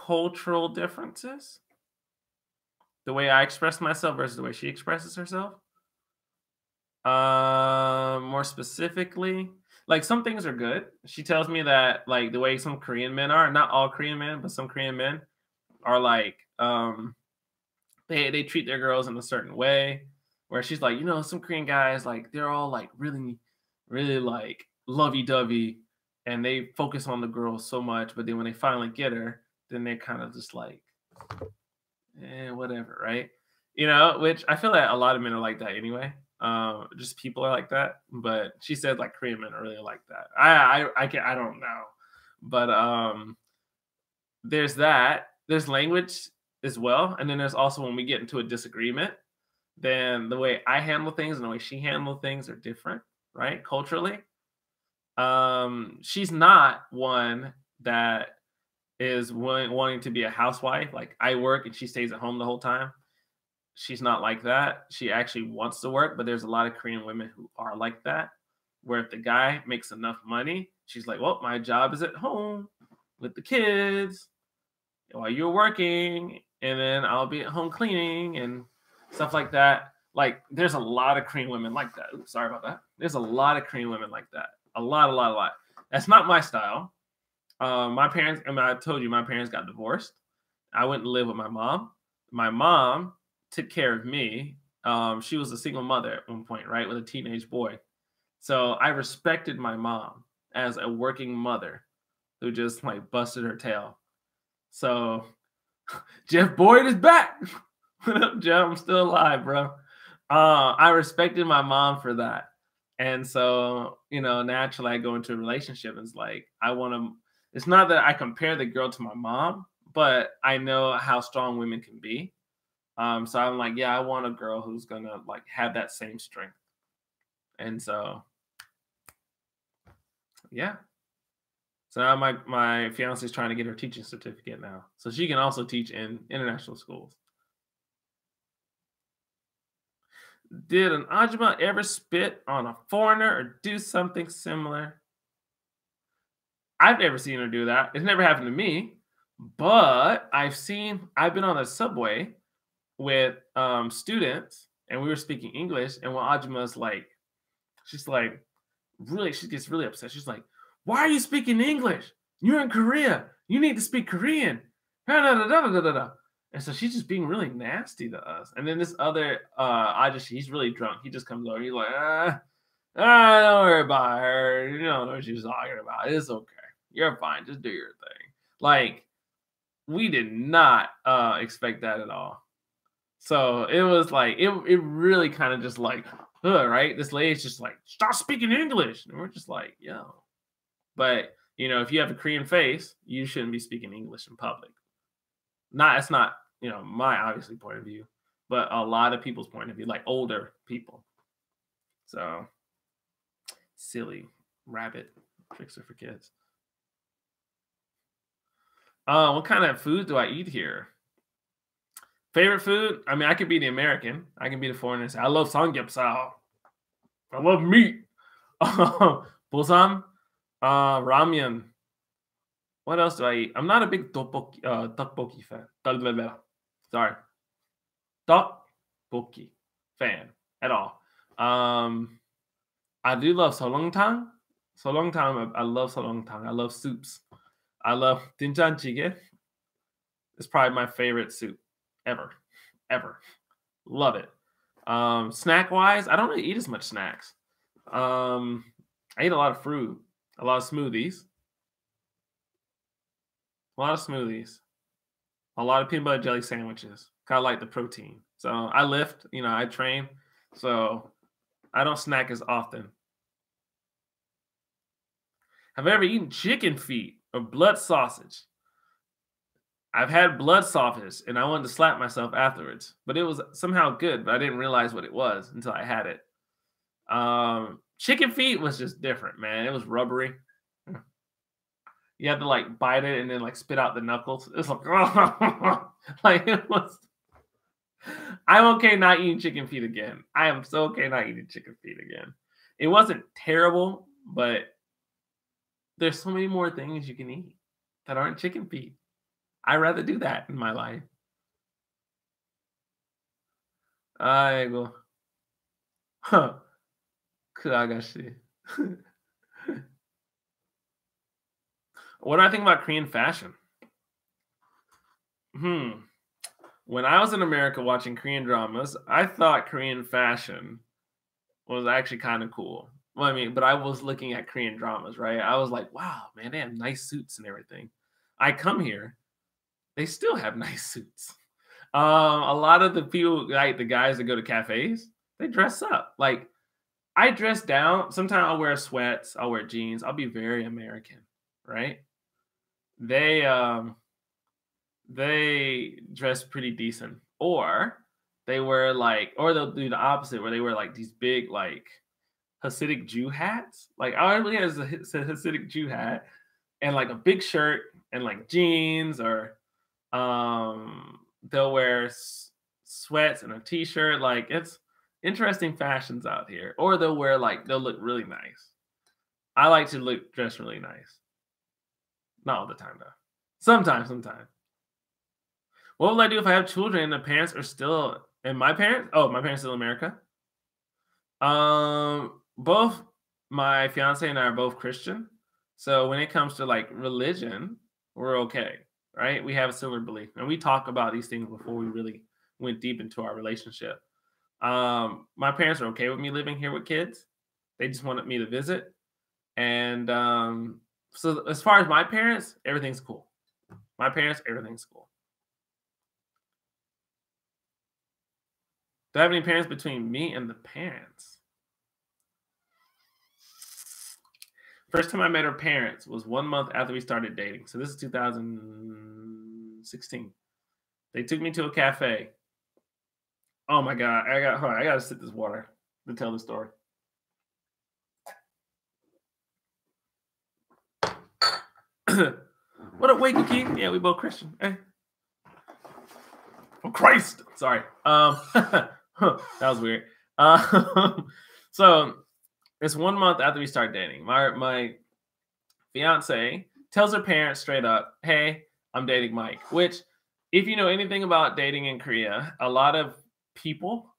cultural differences. The way I express myself versus the way she expresses herself. More specifically, like some things are good. She tells me that like the way some Korean men are, not all Korean men, but some Korean men are like, they treat their girls in a certain way. Where she's like, some Korean guys, like they're all like really, really like lovey-dovey, and they focus on the girl so much, but then when they finally get her, then they're kind of just like, whatever, right? Which I feel that a lot of men are like that anyway. Just people are like that. But she said like Korean men are really like that. I don't know, but there's that. There's language as well, and then there's also when we get into a disagreement, then the way I handle things and the way she handles things are different, right? Culturally, she's not one that is wanting to be a housewife. Like I work and she stays at home the whole time. She's not like that. She actually wants to work, but there's a lot of Korean women who are like that, where if the guy makes enough money, she's like, well, my job is at home with the kids while you're working, and then I'll be at home cleaning and stuff like that. Like there's a lot of Korean women like that. Oops, sorry about that. There's a lot of Korean women like that. A lot. That's not my style. My parents, I told you, my parents got divorced. I went to live with my mom. My mom took care of me. She was a single mother at one point, right, with a teenage boy. So I respected my mom as a working mother who just like busted her tail. So Jeff Boyd is back. What up, Jeff? I'm still alive, bro. I respected my mom for that. And so, naturally I go into a relationship and it's like, it's not that I compare the girl to my mom, but I know how strong women can be. So I'm like, yeah, I want a girl who's gonna like have that same strength. And so, yeah. So now my fiance is trying to get her teaching certificate now, so she can also teach in international schools. Did an Ajma ever spit on a foreigner or do something similar? I've never seen her do that. It's never happened to me, but I've been on a subway with students and we were speaking English, and when Ajma's like, she's like, really, she gets really upset. She's like, why are you speaking English? You're in Korea. You need to speak Korean. And so she's just being really nasty to us. And then this other, he's really drunk. He just comes over. He's like, don't worry about her. You don't know what she's talking about. It's okay. You're fine. Just do your thing. Like, we did not expect that at all. So it was like, it really kind of just like, right? This lady's just like, stop speaking English. And we're just like, yo. But, if you have a Korean face, you shouldn't be speaking English in public. It's not, my obviously point of view, but a lot of people's point of view, like older people. So, silly rabbit fixer for kids. What kind of food do I eat here? Favorite food? I mean, I could be the American. I can be the foreigner and say, I love samgyeopsal. I love meat. Busam, ramen. What else do I eat? I'm not a big tteokbokki fan. Sorry, tteokbokki fan at all. I do love solongtang. Solongtang, I love solongtang. I love soups. I love dinjan jjigae. It's probably my favorite soup ever, ever. Love it. Snack wise, I don't really eat as much snacks. Um, I eat a lot of fruit, a lot of smoothies, a lot of smoothies, a lot of peanut butter jelly sandwiches. Kind of like the protein. So I lift, I train, so I don't snack as often. Have I ever eaten chicken feet or blood sausage? I've had blood sausage and I wanted to slap myself afterwards, but it was somehow good, but I didn't realize what it was until I had it. Chicken feet was just different, man. It was rubbery. You had to like bite it and then like spit out the knuckles. It was like, like it was. I'm okay not eating chicken feet again. I am so okay not eating chicken feet again. It wasn't terrible, but there's so many more things you can eat that aren't chicken feet. I'd rather do that in my life. I go. Huh. Kuragashi. What do I think about Korean fashion? When I was in America watching Korean dramas, I thought Korean fashion was actually kind of cool. Well, I mean, but I was looking at Korean dramas, right? I was like, wow, man, they have nice suits and everything. I come here, they still have nice suits. A lot of the people, like the guys that go to cafes, they dress up. Like I dress down. Sometimes I'll wear sweats, I'll wear jeans. I'll be very American, right? They they dress pretty decent, or they wear like, or they'll do the opposite, where they wear like these big like Hasidic Jew hats. Like I really has a Hasidic Jew hat and like a big shirt and like jeans, or they'll wear sweats and a t-shirt. Like it's interesting fashions out here, or they'll look really nice. I like to look dress really nice. Not all the time though. Sometimes. What will I do if I have children and the parents are still and my parents? Oh, my parents still in America. Both my fiance and I are both Christian. So when it comes to like religion, we're okay, right? We have a similar belief, and we talk about these things before we really went deep into our relationship. My parents are okay with me living here with kids. They just wanted me to visit, and so as far as my parents, everything's cool. My parents, everything's cool. Do I have any parents between me and the parents? First time I met her parents was 1 month after we started dating. So this is 2016. They took me to a cafe. Oh my god! Hold on, I gotta sip this water to tell the story. What up, Wakey? Yeah, we both Christian. Hey. Oh Christ! Sorry. That was weird. So it's 1 month after we start dating. My fiance tells her parents straight up, "Hey, I'm dating Mike." Which, if you know anything about dating in Korea, a lot of people,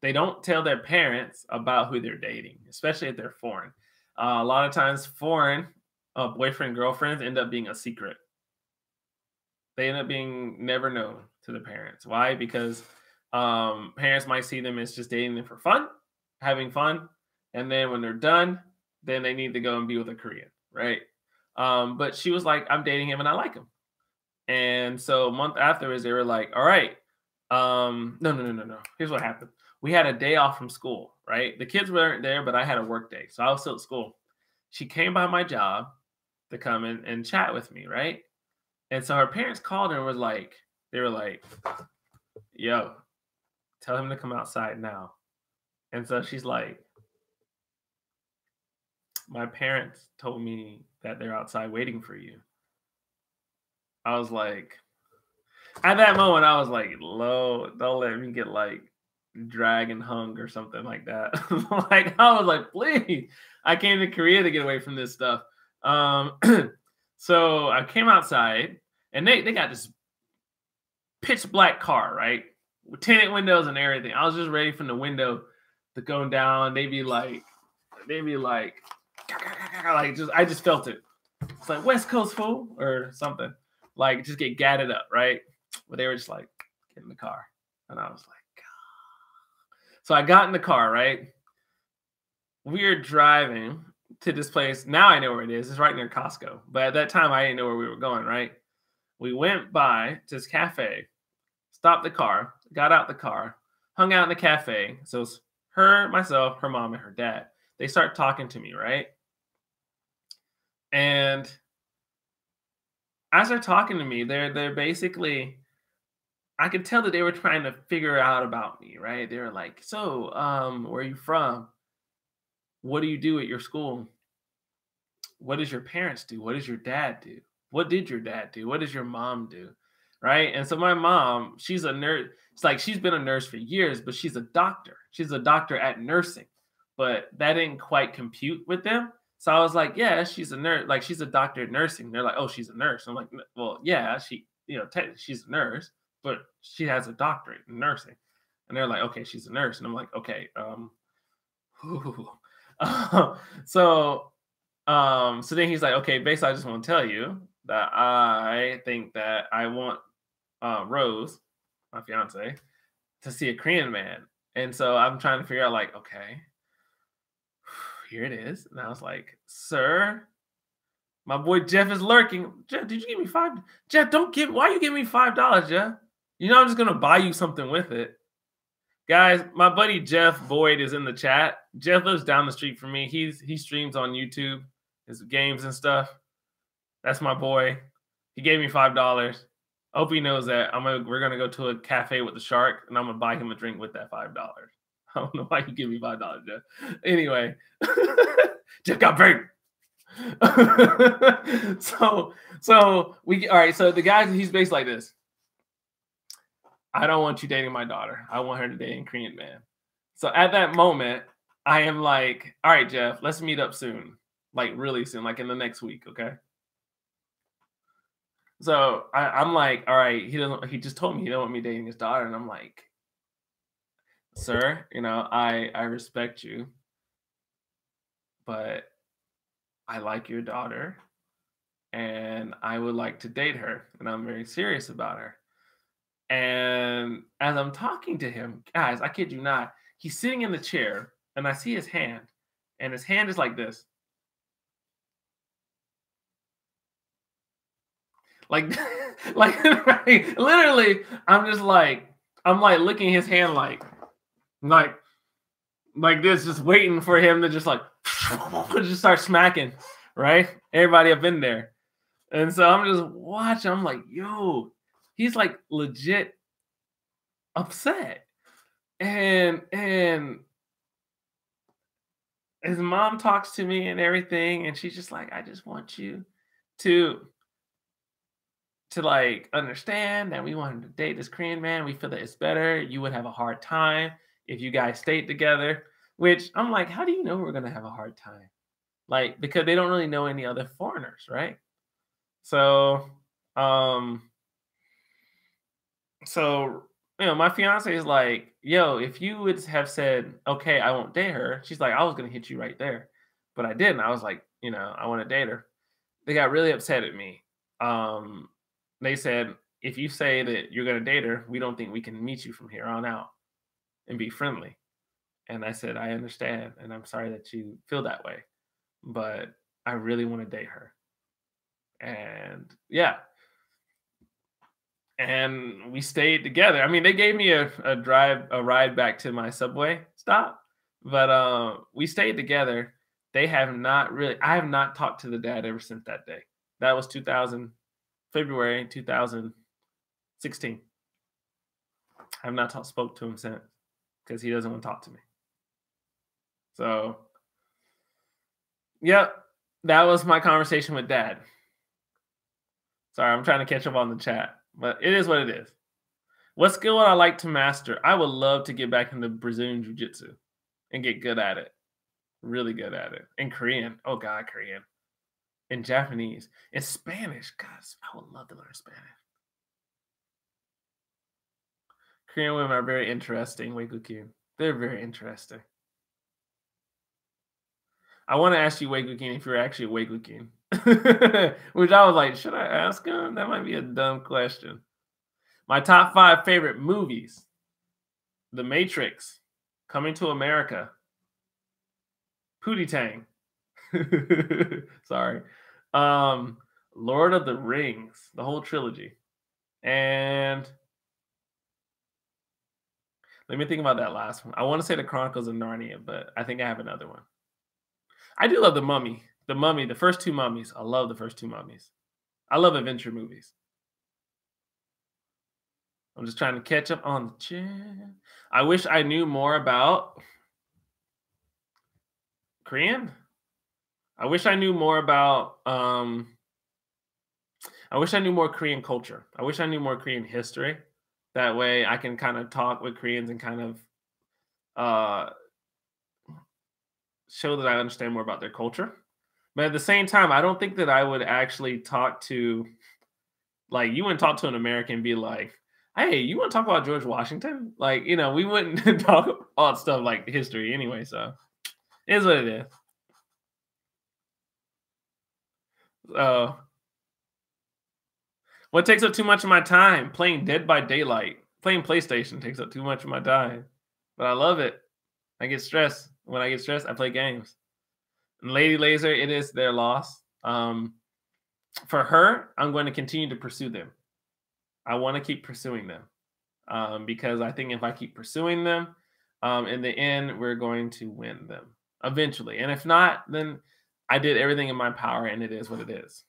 they don't tell their parents about who they're dating, especially if they're foreign. A lot of times, foreign boyfriend girlfriends end up being a secret. They end up being never known to the parents. Why? Because parents might see them as just dating them for fun, having fun, and then when they're done, then they need to go and be with a Korean, right? But she was like, "I'm dating him and I like him." And so a month afterwards, they were like, "All right, no. Here's what happened. We had a day off from school, right? The kids weren't there, but I had a work day, so I was still at school. She came by my job to come in and chat with me, right? And so her parents called her and they were like, "Yo, tell him to come outside now." And so she's like, "My parents told me that they're outside waiting for you." I was like, At that moment, I was like, "Lo, don't let me get like dragon hung or something like that." Like I was like, "Please, I came to Korea to get away from this stuff." Um, so I came outside, and they got this pitch black car, right, with tinted windows and everything. I was just ready from the window to go down. They'd be like, like just I just felt it. It's like West Coast fool or something. Like just get gadded up, right? But they were just like, get in the car. And I was like, God. So I got in the car, right? We're driving to this place. Now I know where it is. It's right near Costco. But at that time, I didn't know where we were going, right? We went by to this cafe, stopped the car, got out the car, hung out in the cafe. So it's her, myself, her mom, and her dad. They start talking to me, right? And as they're talking to me, they're basically I could tell that they were trying to figure out about me, right? They were like, "So, where are you from? What do you do at your school? What does your parents do? What does your dad do? What did your dad do? What does your mom do?" Right? And so my mom, she's a nurse. It's like she's been a nurse for years, but she's a doctor. She's a doctor at nursing. But that didn't quite compute with them. So I was like, "Yeah, she's a nurse. Like she's a doctor at nursing." They're like, "Oh, she's a nurse." I'm like, "Well, yeah, technically she's a nurse, but she has a doctorate in nursing." And they're like, "Okay, she's a nurse." And I'm like, "Okay, so so then he's like, okay, basically, I just want to tell you that I think that I want Rose, my fiance, to see a Korean man. And so I'm trying to figure out, like, okay, here it is. And I was like, sir, my boy Jeff is lurking. Jeff, did you give me five? Jeff, don't give. Why you give me $5, Jeff? You know I'm just gonna buy you something with it. Guys, my buddy Jeff Boyd is in the chat. Jeff lives down the street from me. He streams on YouTube, his games and stuff. That's my boy. He gave me $5. I hope he knows that. We're gonna go to a cafe with the shark, and I'm gonna buy him a drink with that $5. I don't know why you give me $5, Jeff. Anyway, Jeff got burned. so we all right. So the guy, he's based like this. I don't want you dating my daughter. I want her to date a Korean man. So at that moment, I am like, all right, Jeff, let's meet up soon. Like really soon, like in the next week, okay? So I'm like, all right, he just told me he don't want me dating his daughter. And I'm like, sir, I respect you, but I like your daughter and I would like to date her. And I'm very serious about her. And as I'm talking to him, guys, I kid you not, he's sitting in the chair and I see his hand, and his hand is like this. Like, like literally, I'm like looking his hand like this, just waiting for him to just like just start smacking, right? Everybody up in there. And so I'm just watching. I'm like, yo, he's like legit upset. And his mom talks to me and everything, and she's just like, I just want you to like understand that we want him to date this Korean man. We feel that it's better. You would have a hard time if you guys stayed together. Which I'm like, how do you know we're gonna have a hard time? Like, because they don't really know any other foreigners, right? So, um, so my fiance is like, yo, if you would have said, okay, I won't date her, she's like, I was gonna hit you right there, but I didn't. I was like, I want to date her. They got really upset at me. Um, they said, if you say that you're gonna date her, we don't think we can meet you from here on out and be friendly. And I said, I understand, and I'm sorry that you feel that way, but I really want to date her. And yeah, and we stayed together. I mean, they gave me a ride back to my subway stop, but we stayed together. They have not really. I have not talked to the dad ever since that day. That was February 2016. I have not spoke to him since because he doesn't want to talk to me. So, yep, that was my conversation with dad. Sorry, I'm trying to catch up on the chat. But it is what it is. What skill would I like to master? I would love to get back into Brazilian Jiu-Jitsu and get good at it. Really good at it. And Korean. Oh God, Korean. And Japanese. And Spanish. God, I would love to learn Spanish. Korean women are very interesting, Weikukin. They're very interesting. I want to ask you, Weikukin, if you're actually a Weikukin. Which I was like, should I ask him? That might be a dumb question. My top 5 favorite movies: The Matrix, Coming to America, Pootie Tang. Sorry. Lord of the Rings, the whole trilogy. And let me think about that last one. I want to say The Chronicles of Narnia, but I think I have another one. I do love The Mummy. The Mummy, the first 2 Mummies. I love the first 2 Mummies. I love adventure movies. I'm just trying to catch up on the chin. I wish I knew more about Korean. I wish I knew more about I wish I knew more Korean culture. I wish I knew more Korean history. That way I can kind of talk with Koreans and kind of uh show that I understand more about their culture. But at the same time, I don't think that I would actually talk to, like, you wouldn't talk to an American and be like, hey, you want to talk about George Washington? Like, we wouldn't talk about stuff like history anyway. So it is what it is. So what takes up too much of my time? Playing Dead by Daylight. Playing PlayStation takes up too much of my time. But I love it. I get stressed. When I get stressed, I play games. And Lady Laser, it is their loss. For her, I'm going to continue to pursue them. I want to keep pursuing them. Because I think if I keep pursuing them, in the end, we're going to win them eventually. And if not, then I did everything in my power, and it is what it is.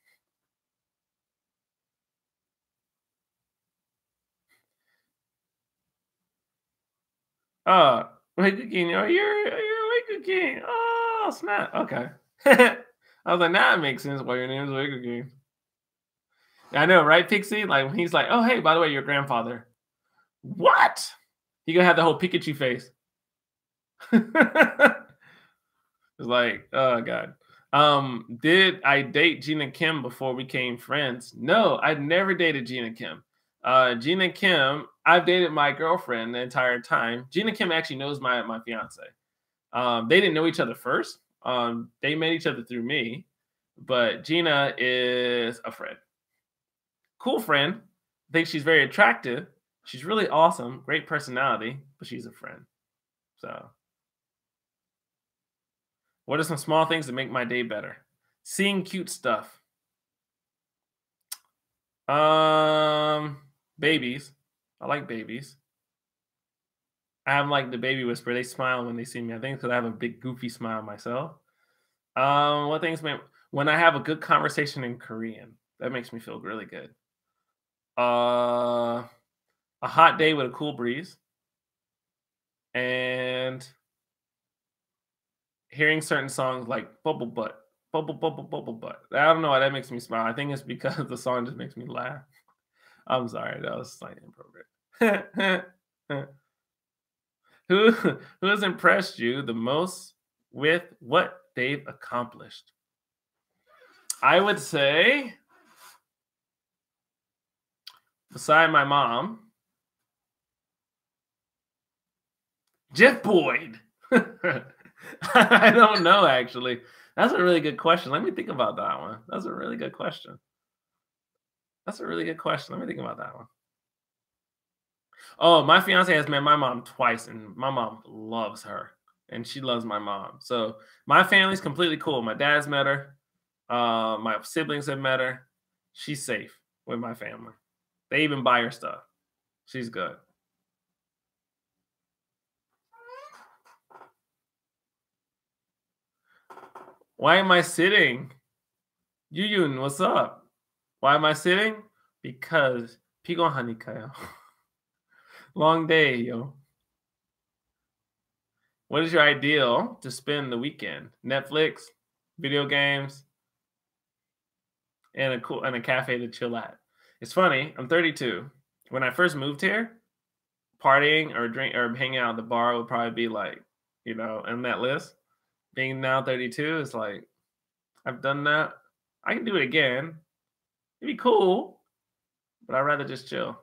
Oh, Waikukin, oh, you're Waikukin. Oh, snap. Okay. I was like, now it makes sense why your name is Waikukin. I know, right, Pixie? Like, when he's like, oh, hey, by the way, your grandfather. What? He gonna have the whole Pikachu face. It's like, oh God. Did I date Gina Kim before we became friends? No, I never dated Gina Kim. Gina Kim, I've dated my girlfriend the entire time. Gina Kim actually knows my fiance. They didn't know each other first. They met each other through me, but Gina is a friend. Cool friend. I think she's very attractive. She's really awesome, great personality, but she's a friend. So, what are some small things that make my day better? Seeing cute stuff. Babies. I like babies. I have like the baby whisper. They smile when they see me. I think because I have a big goofy smile myself. What things make when I have a good conversation in Korean? That makes me feel really good. A hot day with a cool breeze, and hearing certain songs like Bubble Butt, Bubble Bubble Bubble Butt. I don't know why that makes me smile. I think it's because the song just makes me laugh. I'm sorry, that was slightly inappropriate. who who has impressed you the most with what they've accomplished? I would say, beside my mom, Jeff Boyd. I don't know, actually. That's a really good question. Let me think about that one. That's a really good question. That's a really good question. Let me think about that one. Oh, my fiance has met my mom twice, and my mom loves her, and she loves my mom. So my family's completely cool. My dad's met her. My siblings have met her. She's safe with my family. They even buy her stuff. She's good. Why am I sitting? Yuyun, what's up? Why am I sitting? Because pigonhanikaya. Long day, yo. What is your ideal to spend the weekend? Netflix, video games, and a cafe to chill at. It's funny. I'm 32. When I first moved here, partying or drink or hanging out at the bar would probably be like, in that list. Being now 32 is like I've done that. I can do it again. It'd be cool, but I'd rather just chill.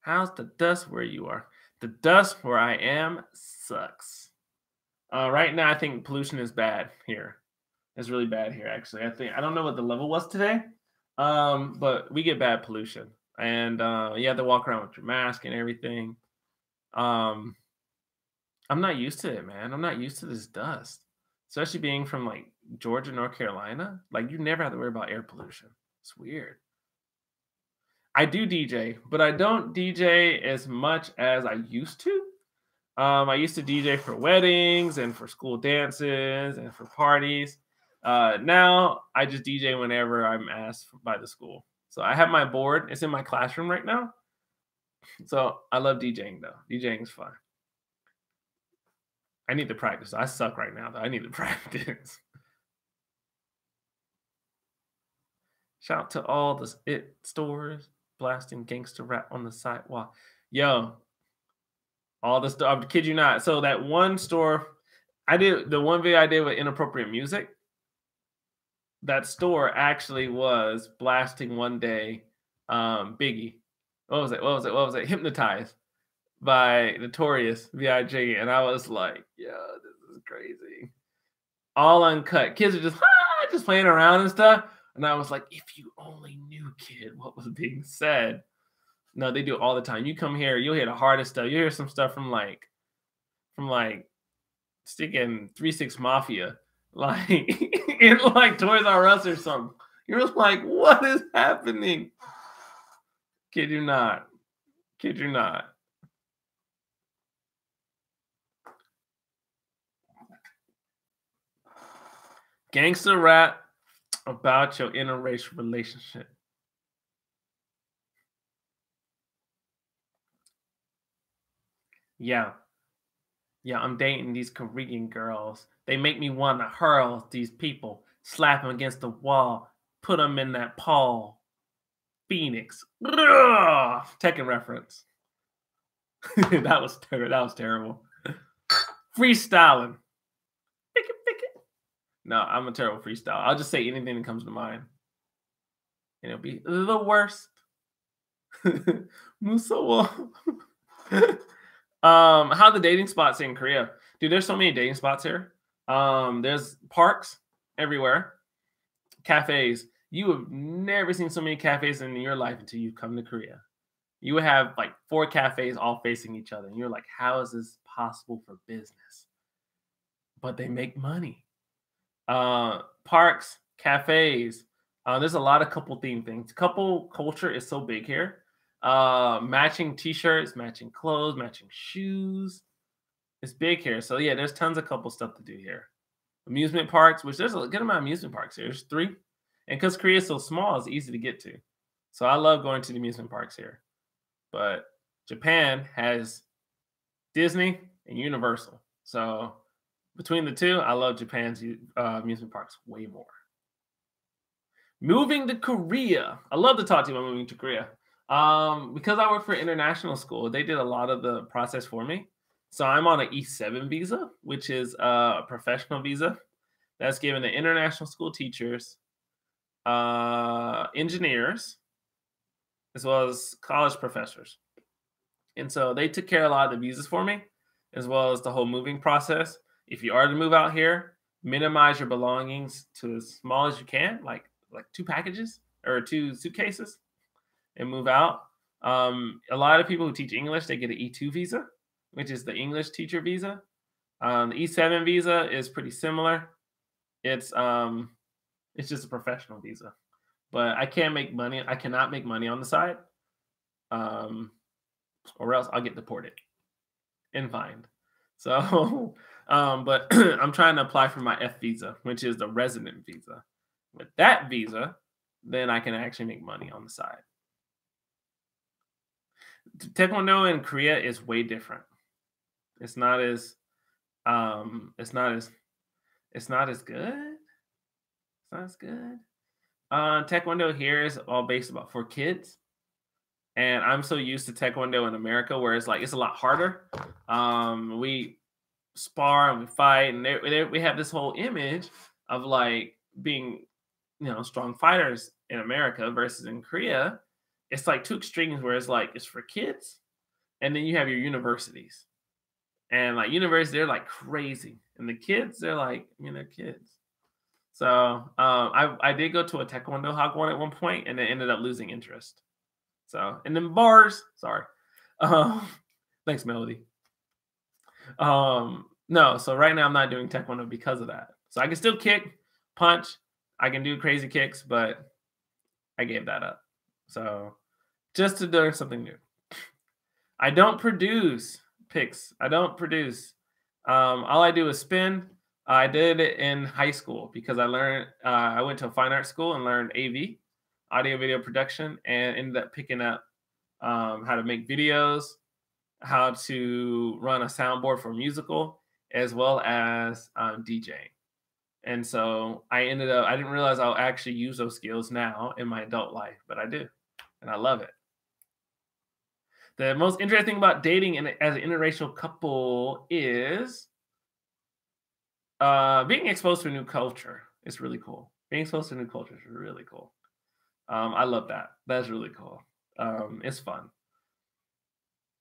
How's the dust where you are? The dust where I am sucks. Right now, I think pollution is bad here. It's really bad here, actually. I don't know what the level was today, but we get bad pollution, and you have to walk around with your mask and everything. Um, I'm not used to it, man. I'm not used to this dust, especially being from like Georgia, North Carolina. Like you never have to worry about air pollution. It's weird. I do DJ, but I don't DJ as much as I used to. I used to DJ for weddings and for school dances and for parties. Now I just DJ whenever I'm asked by the school. So I have my board. It's in my classroom right now. So I love DJing though. DJing is fun. I need to practice. I suck right now though. I need to practice. Shout out to all the it stores blasting gangster rap on the sidewalk. Yo, all the stuff. I kid you not. So that one store, I did the one video I did with inappropriate music. That store actually was blasting one day Biggie. What was it? Hypnotized by Notorious B.I.G. And I was like, yo, this is crazy. All uncut. Kids are just playing around and stuff. And I was like, if you only knew, kid, what was being said. No, they do it all the time. You come here, you'll hear the hardest stuff. You hear some stuff from like sticking 3-6 Mafia, like in like Toys R Us or something. You're like, what is happening? Kid you not. Kid you not. Gangster rap about your interracial relationship. Yeah. Yeah, I'm dating these Korean girls. They make me want to hurl these people, slap them against the wall, put them in that Paul Phoenix. Ugh! Tekken reference. That was terrible. Freestyling. Pick it. No, I'm a terrible freestyle. I'll just say anything that comes to mind. And it'll be the worst. Musawa. How the dating spots in Korea? Dude, there's so many dating spots here. There's parks everywhere, cafes. You have never seen so many cafes in your life until you come to Korea. You would have like 4 cafes all facing each other, and you're like, how is this possible for business? But they make money. Parks, cafes. There's a lot of couple theme things. Couple culture is so big here. Matching t-shirts, matching clothes, matching shoes. It's big here. So yeah, there's tons of couple stuff to do here. Amusement parks, which there's a good amount of amusement parks here. There's 3. And because Korea is so small, it's easy to get to. So I love going to the amusement parks here. But Japan has Disney and Universal. So between the two, I love Japan's amusement parks way more. Moving to Korea. I love to talk to you about moving to Korea. Because I work for international school, they did a lot of the process for me. So I'm on an E7 visa, which is a professional visa that's given to international school teachers, engineers, as well as college professors. And so they took care of a lot of the visas for me, as well as the whole moving process. If you are to move out here, minimize your belongings to as small as you can, like 2 packages or 2 suitcases, and move out. A lot of people who teach English, they get an E2 visa, which is the English teacher visa. The E7 visa is pretty similar. It's just a professional visa, but I can't make money. I cannot make money on the side, or else I'll get deported and fined. So, but I'm trying to apply for my F visa, which is the resident visa. With that visa, then I can actually make money on the side. Taekwondo in Korea is way different. It's not as it's not as good. It's not as good. Taekwondo here is all based about for kids, and I'm so used to Taekwondo in America, where it's like it's a lot harder. We spar and we fight, and we have this whole image of like being, strong fighters in America versus in Korea. It's like two extremes where it's like it's for kids, and then you have your universities, and like universities they're like crazy, and the kids they're like they're kids. So I did go to a Taekwondo Hagwon at one point, and it ended up losing interest. So and then bars, sorry. Um, Thanks, Melody. No, so right now I'm not doing Taekwondo because of that. So I can still kick, punch, I can do crazy kicks, but I gave that up. So just to learn something new. I don't produce pics. I don't produce. All I do is spin. I did it in high school because I learned. I went to a fine art school and learned AV, audio video production, and ended up picking up how to make videos, how to run a soundboard for a musical, as well as DJing. And so I didn't realize I'll actually use those skills now in my adult life, but I do. And I love it. The most interesting thing about dating as an interracial couple is being exposed to a new culture. It's really cool. Being exposed to a new culture is really cool. I love that. That's really cool. It's fun.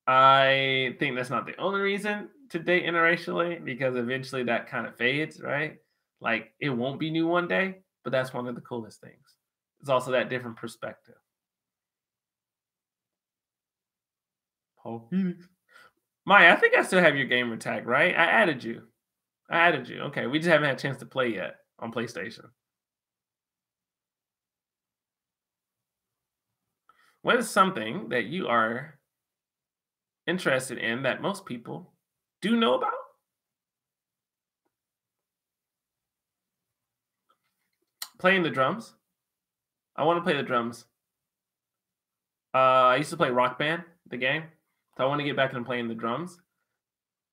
I think that's not the only reason to date interracially, because eventually that kind of fades, right? Like it won't be new one day, but that's one of the coolest things. It's also that different perspective. Paul Phoenix. Maya, I think I still have your gamer tag, right? I added you. Okay, we just haven't had a chance to play yet on PlayStation. What is something that you are interested in that most people do know about? Playing the drums. I want to play the drums. I used to play Rock Band, the game. So I want to get back into playing the drums.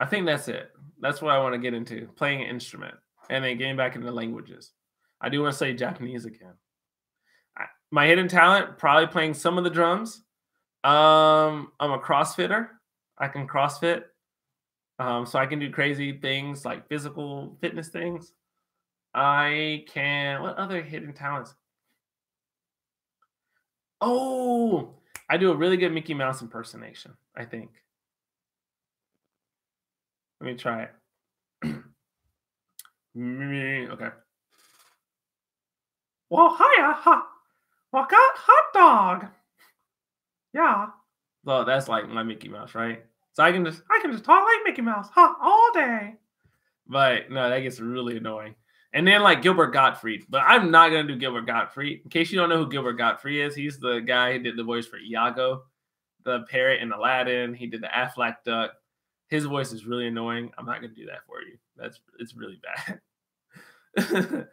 I think that's it. That's what I want to get into, playing an instrument and then getting back into languages. I do want to say Japanese again. My hidden talent, probably playing some of the drums. I'm a CrossFitter. I can CrossFit. So I can do crazy things like physical fitness things. I can, what other hidden talents? Oh, I do a really good Mickey Mouse impersonation, I think. Let me try it. Okay. Well, hiya, ha. Well, got hot dog. Yeah. So that's like my Mickey Mouse, right? So I can just talk like Mickey Mouse, huh, all day. But no, that gets really annoying. And then like Gilbert Gottfried, but I'm not gonna do Gilbert Gottfried. In case you don't know who Gilbert Gottfried is, he's the guy who did the voice for Iago, the parrot in Aladdin. He did the Aflac duck. His voice is really annoying. I'm not gonna do that for you. It's really bad.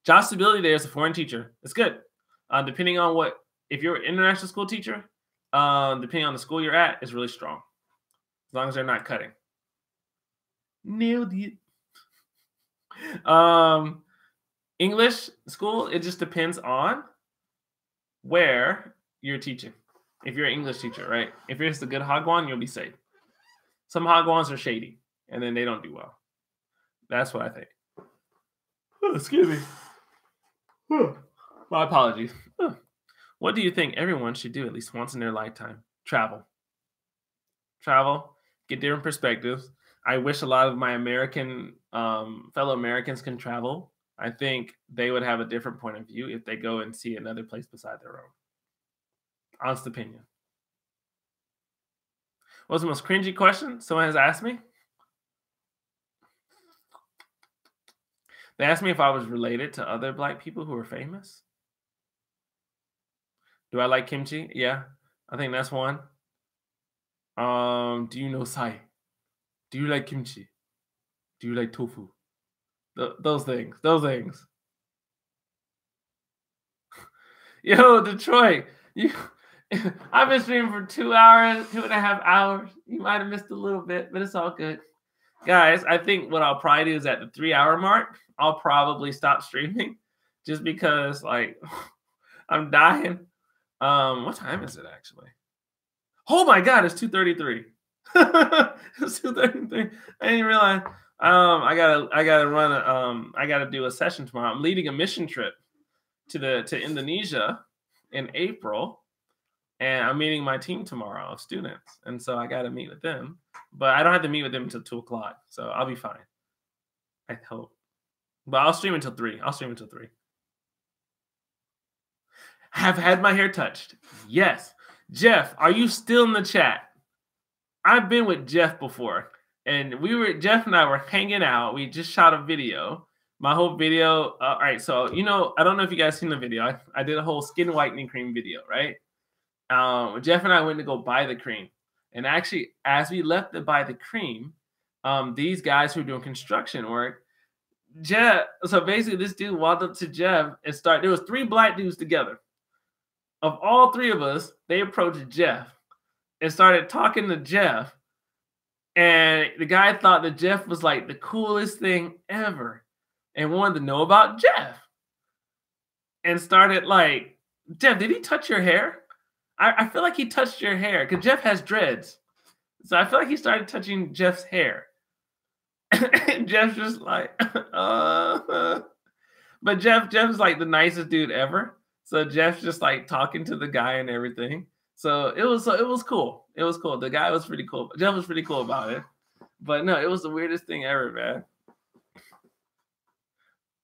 Job stability there is a foreign teacher. It's good. Depending on if you're an international school teacher, depending on the school you're at, it's really strong. As long as they're not cutting. Nailed it. English school, it just depends on where you're teaching. If you're an English teacher, right? If you're just a good Hagwon, you'll be safe. Some Hagwons are shady, and then they don't do well. That's what I think. Oh, excuse me. My apologies. What do you think everyone should do at least once in their lifetime? Travel. Get different perspectives. I wish a lot of my American fellow Americans can travel. I think they would have a different point of view if they go and see another place beside their own. Honest opinion. What's the most cringy question someone has asked me? They asked me if I was related to other Black people who are famous. Do I like kimchi? Yeah, I think that's one. Do you know Sai? Do you like kimchi? Do you like tofu? Those things. Yo, Detroit, I've been streaming for 2 hours, 2.5 hours. You might have missed a little bit, but it's all good. Guys, I think what I'll probably do is at the 3-hour mark, I'll probably stop streaming just because like I'm dying. What time is it actually? Oh my god, it's 2:33. It's 2:33. I didn't realize. I gotta run I gotta do a session tomorrow. I'm leading a mission trip to Indonesia in April, and I'm meeting my team tomorrow of students, and so I gotta meet with them. But I don't have to meet with them until 2 o'clock, so I'll be fine. I hope. But I'll stream until 3. I'll stream until 3. Have had my hair touched. Yes. Jeff, are you still in the chat? I've been with Jeff before, and Jeff and I were hanging out. We just shot a video. My whole video. All right, so I don't know if you guys seen the video. I did a whole skin whitening cream video, right? Jeff and I went to go buy the cream, and actually, as we left to buy the cream, these guys who were doing construction work, Jeff. So basically, this dude walked up to Jeff and started. There was 3 black dudes together. Of all 3 of us, they approached Jeff and started talking to Jeff. And the guy thought that Jeff was like the coolest thing ever and wanted to know about Jeff. And started like, Jeff, did he touch your hair? I feel like he touched your hair because Jeff has dreads. So I feel like he started touching Jeff's hair. And Jeff's just like, But Jeff's like the nicest dude ever. So Jeff's just like talking to the guy and everything. So it was cool. It was cool. The guy was pretty cool. Jeff was pretty cool about it. But no, it was the weirdest thing ever, man.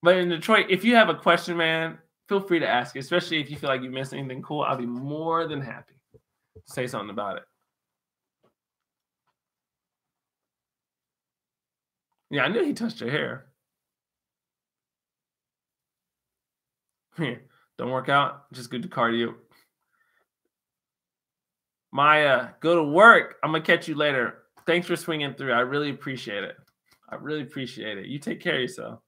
But in Detroit, if you have a question, man, feel free to ask, especially if you feel like you missed anything cool. I'll be more than happy to say something about it. Yeah, I knew he touched your hair. Here, don't work out, just good to cardio. Maya, go to work. I'm gonna catch you later. Thanks for swinging through. I really appreciate it. I really appreciate it. You take care of yourself.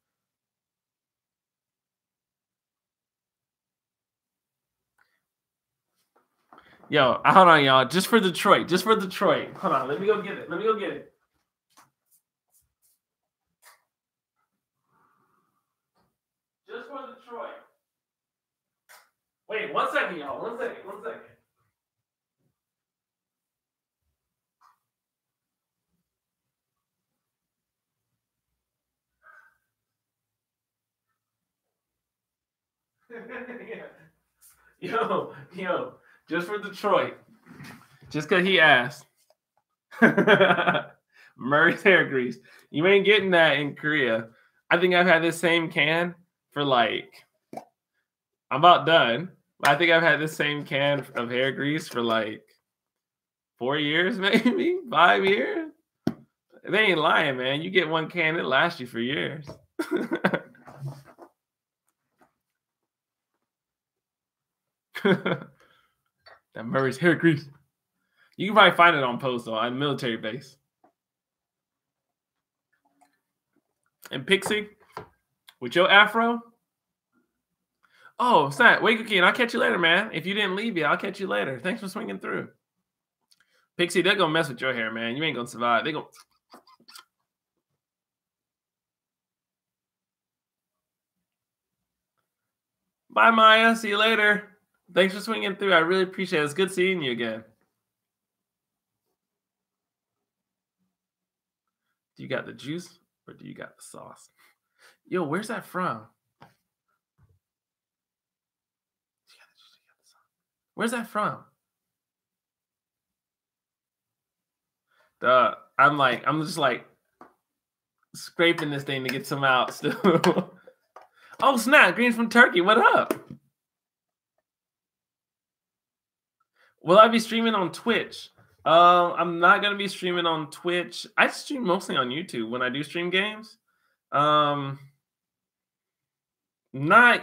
Yo, hold on, y'all. Just for Detroit. Hold on. Let me go get it. Just for Detroit. Wait, 1 second, y'all. 1 second. Yo, just for Detroit. Just because he asked. Murray's hair grease. You ain't getting that in Korea. I think I've had this same can for like, I'm about done. But I think I've had this same can of hair grease for like 4 years, maybe 5 years. They ain't lying, man. You get 1 can, it lasts you for years. That Murray's hair grease. You can probably find it on post though, on military base. And Pixie, with your afro. Oh, snap. Wake Keen, I'll catch you later, man. If you didn't leave yet, I'll catch you later. Thanks for swinging through. Pixie, they're gonna mess with your hair, man. You ain't gonna survive. They gonna. Bye, Maya. See you later. Thanks for swinging through. I really appreciate it. It's good seeing you again. Do you got the juice or do you got the sauce? Yo, where's that from? Where's that from? I'm just like scraping this thing to get some out still. Oh, snap. Greens from Turkey. What up? Will I be streaming on Twitch? I'm not going to be streaming on Twitch. I stream mostly on YouTube when I do stream games. Not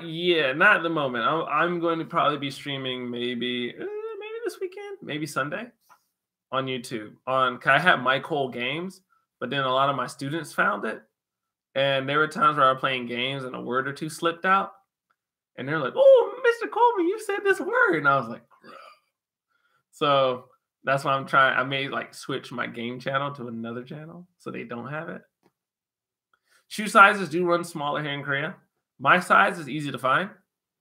yet. Not at the moment. I'm going to probably be streaming maybe this weekend, maybe Sunday on YouTube. I have MiKole games, but then a lot of my students found it. And there were times where I was playing games and a word or two slipped out. And they're like, oh, Mr. Coleman, you said this word. And I was like, bro. So that's why I'm trying. I may like switch my game channel to another channel so they don't have it. Shoe sizes do run smaller here in Korea, My size is easy to find,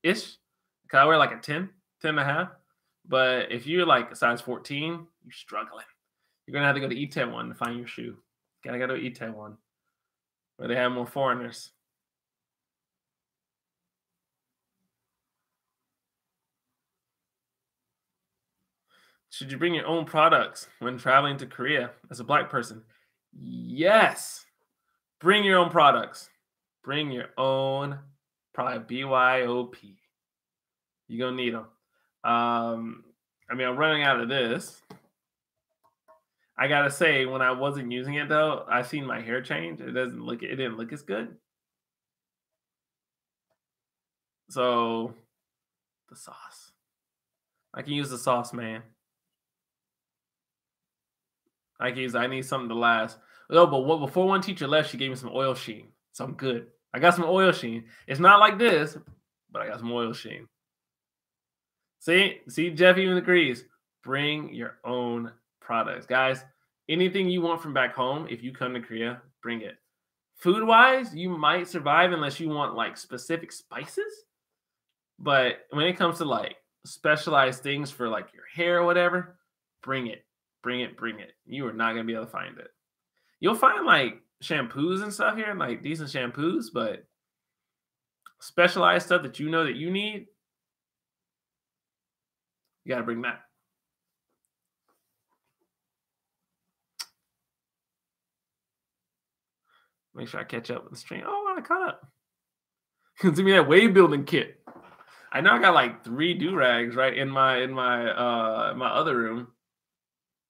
ish. Cause I wear like a 10, 10 and a half. But if you're like a size 14, you're struggling. You're gonna have to go to Itaewon to find your shoe. Gotta go to Itaewon where they have more foreigners. Should you bring your own products when traveling to Korea as a black person? Yes. Bring your own products. Bring your own product. BYOP. You're gonna need them. I mean, I'm running out of this. I gotta say, when I wasn't using it though, I seen my hair change. It didn't look as good. So the sauce. I can use the sauce, man. I need something to last. No, but before one teacher left, she gave me some oil sheen. So I'm good. I got some oil sheen. It's not like this, but I got some oil sheen. See, Jeff even agrees. Bring your own products. Guys, anything you want from back home, if you come to Korea, bring it. Food-wise, you might survive unless you want like specific spices. But when it comes to like specialized things for like your hair or whatever, bring it. Bring it, bring it. You are not gonna be able to find it. You'll find like shampoos and stuff here, like decent shampoos, but specialized stuff that you know that you need, you gotta bring that. Make sure I catch up with the stream. Oh, I caught up. Give me that wave building kit. I know I got like 3 do-rags right in my other room.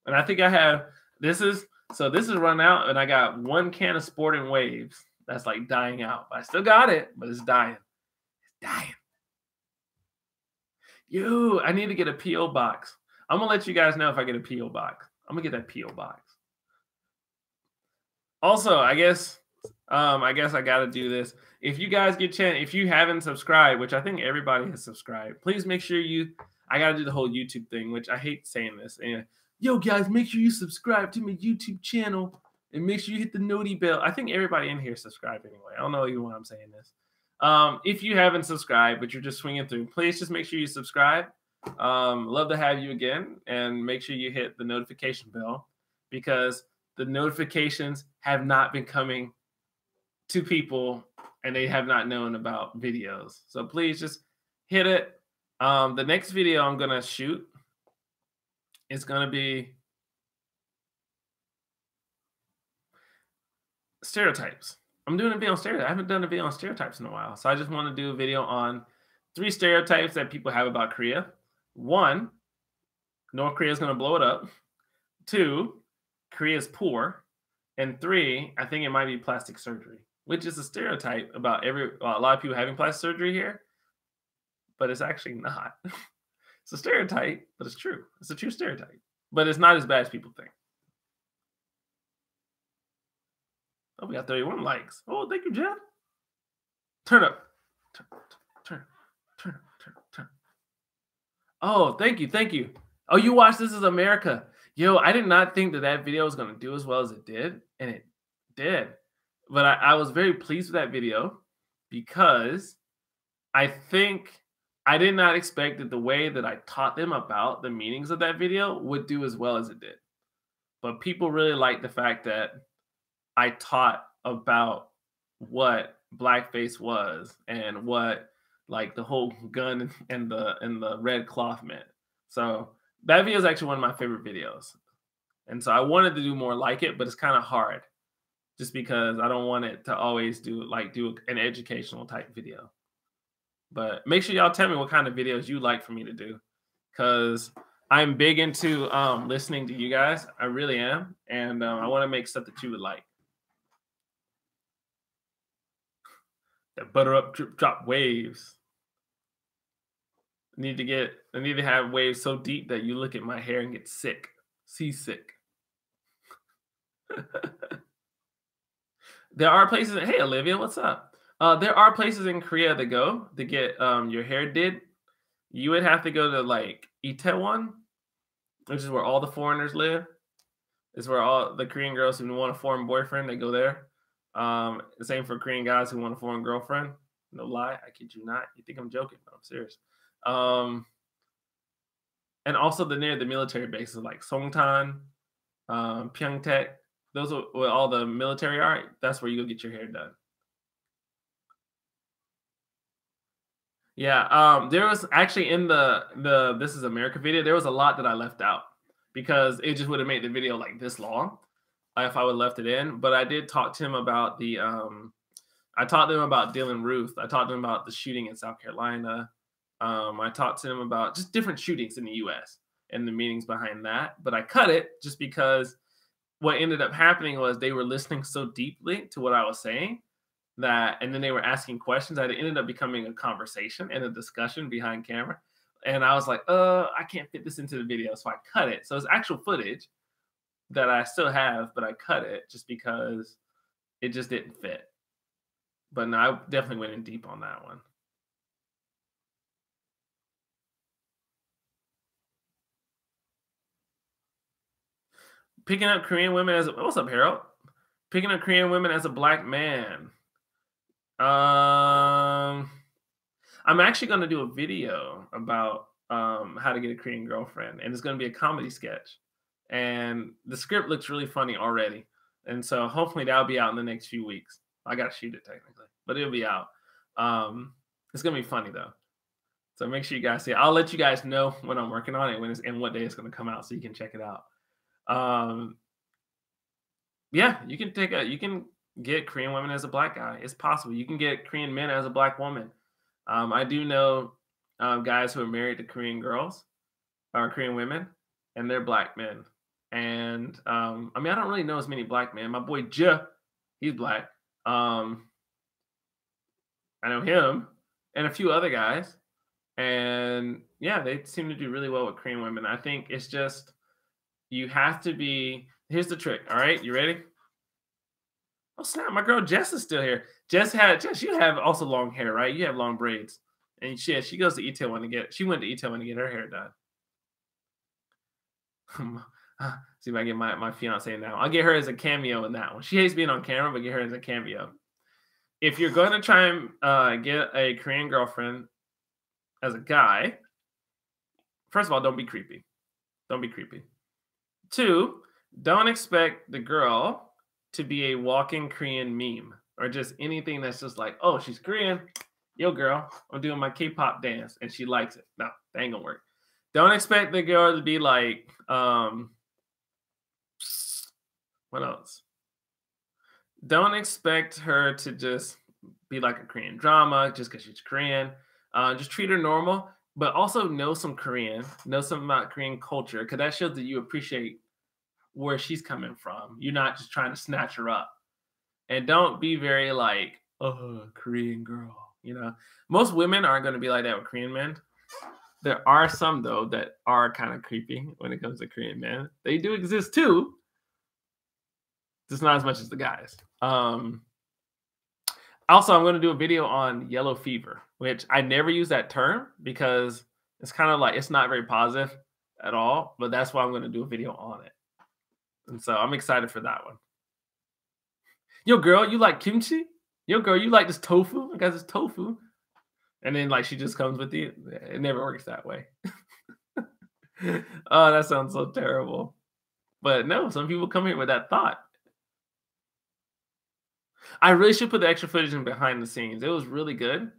And I think I have this is run out, and I got 1 can of Sporting Waves that's like dying out. I still got it, but it's dying. It's dying. Yo, I need to get a P.O. box. I'm gonna let you guys know if I get a P.O. box. I'm gonna get that P.O. box. Also, I guess I gotta do this. If you guys get chance, if you haven't subscribed, which I think everybody has subscribed, please make sure I gotta do the whole YouTube thing, which I hate saying this. And yo, guys, make sure you subscribe to my YouTube channel and make sure you hit the noti bell. I think everybody in here subscribed anyway. I don't know even why I'm saying this. If you haven't subscribed, but you're just swinging through, please just make sure you subscribe. Love to have you again, and make sure you hit the notification bell, because the notifications have not been coming to people and they have not known about videos. So please just hit it. The next video I'm gonna shoot is gonna be stereotypes. I'm doing a video on stereotypes. I haven't done a video on stereotypes in a while. So I just want to do a video on 3 stereotypes that people have about Korea. 1, North Korea is going to blow it up. 2, Korea is poor. And 3, I think it might be plastic surgery, which is a stereotype about a lot of people having plastic surgery here, but it's actually not. It's a stereotype, but it's true. It's a true stereotype, but it's not as bad as people think. Oh, we got 31 likes. Oh, thank you, Jeff. Turn up. Turn. Oh, thank you. Oh, you watched This Is America. Yo, I did not think that video was going to do as well as it did, and it did. But I was very pleased with that video, because I think I did not expect that the way that I taught them about the meanings of that video would do as well as it did. But people really liked the fact that I taught about what blackface was and what like the whole gun and the red cloth meant. So that video is actually one of my favorite videos. And so I wanted to do more like it, but it's kind of hard just because I don't want it to always do an educational type video. But make sure y'all tell me what kind of videos you like for me to do, because I'm big into listening to you guys. I really am. And I want to make stuff that you would like. That butter up, drip, drop waves. I need to have waves so deep that you look at my hair and get sick. Seasick. There are places, hey Olivia, what's up? There are places in Korea to go to get your hair did. You would have to go to like Itaewon, which is where all the foreigners live. It's where all the Korean girls who want a foreign boyfriend, they go there. The same for Korean guys who want a foreign girlfriend. No lie, I kid you not. You think I'm joking, but I'm serious. Um, and also the near the military bases like Songtan, Pyeongtaek. Those are where all the military are. That's where you go get your hair done. Yeah, there was actually in the This Is America video, there was a lot that I left out because it just would have made the video like this long if I would have left it in. But I did talk to him about I talked to him about Dylan Ruth. I talked to him about the shooting in South Carolina. I talked to him about just different shootings in the U.S. and the meanings behind that. But I cut it just because what ended up happening was they were listening so deeply to what I was saying that, and then they were asking questions that it ended up becoming a conversation and a discussion behind camera. And I was like, I can't fit this into the video. So I cut it. So it's actual footage that I still have, but I cut it just because it just didn't fit. But no, I definitely went in deep on that one. Picking up Korean women as what's up, Harold? Picking up Korean women as a black man. I'm actually going to do a video about how to get a Korean girlfriend, and it's going to be a comedy sketch. And the script looks really funny already, and so hopefully that'll be out in the next few weeks. I got to shoot it technically, but it'll be out. It's going to be funny though, so make sure you guys see it. I'll let you guys know when I'm working on it, when it's and what day it's going to come out, so you can check it out. Yeah, you can get Korean women as a black guy. It's possible. You can get Korean men as a black woman. I do know guys who are married to Korean girls or Korean women, and they're black men. And I mean, I don't really know as many black men. My boy J, he's black. I know him and a few other guys. And yeah, they seem to do really well with Korean women. I think it's just you have to be. Here's the trick. All right, you ready? Oh snap! My girl Jess is still here. Jess, you have also long hair, right? You have long braids, and she goes to Itaewon to get. She went to Itaewon to get her hair done. See if I get my fiance now. I'll get her as a cameo in that one. She hates being on camera, but get her as a cameo. If you're going to try and get a Korean girlfriend as a guy, first of all, don't be creepy. Don't be creepy. 2, don't expect the girl to be a walking Korean meme or just anything that's just like, oh, she's Korean. Yo, girl, I'm doing my K-pop dance and she likes it. No, that ain't gonna work. Don't expect the girl to be like, what else? Don't expect her to just be like a Korean drama just because she's Korean. Just treat her normal, but also know some Korean, know something about Korean culture, because that shows that you appreciate where she's coming from. You're not just trying to snatch her up. And don't be very like, oh, Korean girl. You know, most women aren't going to be like that with Korean men. There are some though that are kind of creepy when it comes to Korean men. They do exist too, just not as much as the guys. Also, I'm going to do a video on yellow fever, which I never use that term because it's kind of like it's not very positive at all. But that's why I'm going to do a video on it. And so I'm excited for that one. Yo, girl, you like kimchi? Yo, girl, you like this tofu? I got this tofu. And then, like, she just comes with you. It never works that way. Oh, that sounds so terrible. But no, some people come here with that thought. I really should put the extra footage in behind the scenes. It was really good.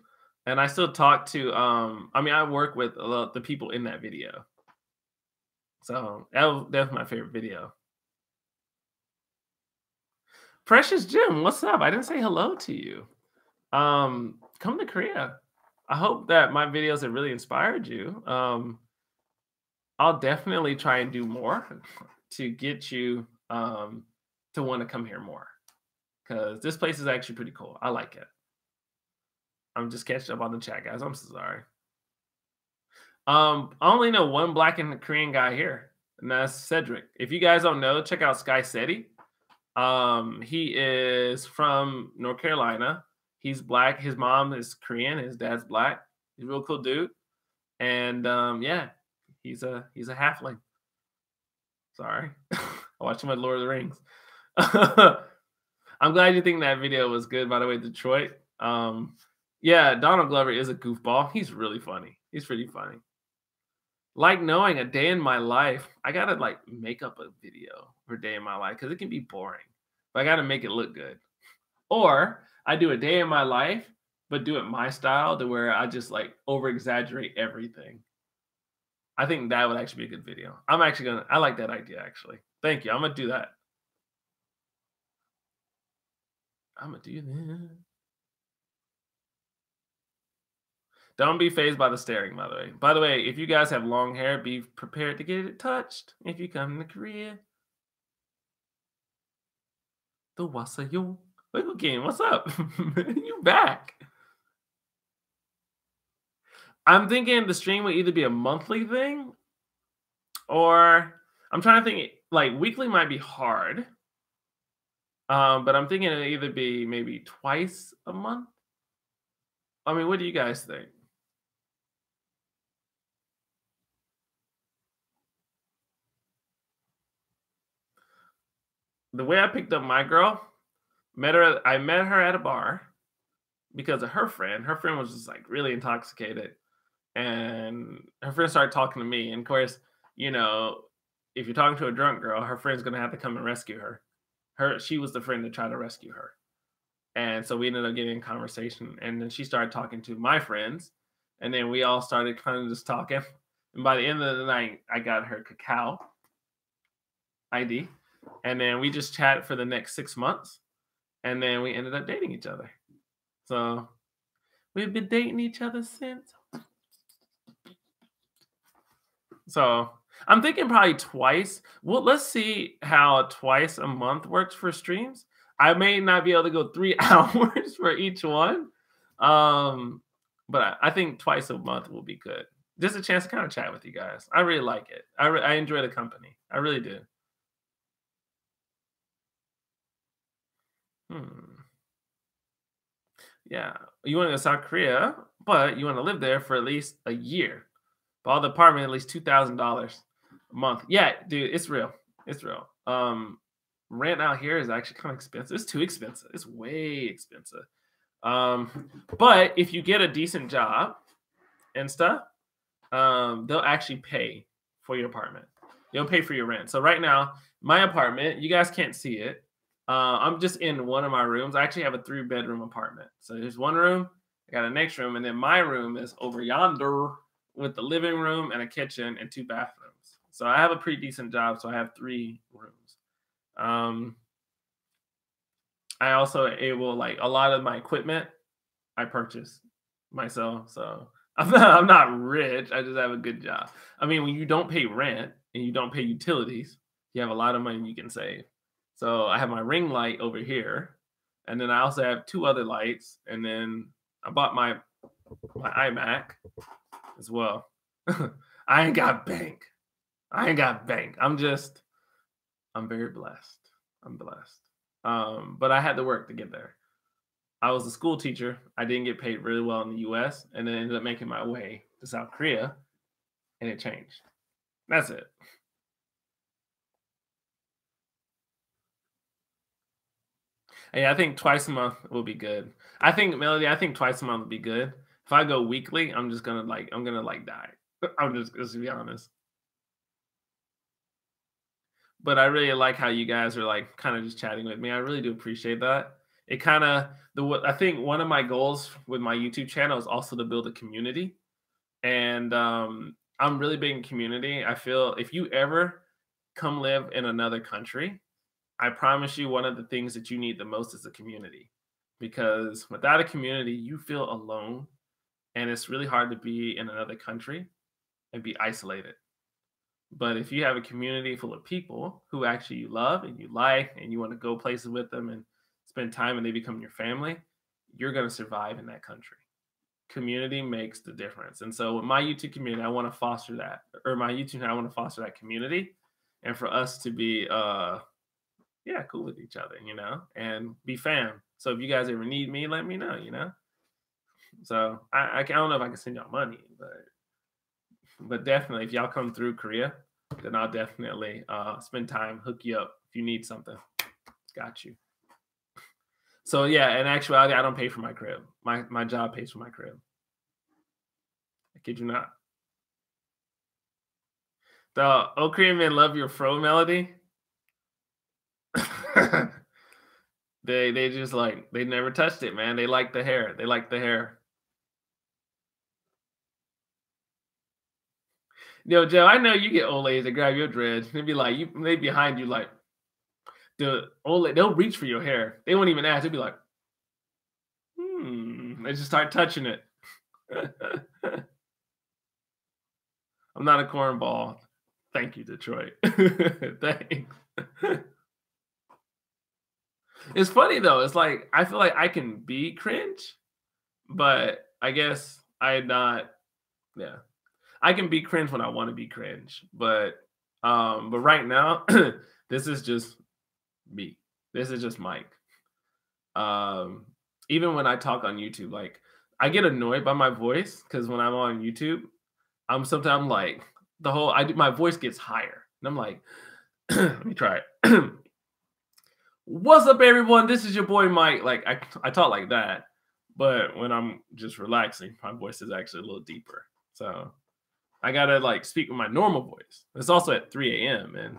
And I still talk to, I mean, I work with a lot of the people in that video. So that was my favorite video. Precious Jim, what's up? I didn't say hello to you. Come to Korea. I hope that my videos have really inspired you. I'll definitely try and do more to get you to want to come here more. Because this place is actually pretty cool. I like it. I'm just catching up on the chat, guys. I'm so sorry. I only know one black and Korean guy here, and that's Cedric. If you guys don't know, check out Sky Seti. He is from North Carolina. He's black. His mom is Korean. His dad's black. He's a real cool dude. And yeah, he's a halfling. Sorry. I watched him at Lord of the Rings. I'm glad you think that video was good, by the way, Detroit. Yeah, Donald Glover is a goofball. He's really funny. He's pretty funny. Like knowing a day in my life, I gotta like make up a video for a day in my life because it can be boring. But I gotta make it look good. Or I do a day in my life, but do it my style to where I just like over exaggerate everything. I think that would actually be a good video. I like that idea actually. Thank you. I'm gonna do that. I'm gonna do that. Don't be phased by the staring, by the way. By the way, if you guys have long hair, be prepared to get it touched if you come to Korea. The wasayo. Wiggle King, what's up? You back. I'm thinking the stream will either be a monthly thing or I'm trying to think like weekly might be hard. But I'm thinking it'll either be maybe twice a month. I mean, what do you guys think? The way I picked up my girl, I met her at a bar because of her friend. Her friend was just like really intoxicated. And her friend started talking to me. And of course, you know, if you're talking to a drunk girl, her friend's gonna have to come and rescue her. She was the friend that tried to rescue her. And so we ended up getting in conversation. And then she started talking to my friends. And then we all started kind of just talking. And by the end of the night, I got her cacao ID. And then we just chatted for the next 6 months. And then we ended up dating each other. So we've been dating each other since. So I'm thinking probably twice. Well, let's see how twice a month works for streams. I may not be able to go 3 hours for each one. But I think twice a month will be good. Just a chance to kind of chat with you guys. I really like it. I enjoy the company. I really do. Hmm. Yeah. You want to go to South Korea, but you want to live there for at least a year. Bought the apartment at least $2,000 a month. Yeah, dude, it's real. It's real. Rent out here is actually kind of expensive. It's too expensive. It's way expensive. But if you get a decent job and stuff, they'll actually pay for your apartment. They'll pay for your rent. So right now, my apartment, you guys can't see it. I'm just in one of my rooms. I actually have a 3-bedroom apartment. So there's one room, I got a next room, and then my room is over yonder with the living room and a kitchen and 2 bathrooms. So I have a pretty decent job. So I have 3 rooms. I also able like a lot of my equipment I purchase myself. So I'm not rich. I just have a good job. I mean, when you don't pay rent and you don't pay utilities, you have a lot of money you can save. So I have my ring light over here, and then I also have 2 other lights, and then I bought my iMac as well. I ain't got bank. I ain't got bank. I'm very blessed. I'm blessed. But I had to work to get there. I was a school teacher. I didn't get paid really well in the US, and then ended up making my way to South Korea, and it changed. That's it. Yeah, I think twice a month will be good. I think Melody, I think twice a month would be good. If I go weekly, I'm gonna like die. I'm just to be honest. But I really like how you guys are like kind of just chatting with me. I really do appreciate that. It kind of I think one of my goals with my YouTube channel is also to build a community, and I'm really big in community. I feel if you ever come live in another country, I promise you one of the things that you need the most is a community, because without a community, you feel alone, and it's really hard to be in another country and be isolated. But if you have a community full of people who actually you love and you like and you want to go places with them and spend time and they become your family, you're going to survive in that country. Community makes the difference. And so with my YouTube community, I want to foster that, or my YouTube, I want to foster that community and for us to be, yeah, cool with each other, and be fam. So if you guys ever need me, let me know. So I don't know if I can send y'all money, but definitely if y'all come through Korea, then I'll definitely spend time, hook you up if you need something. Got you. So yeah, in actuality, I don't pay for my crib. My job pays for my crib. I kid you not. The "Oh Korean men love your fro" melody. They just like they never touched it, man. They like the hair. They like the hair. Yo, Joe, I know you get old ladies that grab your dreads. They be like, they behind you like the they'll reach for your hair. They won't even ask. They'll be like, hmm. They just start touching it. I'm not a cornball. Thank you, Detroit. Thanks. It's funny though. It's like I feel like I can be cringe, but I guess I not. Yeah, I can be cringe when I want to be cringe, but right now, this is just me. This is just Mike. Um, Even when I talk on YouTube, like I get annoyed by my voice because when I'm on YouTube, I'm sometimes like my voice gets higher, and I'm like, let me try it. What's up, everyone? This is your boy Mike. Like I talk like that, but when I'm just relaxing, my voice is actually a little deeper. So I gotta like speak with my normal voice. It's also at 3 a.m. and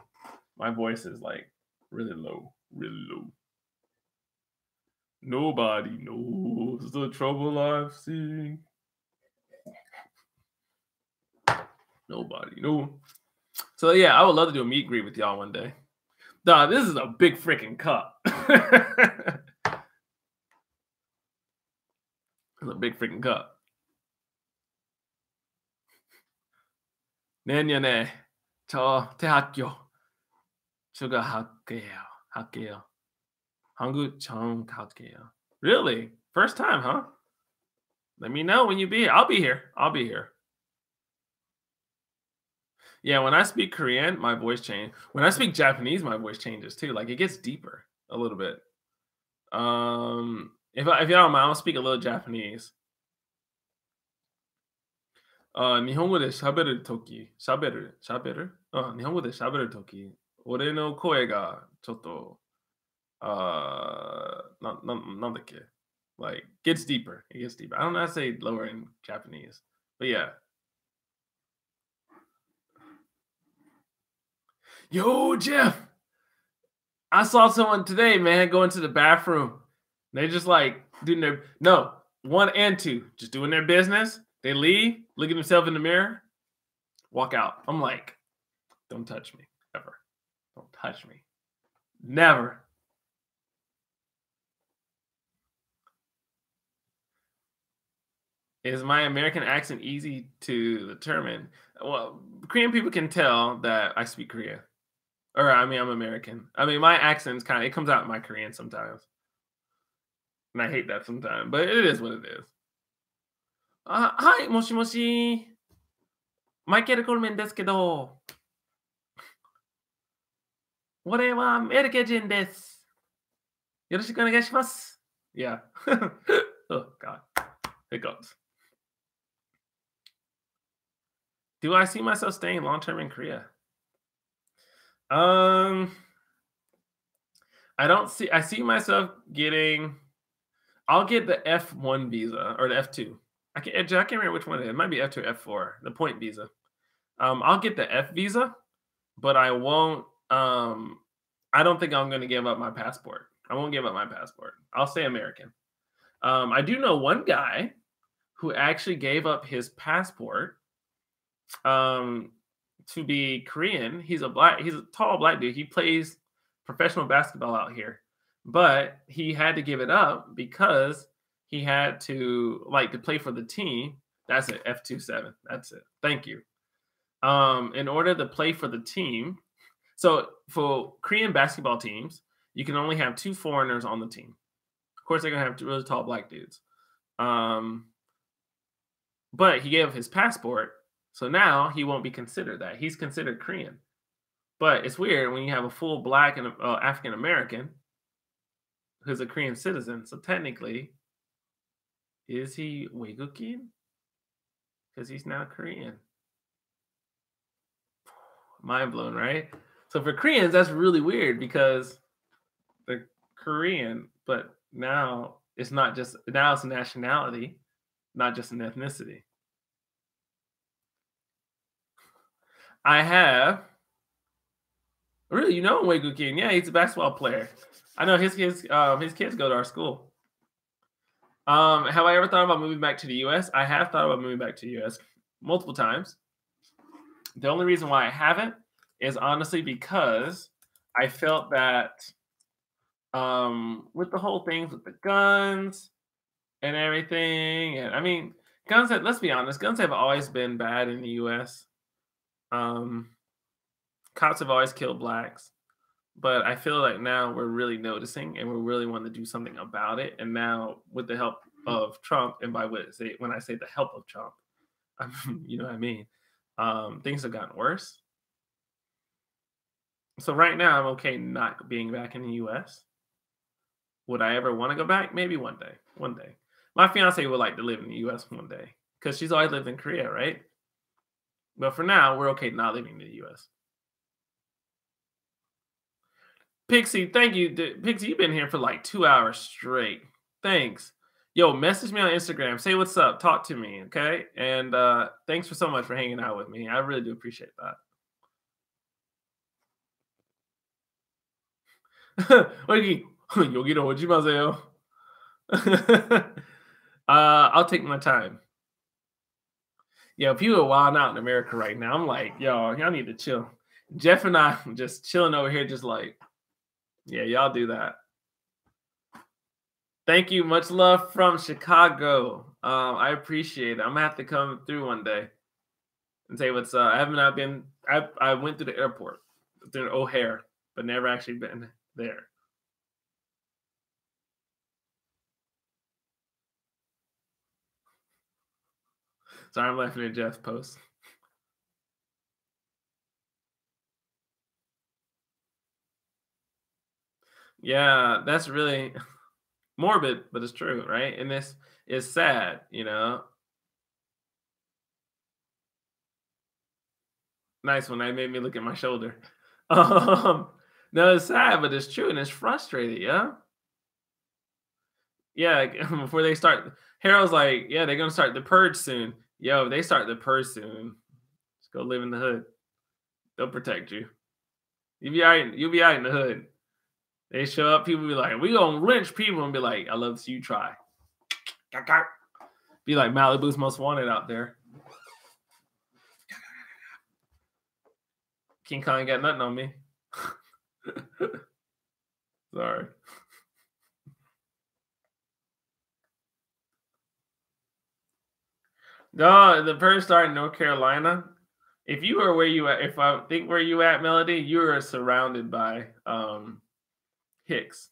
my voice is like really low, really low. Nobody knows the trouble I've seen. Nobody knows. So yeah, I would love to do a meet and greet with y'all one day. Dog, this is a big freaking cup. It's a big freaking cup. 내년에 저 대학교 할게요. 한국 처음 갈게요. Really? First time, huh? Let me know when you be here. I'll be here. I'll be here. Yeah, when I speak Korean, my voice changes. When I speak Japanese, my voice changes too. Like it gets deeper a little bit. If y'all don't mind, I'll speak a little Japanese. 日本語で喋る時、日本語で喋る時、俺の声がちょっと、なんだっけ, like gets deeper. It gets deeper. I don't know how to say lower in Japanese, but yeah. Yo, Jeff, I saw someone today, man, go into the bathroom. They just like doing one and two, just doing their business. They leave, look at themselves in the mirror, walk out. I'm like, don't touch me, ever. Don't touch me. Never. Is my American accent easy to determine? Well, Korean people can tell that I speak Korean. Or I mean, I'm American. I mean, my accent's it comes out in my Korean sometimes. And I hate that sometimes, but it is what it is. Hi, moshi moshi. MiKole Coleman ですけど。俺はアメリカ人です。よろしくお願いします。Yeah. Oh, God. Hiccups. Do I see myself staying long term in Korea? I see myself I'll get the F1 visa or the F2. I can't remember which one it is. It might be F2 or F4, the point visa. I'll get the F visa, but I won't. I don't think I'm going to give up my passport. I won't give up my passport. I'll stay American. I do know one guy who actually gave up his passport to be Korean. He's a tall black dude. He plays professional basketball out here, but he had to give it up because he had to play for the team. That's it. F27. That's it. Thank you. In order to play for the team, so for Korean basketball teams, you can only have 2 foreigners on the team. Of course, they're gonna have 2 really tall black dudes. But he gave up his passport, so now he won't be considered that. He's considered Korean. But it's weird when you have a full black and African American who's a Korean citizen. So technically, is he Weigukin? Because he's now Korean. Mind blown, right? So for Koreans, that's really weird because they're Korean, but Now it's not just now it's a nationality, not just an ethnicity. I have really, Wegu King. Yeah, he's a basketball player. I know his kids go to our school. Have I ever thought about moving back to the US? I have thought about moving back to the US multiple times. The only reason why I haven't is honestly because I felt that with the whole things with the guns and everything, and I mean, let's be honest, guns have always been bad in the US. Cops have always killed blacks. But I feel like now we're really noticing and we really want to do something about it. And now with the help of Trump, and when I say the help of Trump, you know what I mean? Things have gotten worse. So right now I'm okay not being back in the US. Would I ever want to go back? Maybe one day. One day. My fiance would like to live in the US one day because she's always lived in Korea, right? But for now, we're okay not living in the US. Pixie, thank you. Pixie, you've been here for like 2 hours straight. Thanks. Yo, message me on Instagram. Say what's up. Talk to me, okay? And thanks so much for hanging out with me. I really do appreciate that. 여기로 오지 마세요. I'll take my time. Yeah, people are wilding out in America right now. I'm like, y'all need to chill. Jeff and I just chilling over here, just like, yeah, y'all do that. Thank you. Much love from Chicago. I appreciate it. I'm gonna have to come through one day and say what's up. I went to the airport, through O'Hare, but never actually been there. Sorry, I'm laughing at Jeff's post. Yeah, that's really morbid, but it's true, right? And this is sad, Nice one. That made me look at my shoulder. No, it's sad, but it's true and it's frustrating, yeah. Yeah, before they start, Harold's like, yeah, they're gonna start the purge soon. Yo, if they start the purge soon, just go live in the hood. They'll protect you. You'll be out in the hood. They show up, people be like, we gonna lynch people, and be like, I love to see you try. Be like Malibu's Most Wanted out there. King Kong ain't got nothing on me. Sorry. No, the purge started in North Carolina. If you are where you at, if I think where you at, Melody, you are surrounded by Hicks.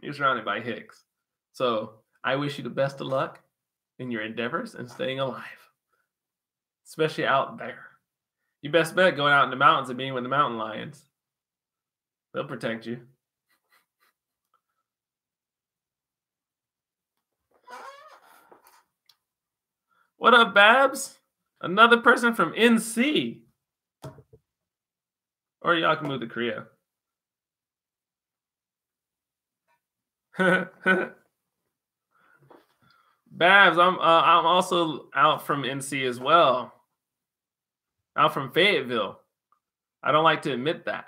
You're surrounded by Hicks. So I wish you the best of luck in your endeavors and staying alive, especially out there. You best bet going out in the mountains and being with the mountain lions. They'll protect you. What up, Babs? Another person from NC. Or y'all can move to Korea. Babs, I'm also out from NC as well. Out from Fayetteville. I don't like to admit that,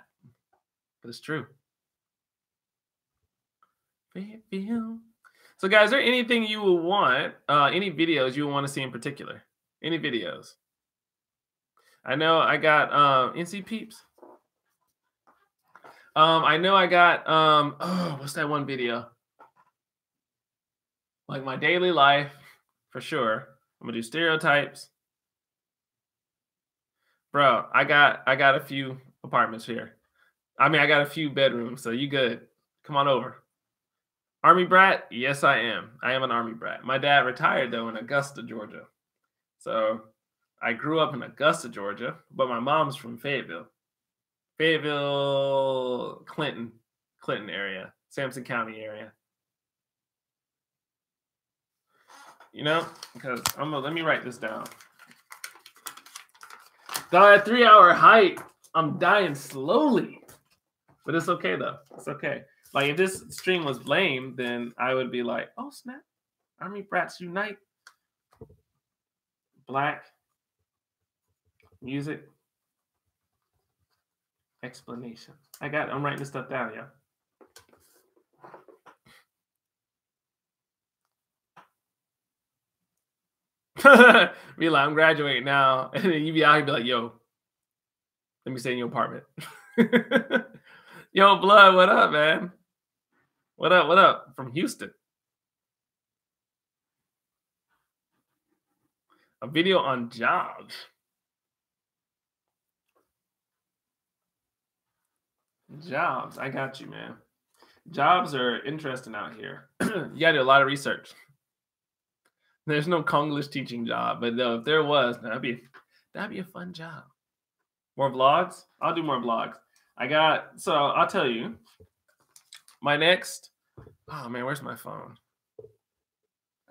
but it's true. Fayetteville. So, guys, is there anything you will want, any videos you want to see in particular? Any videos? I know I got NC Peeps. I know I got what's that one video? Like my daily life, for sure. I'm gonna do stereotypes. Bro, I got a few apartments here. I mean, I got a few bedrooms, so you good. Come on over. Army brat? Yes, I am. I am an Army brat. My dad retired, though, in Augusta, Georgia. So I grew up in Augusta, Georgia, but my mom's from Fayetteville. Fayetteville, Clinton area, Sampson County area. Because let me write this down. At 3 hour hike, I'm dying slowly. But it's okay though. It's okay. Like if this stream was lame, then I would be like, oh snap, Army Brats Unite. Black music explanation. I'm writing this stuff down, yeah. Be like, I'm graduating now. And then you be out here be like, yo, let me stay in your apartment. Yo, Blood, what up, man? What up? What up? From Houston. A video on jobs. Jobs. I got you, man. Jobs are interesting out here. You gotta do a lot of research. There's no Konglish teaching job, but though if there was, that'd be a fun job. More vlogs? I'll do more vlogs. So I'll tell you. My next, oh man, where's my phone?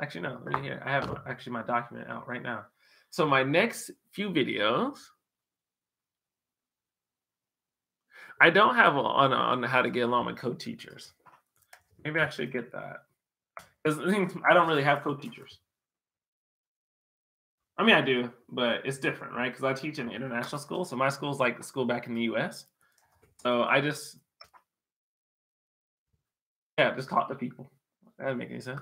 Actually, no, right here. I have actually my document out right now. So my next few videos, I don't have on how to get along with co-teachers. Maybe I should get that. Because I don't really have co-teachers. I mean, I do, but it's different, right? Because I teach in an international school. So my school's like the school back in the US. So I just talk to people. That doesn't make any sense.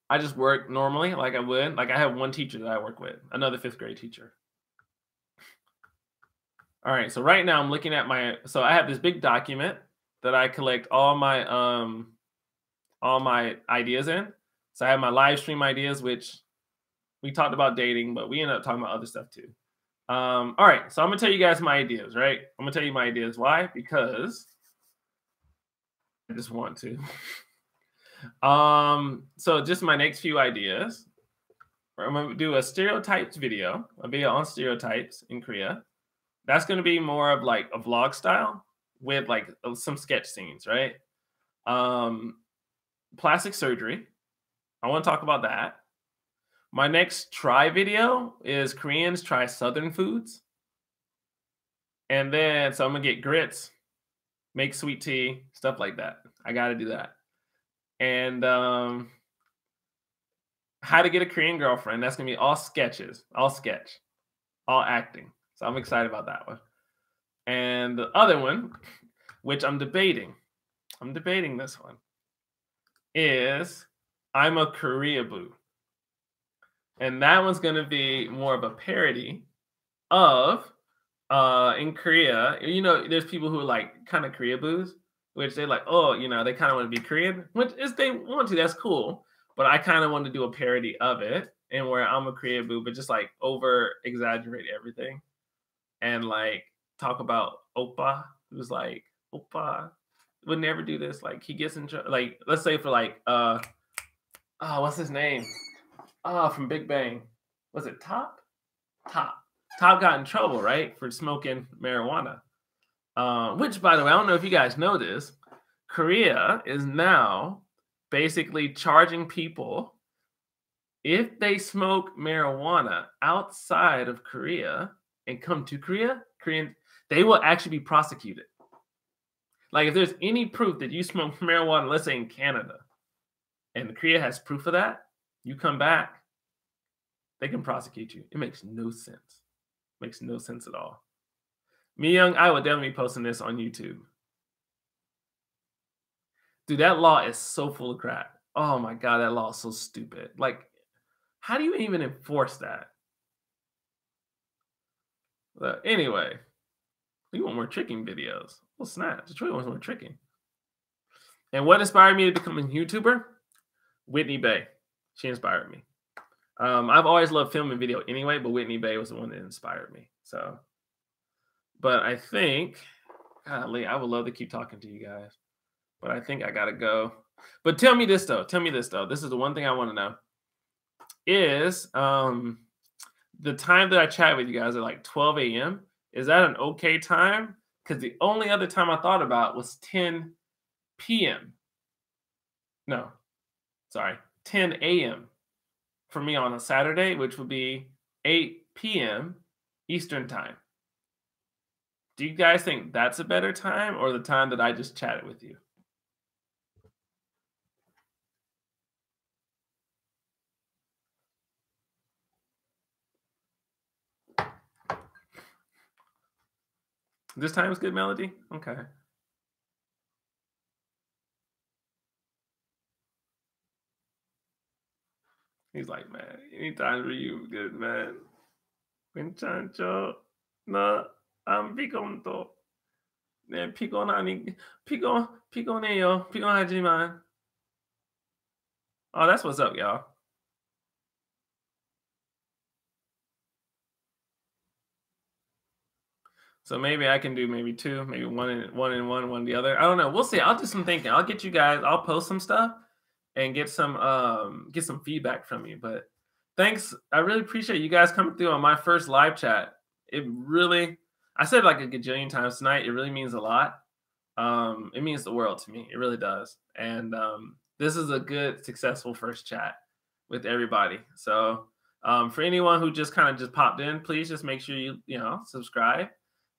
I just work normally like I would. Like I have one teacher that I work with, another 5th grade teacher. All right, so right now I'm looking at so I have this big document that I collect all my ideas in. So I have my live stream ideas, which we talked about dating, but we ended up talking about other stuff too. All right, so I'm gonna tell you guys my ideas, right? I'm gonna tell you my ideas. Why? Because I just want to. So just my next few ideas. I'm gonna do a stereotypes video, a video on stereotypes in Korea. That's gonna be more of like a vlog style with like some sketch scenes, right? Plastic surgery. I want to talk about that. My next try video is Koreans try Southern foods. And then, so I'm gonna get grits, make sweet tea, stuff like that. I gotta do that. And how to get a Korean girlfriend. That's gonna be all sketches, all sketch, all acting. So I'm excited about that one. And the other one, which I'm debating this one, is I'm a Korea boo. And that one's gonna be more of a parody of in Korea, you know, there's people who are like kind of Korea boos, which they like, oh, you know, they kind of want to be Korean, which is they want to, that's cool. But I kind of want to do a parody of it, and where I'm a Korea boo, but just like over exaggerate everything and like talk about Oppa, who's like, Oppa would never do this. Like he gets in trouble. Like, let's say for like what's his name? From Big Bang. Was it Top? Top got in trouble, right, for smoking marijuana. Which, by the way, I don't know if you guys know this. Korea is now basically charging people if they smoke marijuana outside of Korea and come to Korea, they will actually be prosecuted. Like if there's any proof that you smoke marijuana, let's say in Canada, and Korea has proof of that, you come back, they can prosecute you. It makes no sense. Makes no sense at all. Me Young, I would definitely be posting this on YouTube. Dude, that law is so full of crap. Oh my God, that law is so stupid. Like, how do you even enforce that? But anyway, we want more tricking videos. Well, snap. Detroit wants more tricking. And what inspired me to become a YouTuber? Whitney Bay. She inspired me. I've always loved film and video anyway, but Whitney Bay was the one that inspired me. So, but I think, golly, I would love to keep talking to you guys, but I think I gotta go. But tell me this though. This is the one thing I want to know. Is the time that I chat with you guys at like 12 a.m. Is that an okay time? Because the only other time I thought about was 10 p.m. No, sorry, 10 a.m. for me on a Saturday, which would be 8 p.m. Eastern time. Do you guys think that's a better time or the time that I just chatted with you? This time is good, Melody? Okay. He's like, man, anytime for you, good man. 괜찮죠? 나 안 피곤도. 네, 피곤해요. 피곤하지만. Oh, that's what's up, y'all. So maybe I can do maybe two, maybe one the other. I don't know. We'll see. I'll do some thinking. I'll get you guys. I'll post some stuff and get some feedback from you. But thanks. I really appreciate you guys coming through on my first live chat. It really, I said like a gajillion times tonight. It really means a lot. It means the world to me. It really does. And this is a good, successful first chat with everybody. So for anyone who just kind of just popped in, please just make sure you subscribe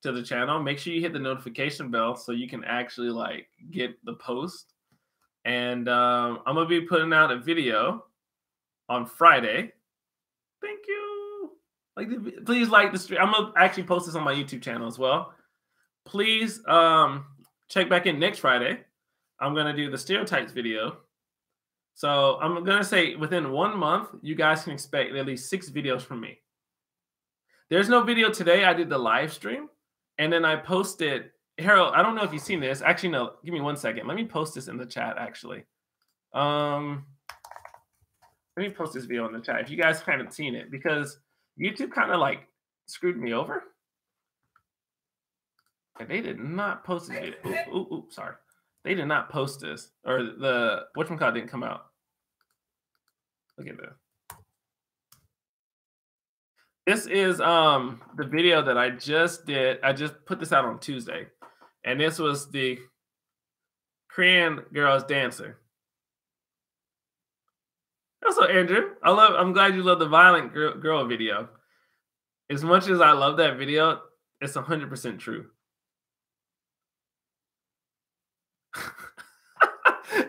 to the channel. Make sure you hit the notification bell so you can actually like get the post. And I'm gonna be putting out a video on Friday. Thank you. Please like the stream. I'm gonna actually post this on my YouTube channel as well. Please check back in next Friday. I'm gonna do the stereotypes video. So I'm gonna say within 1 month, you guys can expect at least 6 videos from me. There's no video today. I did the live stream, and then I posted. Harold, I don't know if you've seen this. Actually, no. Give me 1 second. Let me post this in the chat. Actually, let me post this video in the chat if you guys haven't seen it, because YouTube kind of like screwed me over. And they did not post this video. Sorry. They did not post this, or the whatchamacallit didn't come out. Look at this. This is the video that I just did. I just put this out on Tuesday, and this was the Korean girls dancing. Also, Andrew, I'm glad you love the violent girl video. As much as I love that video, it's 100% true.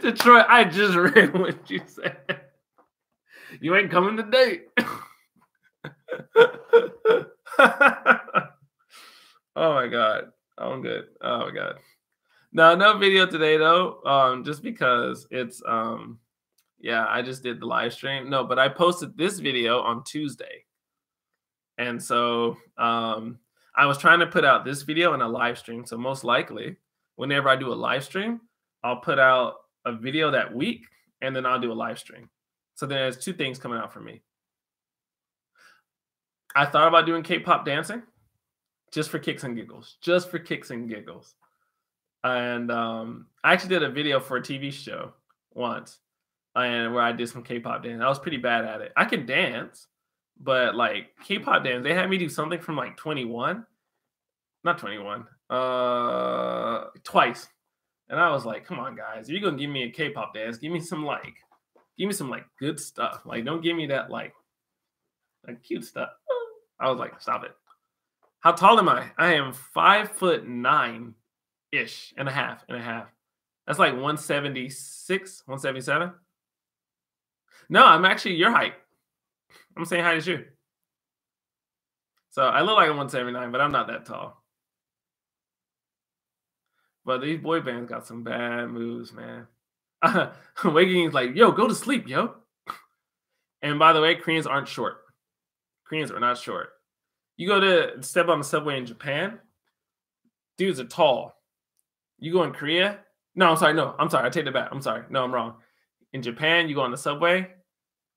Detroit, I just read what you said. You ain't coming today. Oh my god. I'm good. Oh my god. No video today though. Just because it's yeah, I just did the live stream. No, but I posted this video on Tuesday. And so I was trying to put out this video in a live stream. So most likely, whenever I do a live stream, I'll put out a video that week and then I'll do a live stream. So there's 2 things coming out for me. I thought about doing K-pop dancing just for kicks and giggles. Just for kicks and giggles. And I actually did a video for a TV show once, and where I did some K-pop dance. I was pretty bad at it. I can dance, but like K-pop dance, they had me do something from like 21. Not 21. Twice. And I was like, come on, guys. If you're gonna give me a K-pop dance, give me some good stuff. Like, don't give me that like cute stuff. I was like, stop it. How tall am I? I am 5'9" and a half. That's like 176, 177. No, I'm actually your height. I'm saying height as you. So I look like a 179, but I'm not that tall. But these boy bands got some bad moves, man. Waking's like, yo, go to sleep, yo. And by the way, Koreans aren't short. Koreans are not short. You go to step on the subway in Japan, dudes are tall. You go in Korea. No, I'm sorry. No, I'm sorry. I take it back. I'm sorry. No, I'm wrong. In Japan, you go on the subway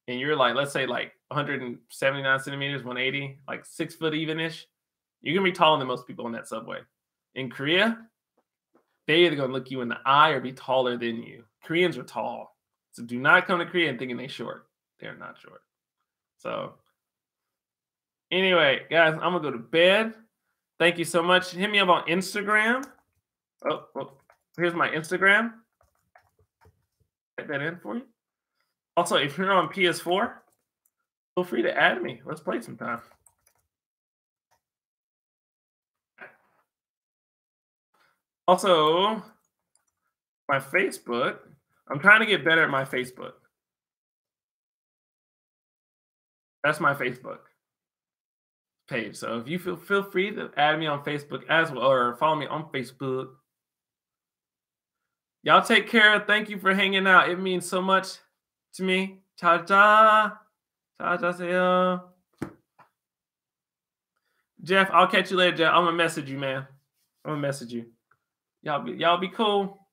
and you're like, let's say like 179 centimeters, 180, like 6 foot even-ish. You're going to be taller than most people on that subway. In Korea, they either going to look you in the eye or be taller than you. Koreans are tall. So do not come to Korea and thinking they're short. They're not short. So anyway, guys, I'm going to go to bed. Thank you so much. Hit me up on Instagram. Oh, well, here's my Instagram. Type that in for you. Also, if you're on PS4, feel free to add me. Let's play sometime. Also, my Facebook. I'm trying to get better at my Facebook. That's my Facebook page. So if you feel free to add me on Facebook as well, or follow me on Facebook. Y'all take care. Thank you for hanging out. It means so much to me. Cha cha. Cha cha seyo. Jeff, I'll catch you later, Jeff. I'm gonna message you, man. I'm gonna message you. Y'all be cool.